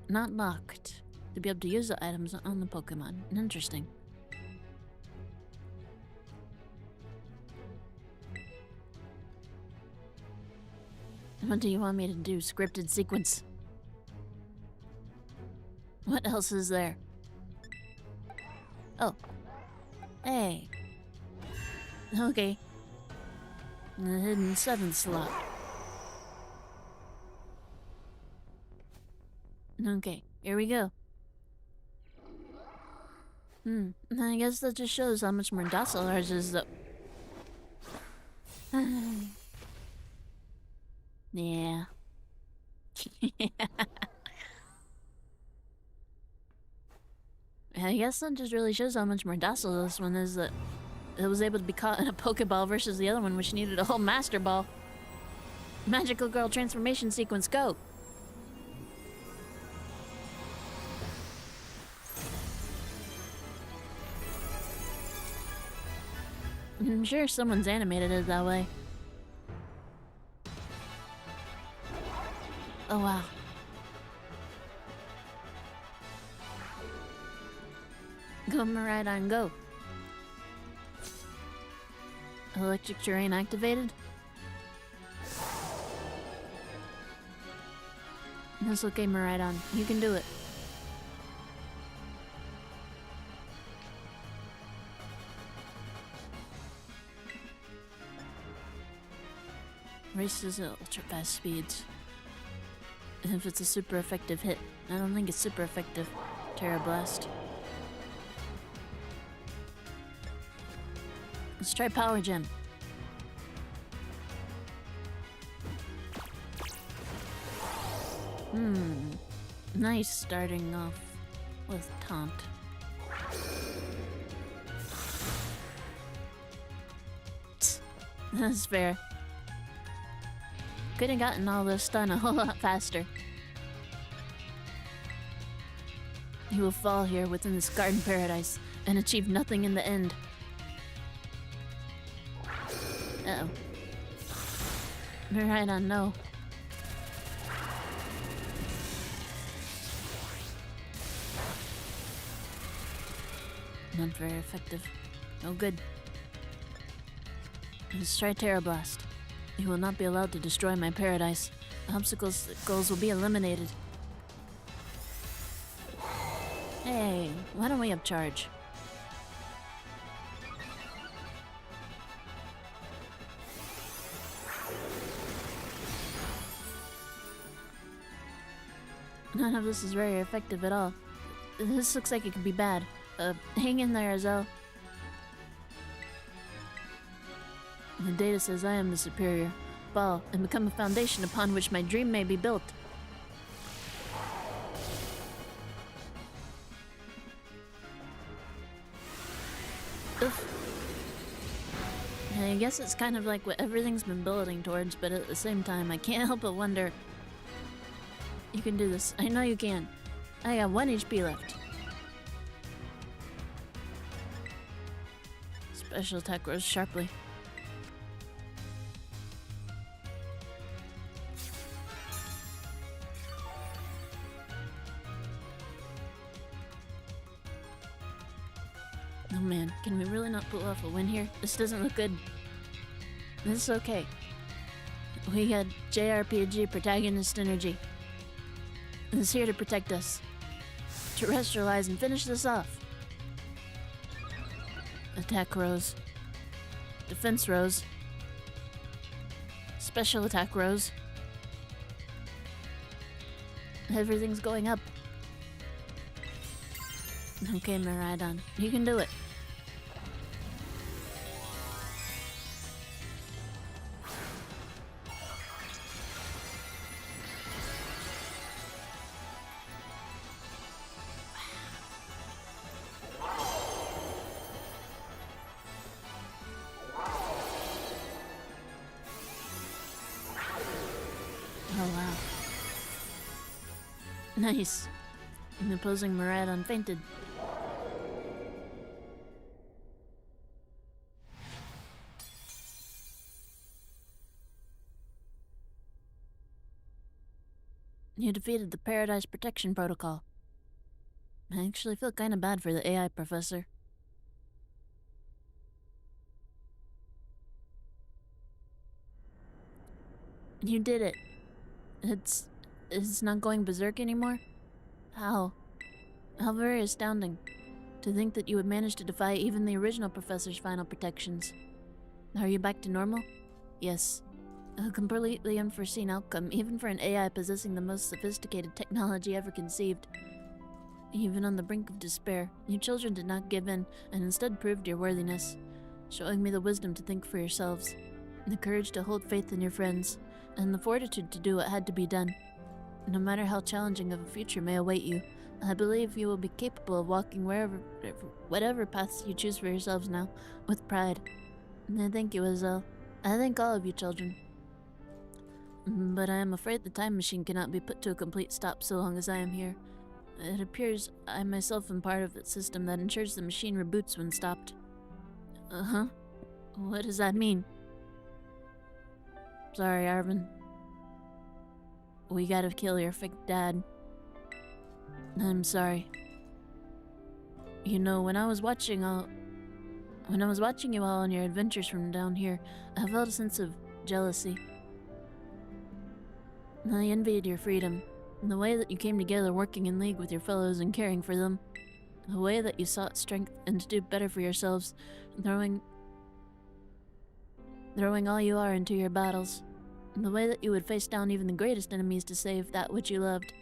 not locked to be able to use the items on the Pokemon. Interesting. What do you want me to do? Scripted sequence? What else is there? Oh. Hey. Okay. The hidden 7th slot. Okay, here we go. I guess that just shows how much more docile ours is, though. Yeah. I guess that just really shows how much more docile this one is, that it was able to be caught in a Pokeball versus the other one, which needed a whole Master Ball. Magical Girl transformation sequence, go! I'm sure someone's animated it that way. Oh wow. Go Miraidon, go. Electric terrain activated. That's okay, Miraidon. You can do it. Races at ultra fast speeds. If it's a super effective hit. I don't think it's super effective. Terra Blast. Let's try Power Gem. Nice starting off with taunt. That's fair. Could have gotten all this done a whole lot faster. You will fall here within this garden paradise and achieve nothing in the end. Uh-oh. Right on, no. Not very effective. No good. Let's try Terra Blast. You will not be allowed to destroy my paradise. Obstacles goals will be eliminated. Hey, why don't we upcharge? None of this is very effective at all. This looks like it could be bad. Hang in there, Azel. The data says I am the superior. Fall and become a foundation upon which my dream may be built. Oof. I guess it's kind of like what everything's been building towards, but at the same time, I can't help but wonder. You can do this. I know you can. I got 1 HP left. Special attack grows sharply. Oh man, can we really not pull off a win here? This doesn't look good. This is okay. We got JRPG protagonist energy. It's here to protect us. Terrestrialize and finish this off. Attack rose. Defense rose. Special attack rose. Everything's going up. Okay, Miraidon, you can do it. Oh wow. Nice. The opposing Miraidon fainted. You defeated the Paradise Protection Protocol. I actually feel kinda bad for the AI professor. You did it. It's not going berserk anymore? How? How very astounding. To think that you would manage to defy even the original professor's final protections. Are you back to normal? Yes. A completely unforeseen outcome, even for an AI possessing the most sophisticated technology ever conceived. Even on the brink of despair, you children did not give in, and instead proved your worthiness, showing me the wisdom to think for yourselves, the courage to hold faith in your friends, and the fortitude to do what had to be done. No matter how challenging of a future may await you, I believe you will be capable of walking whatever paths you choose for yourselves now, with pride. And I thank you, Azel. I thank all of you children. But I am afraid the time machine cannot be put to a complete stop so long as I am here. It appears I myself am part of the system that ensures the machine reboots when stopped. Uh-huh. What does that mean? Sorry, Arvin. We gotta kill your fake dad. I'm sorry. You know, when I was watching you all on your adventures from down here, I felt a sense of jealousy. I envied your freedom, and the way that you came together working in league with your fellows and caring for them. The way that you sought strength and to do better for yourselves, throwing all you are into your battles. And the way that you would face down even the greatest enemies to save that which you loved.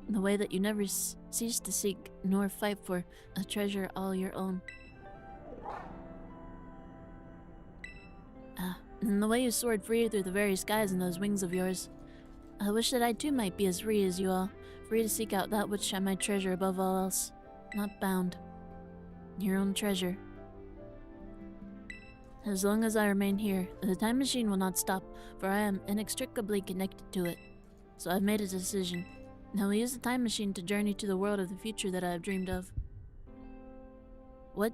And the way that you never ceased to seek nor fight for a treasure all your own. And the way you soared free through the very skies in those wings of yours. I wish that I too might be as free as you all, free to seek out that which I might treasure above all else, not bound. Your own treasure. As long as I remain here, the time machine will not stop, for I am inextricably connected to it. So I've made a decision. I will use the time machine to journey to the world of the future that I have dreamed of. What?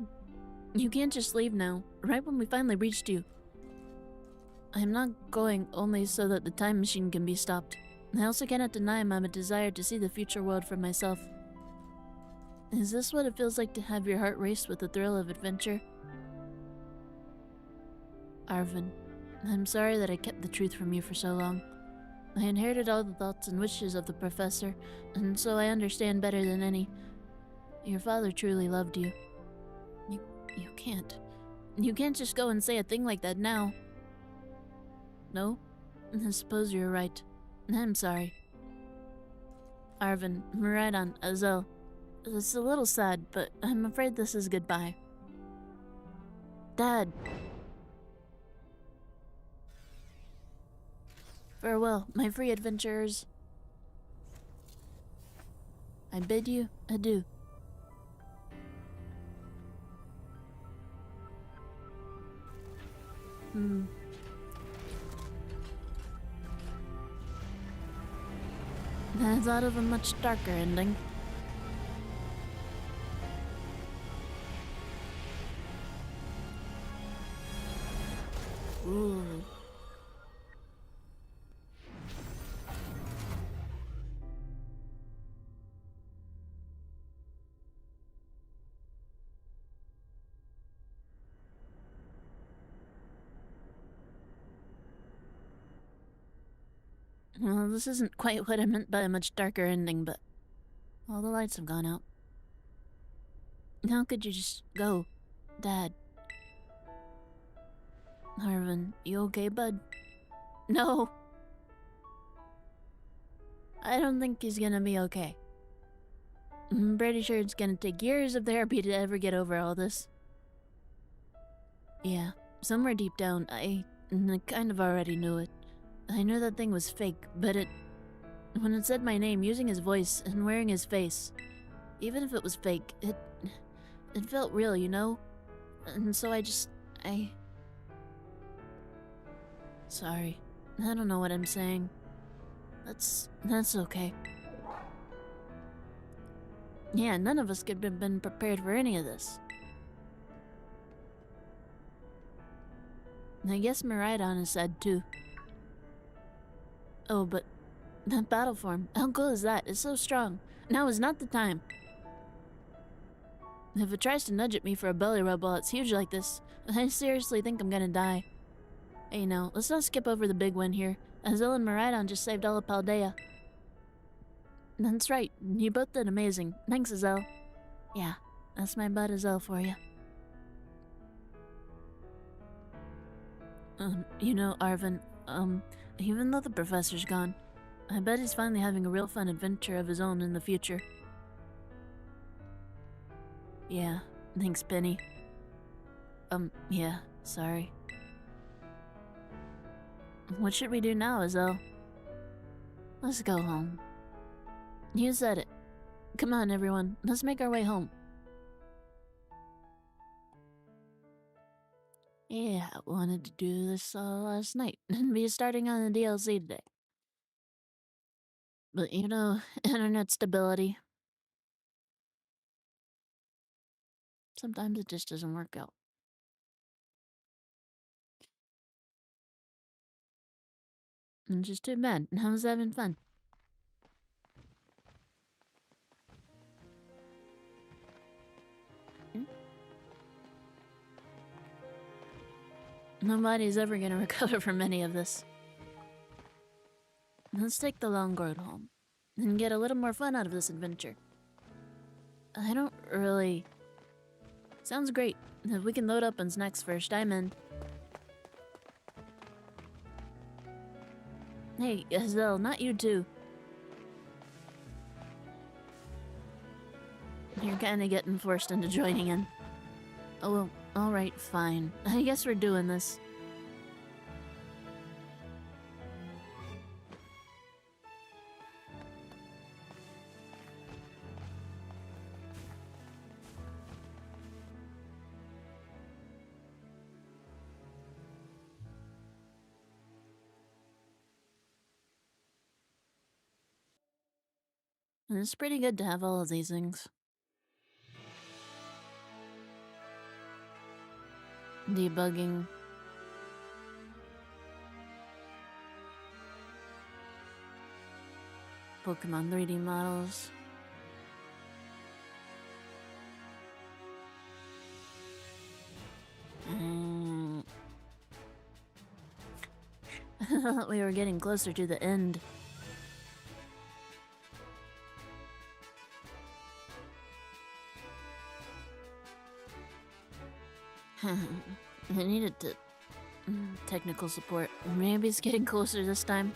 You can't just leave now, right when we finally reached you. I am not going only so that the time machine can be stopped. I also cannot deny my desire to see the future world for myself. Is this what it feels like to have your heart race with the thrill of adventure? Arvin, I'm sorry that I kept the truth from you for so long. I inherited all the thoughts and wishes of the professor, and so I understand better than any. Your father truly loved you. You can't. You can't just go and say a thing like that now. No? I suppose you're right. I'm sorry. Arvin, Maridon, Azel. It's a little sad, but I'm afraid this is goodbye. Dad! Farewell, my free adventurers. I bid you adieu. I thought of a much darker ending. Ooh. Well, this isn't quite what I meant by a much darker ending, but all the lights have gone out. How could you just go, Dad? Arvin, you okay, bud? No! I don't think he's gonna be okay. I'm pretty sure it's gonna take years of therapy to ever get over all this. Yeah, somewhere deep down, I kind of already knew it. I knew that thing was fake, but when it said my name, using his voice and wearing his face, even if it was fake, it felt real, you know? And so Sorry. I don't know what I'm saying. That's okay. Yeah, none of us could have been prepared for any of this. I guess Maridon is sad too. Oh, but that battle form, how cool is that? It's so strong. Now is not the time. If it tries to nudge at me for a belly rub while it's huge like this, I seriously think I'm gonna die. Hey, now, let's not skip over the big win here. Azel and Maridon just saved all of Paldea. That's right, you both did amazing. Thanks, Azel. Yeah, that's my bud Azel for you. You know, Arvin, even though the professor's gone, I bet he's finally having a real fun adventure of his own in the future. Yeah, thanks, Penny. Yeah, sorry. What should we do now, Azel? Let's go home. You said it. Come on, everyone, let's make our way home. Yeah, I wanted to do this last night and be starting on the DLC today. But you know, internet stability. Sometimes it just doesn't work out. And just too bad. I was having fun. Nobody's ever gonna recover from any of this. Let's take the long road home and get a little more fun out of this adventure. I don't really... Sounds great. If we can load up on snacks first, I'm in. Hey, Azel, not you too. You're kinda getting forced into joining in. Oh well, alright, fine. I guess we're doing this. And it's pretty good to have all of these things. Debugging. Pokemon 3D models. I thought we were getting closer to the end. I needed to... technical support. Maybe it's getting closer this time.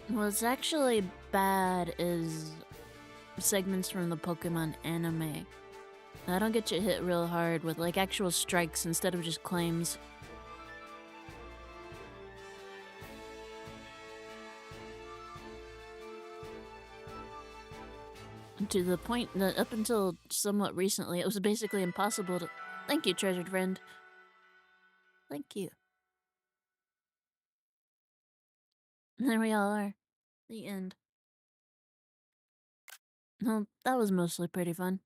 What's actually bad is segments from the Pokemon anime. That'll get you hit real hard with like actual strikes instead of just claims. To the point that up until somewhat recently, it was basically impossible to... Thank you, treasured friend. Thank you. And there we all are. The end. Well, that was mostly pretty fun.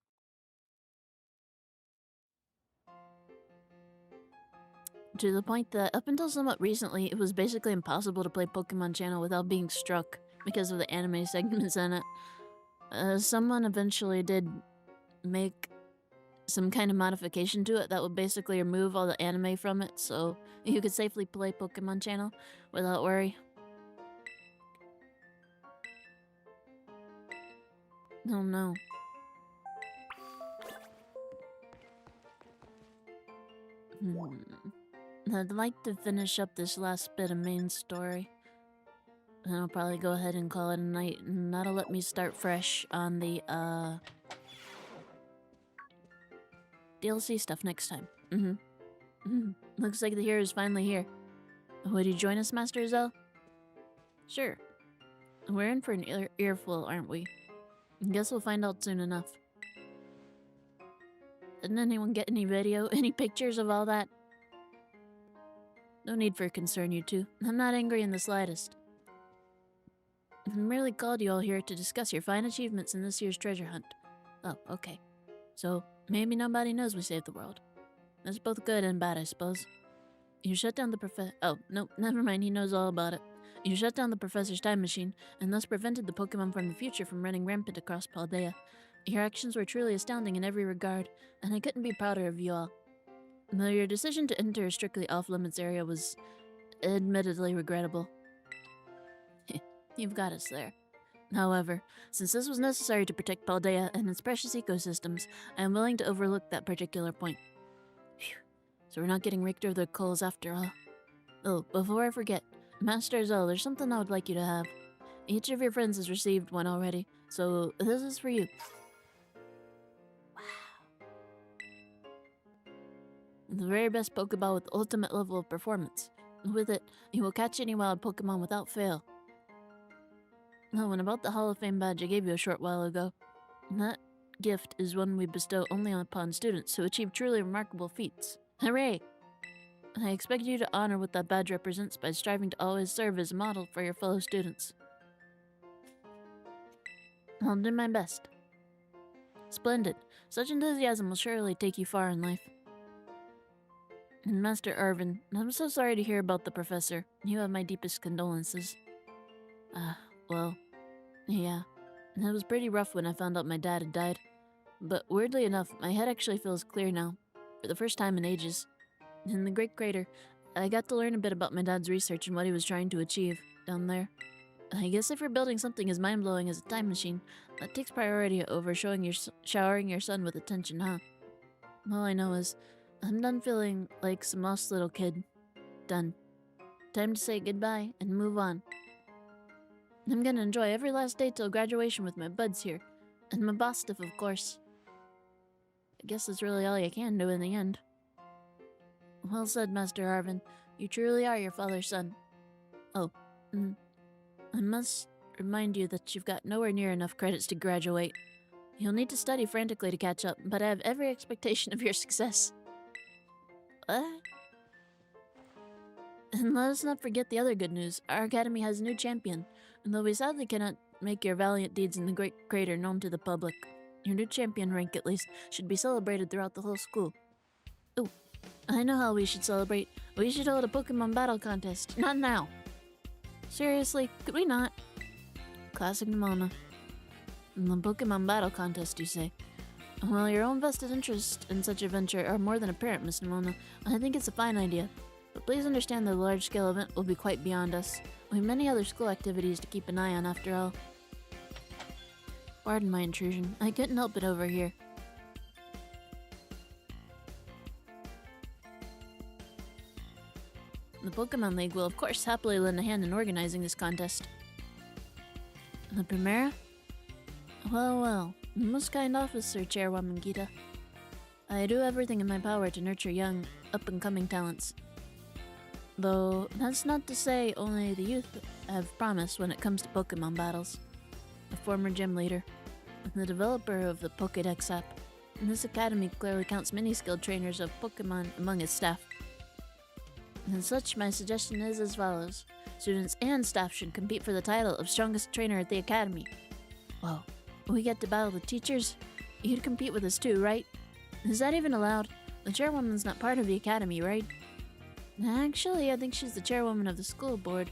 To the point that up until somewhat recently, it was basically impossible to play Pokemon Channel without being struck because of the anime segments in it. Someone eventually did make some kind of modification to it that would basically remove all the anime from it, so you could safely play Pokemon Channel without worry. Oh no. I'd like to finish up this last bit of main story. Then I'll probably go ahead and call it a night, and that'll let me start fresh on the, DLC stuff next time. Looks like the hero is finally here. Would you join us, Master Zell? Sure. We're in for an earful, aren't we? Guess we'll find out soon enough. Didn't anyone get any video, any pictures of all that? No need for concern, you two. I'm not angry in the slightest. I merely called you all here to discuss your fine achievements in this year's treasure hunt. Oh, okay. So, maybe nobody knows we saved the world. That's both good and bad, I suppose. You shut down the Oh, no, never mind, he knows all about it. You shut down the professor's time machine, and thus prevented the Pokemon from the future from running rampant across Paldea. Your actions were truly astounding in every regard, and I couldn't be prouder of you all. Though your decision to enter a strictly off-limits area was admittedly regrettable. You've got us there. However, since this was necessary to protect Paldea and its precious ecosystems, I am willing to overlook that particular point. Phew. So we're not getting raked over the coals after all. Oh, before I forget, Master Zell, there's something I would like you to have. Each of your friends has received one already, so this is for you. Wow. The very best Pokeball with the ultimate level of performance. With it, you will catch any wild Pokemon without fail. Oh, and about the Hall of Fame badge I gave you a short while ago. That gift is one we bestow only upon students who achieve truly remarkable feats. Hooray! I expect you to honor what that badge represents by striving to always serve as a model for your fellow students. I'll do my best. Splendid. Such enthusiasm will surely take you far in life. And Master Arvin, I'm so sorry to hear about the professor. You have my deepest condolences. Well, yeah. It was pretty rough when I found out my dad had died. But weirdly enough, my head actually feels clear now. For the first time in ages. In the Great Crater, I got to learn a bit about my dad's research and what he was trying to achieve down there. I guess if you're building something as mind-blowing as a time machine, that takes priority over showering your son with attention, huh? All I know is, I'm done feeling like some lost little kid. Done. Time to say goodbye and move on. I'm gonna enjoy every last day till graduation with my buds here. And my boss stuff, of course. I guess that's really all you can do in the end. Well said, Master Arvin. You truly are your father's son. Oh, I must remind you that you've got nowhere near enough credits to graduate. You'll need to study frantically to catch up, but I have every expectation of your success. What? And let us not forget the other good news. Our academy has a new champion, and though we sadly cannot make your valiant deeds in the Great Crater known to the public, your new champion rank, at least, should be celebrated throughout the whole school. Ooh, I know how we should celebrate. We should hold a Pokemon battle contest. Not now. Seriously, could we not? Classic Nimona. The Pokemon battle contest, you say? Well, your own vested interest in such a venture are more than apparent, Miss Nimona. I think it's a fine idea. But please understand that a large-scale event will be quite beyond us. We have many other school activities to keep an eye on after all. Pardon my intrusion. I couldn't help it over here. The Pokemon League will of course happily lend a hand in organizing this contest. The Primera? Well, well. Most kind officer, Chairwoman Gita. I do everything in my power to nurture young, up-and-coming talents. Though, that's not to say only the youth have promise when it comes to Pokemon battles. A former gym leader, the developer of the Pokédex app, and this academy clearly counts many skilled trainers of Pokemon among its staff. And such, my suggestion is as follows. Students and staff should compete for the title of strongest trainer at the academy. Whoa, we get to battle the teachers? You'd compete with us too, right? Is that even allowed? The chairwoman's not part of the academy, right? Actually, I think she's the chairwoman of the school board,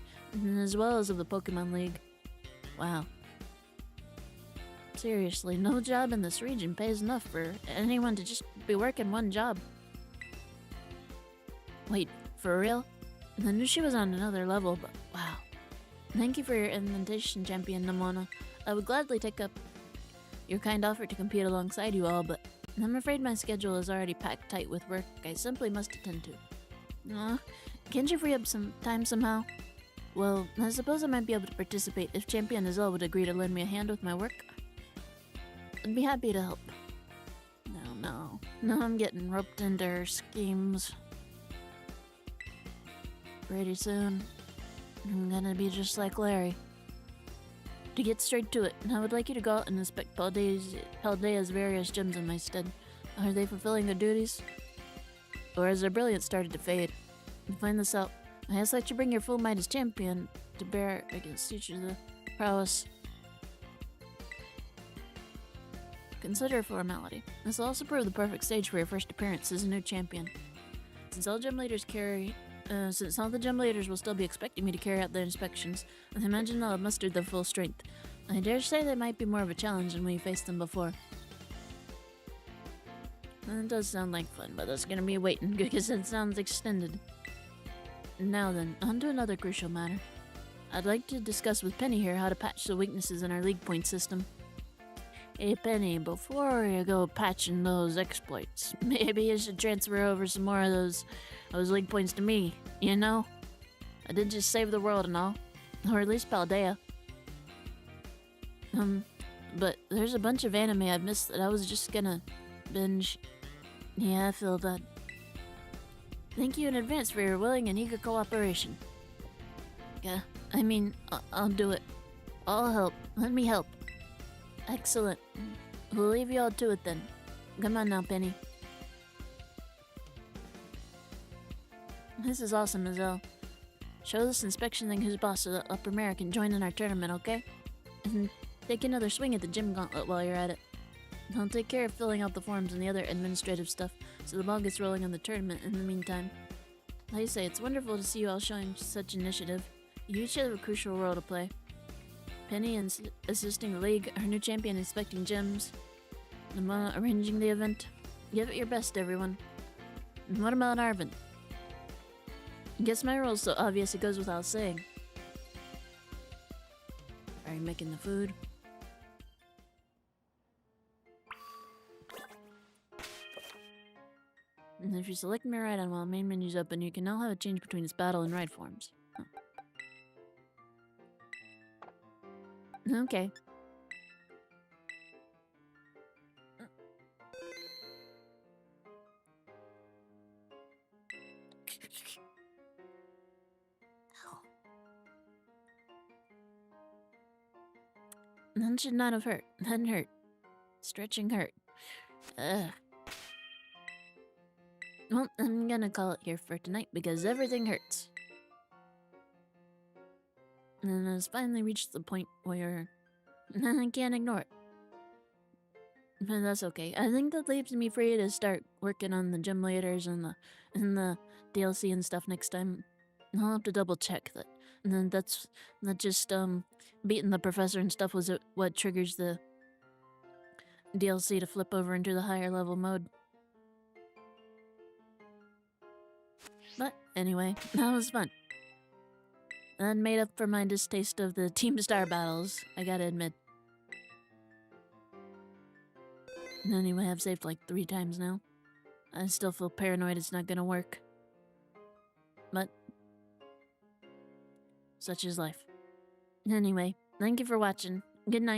as well as of the Pokemon League. Wow. Seriously, no job in this region pays enough for anyone to just be working one job. Wait, for real? I knew she was on another level, but wow. Thank you for your invitation, Champion Nimona. I would gladly take up your kind offer to compete alongside you all, but I'm afraid my schedule is already packed tight with work I simply must attend to. Can't you free up some time somehow? Well, I suppose I might be able to participate if Champion Azelle would agree to lend me a hand with my work. I'd be happy to help. No, I'm getting roped into her schemes. Pretty soon, I'm gonna be just like Larry. To get straight to it, I would like you to go out and inspect Paldea's various gyms in my stead. Are they fulfilling their duties? Or has their brilliance started to fade? To find this out, I ask that you bring your full might as champion to bear against each of the prowess. Consider a formality. This will also prove the perfect stage for your first appearance as a new champion. Since all the gym leaders will still be expecting me to carry out their inspections, I imagine they'll have mustered their full strength. I dare say they might be more of a challenge than we faced them before. It does sound like fun, but that's gonna be waiting because it sounds extended. Now then, on to another crucial matter. I'd like to discuss with Penny here how to patch the weaknesses in our league point system. Hey Penny, before you go patching those exploits, maybe you should transfer over some more of those league points to me, you know? I did just save the world and all. Or at least Paldea. But there's a bunch of anime I've missed that I was just gonna binge. Yeah, I feel that. Thank you in advance for your willing and eager cooperation. Yeah, I mean, I'll do it. I'll help. Let me help. Excellent. We'll leave you all to it then. Come on now, Penny. This is awesome, Azelle. Show this inspection thing who's boss so that Upper Mare can join in our tournament, okay? And take another swing at the gym gauntlet while you're at it. I'll take care of filling out the forms and the other administrative stuff, so the ball gets rolling on the tournament in the meantime. Like I say, it's wonderful to see you all showing such initiative. You each have a crucial role to play. Penny assisting the league, our new champion inspecting gyms, Nimona arranging the event. Give it your best, everyone. And what about Arvin? Guess my role's so obvious it goes without saying. Are you making the food? And if you select Mirror Item while main menu's open, you can now have a change between its battle and ride forms. Huh. Okay. That should not have hurt. That hurt. Stretching hurt. Ugh. Well, I'm gonna call it here for tonight because everything hurts. And it's finally reached the point where I can't ignore it. But that's okay. I think that leaves me free to start working on the gym leaders and the DLC and stuff next time. I'll have to double check that. And then that's not just beating the professor and stuff was what triggers the DLC to flip over into the higher level mode. But anyway, that was fun. That made up for my distaste of the Team Star battles, I gotta admit. Anyway, I've saved like 3 times now. I still feel paranoid it's not gonna work. But such is life. Anyway, thank you for watching. Good night.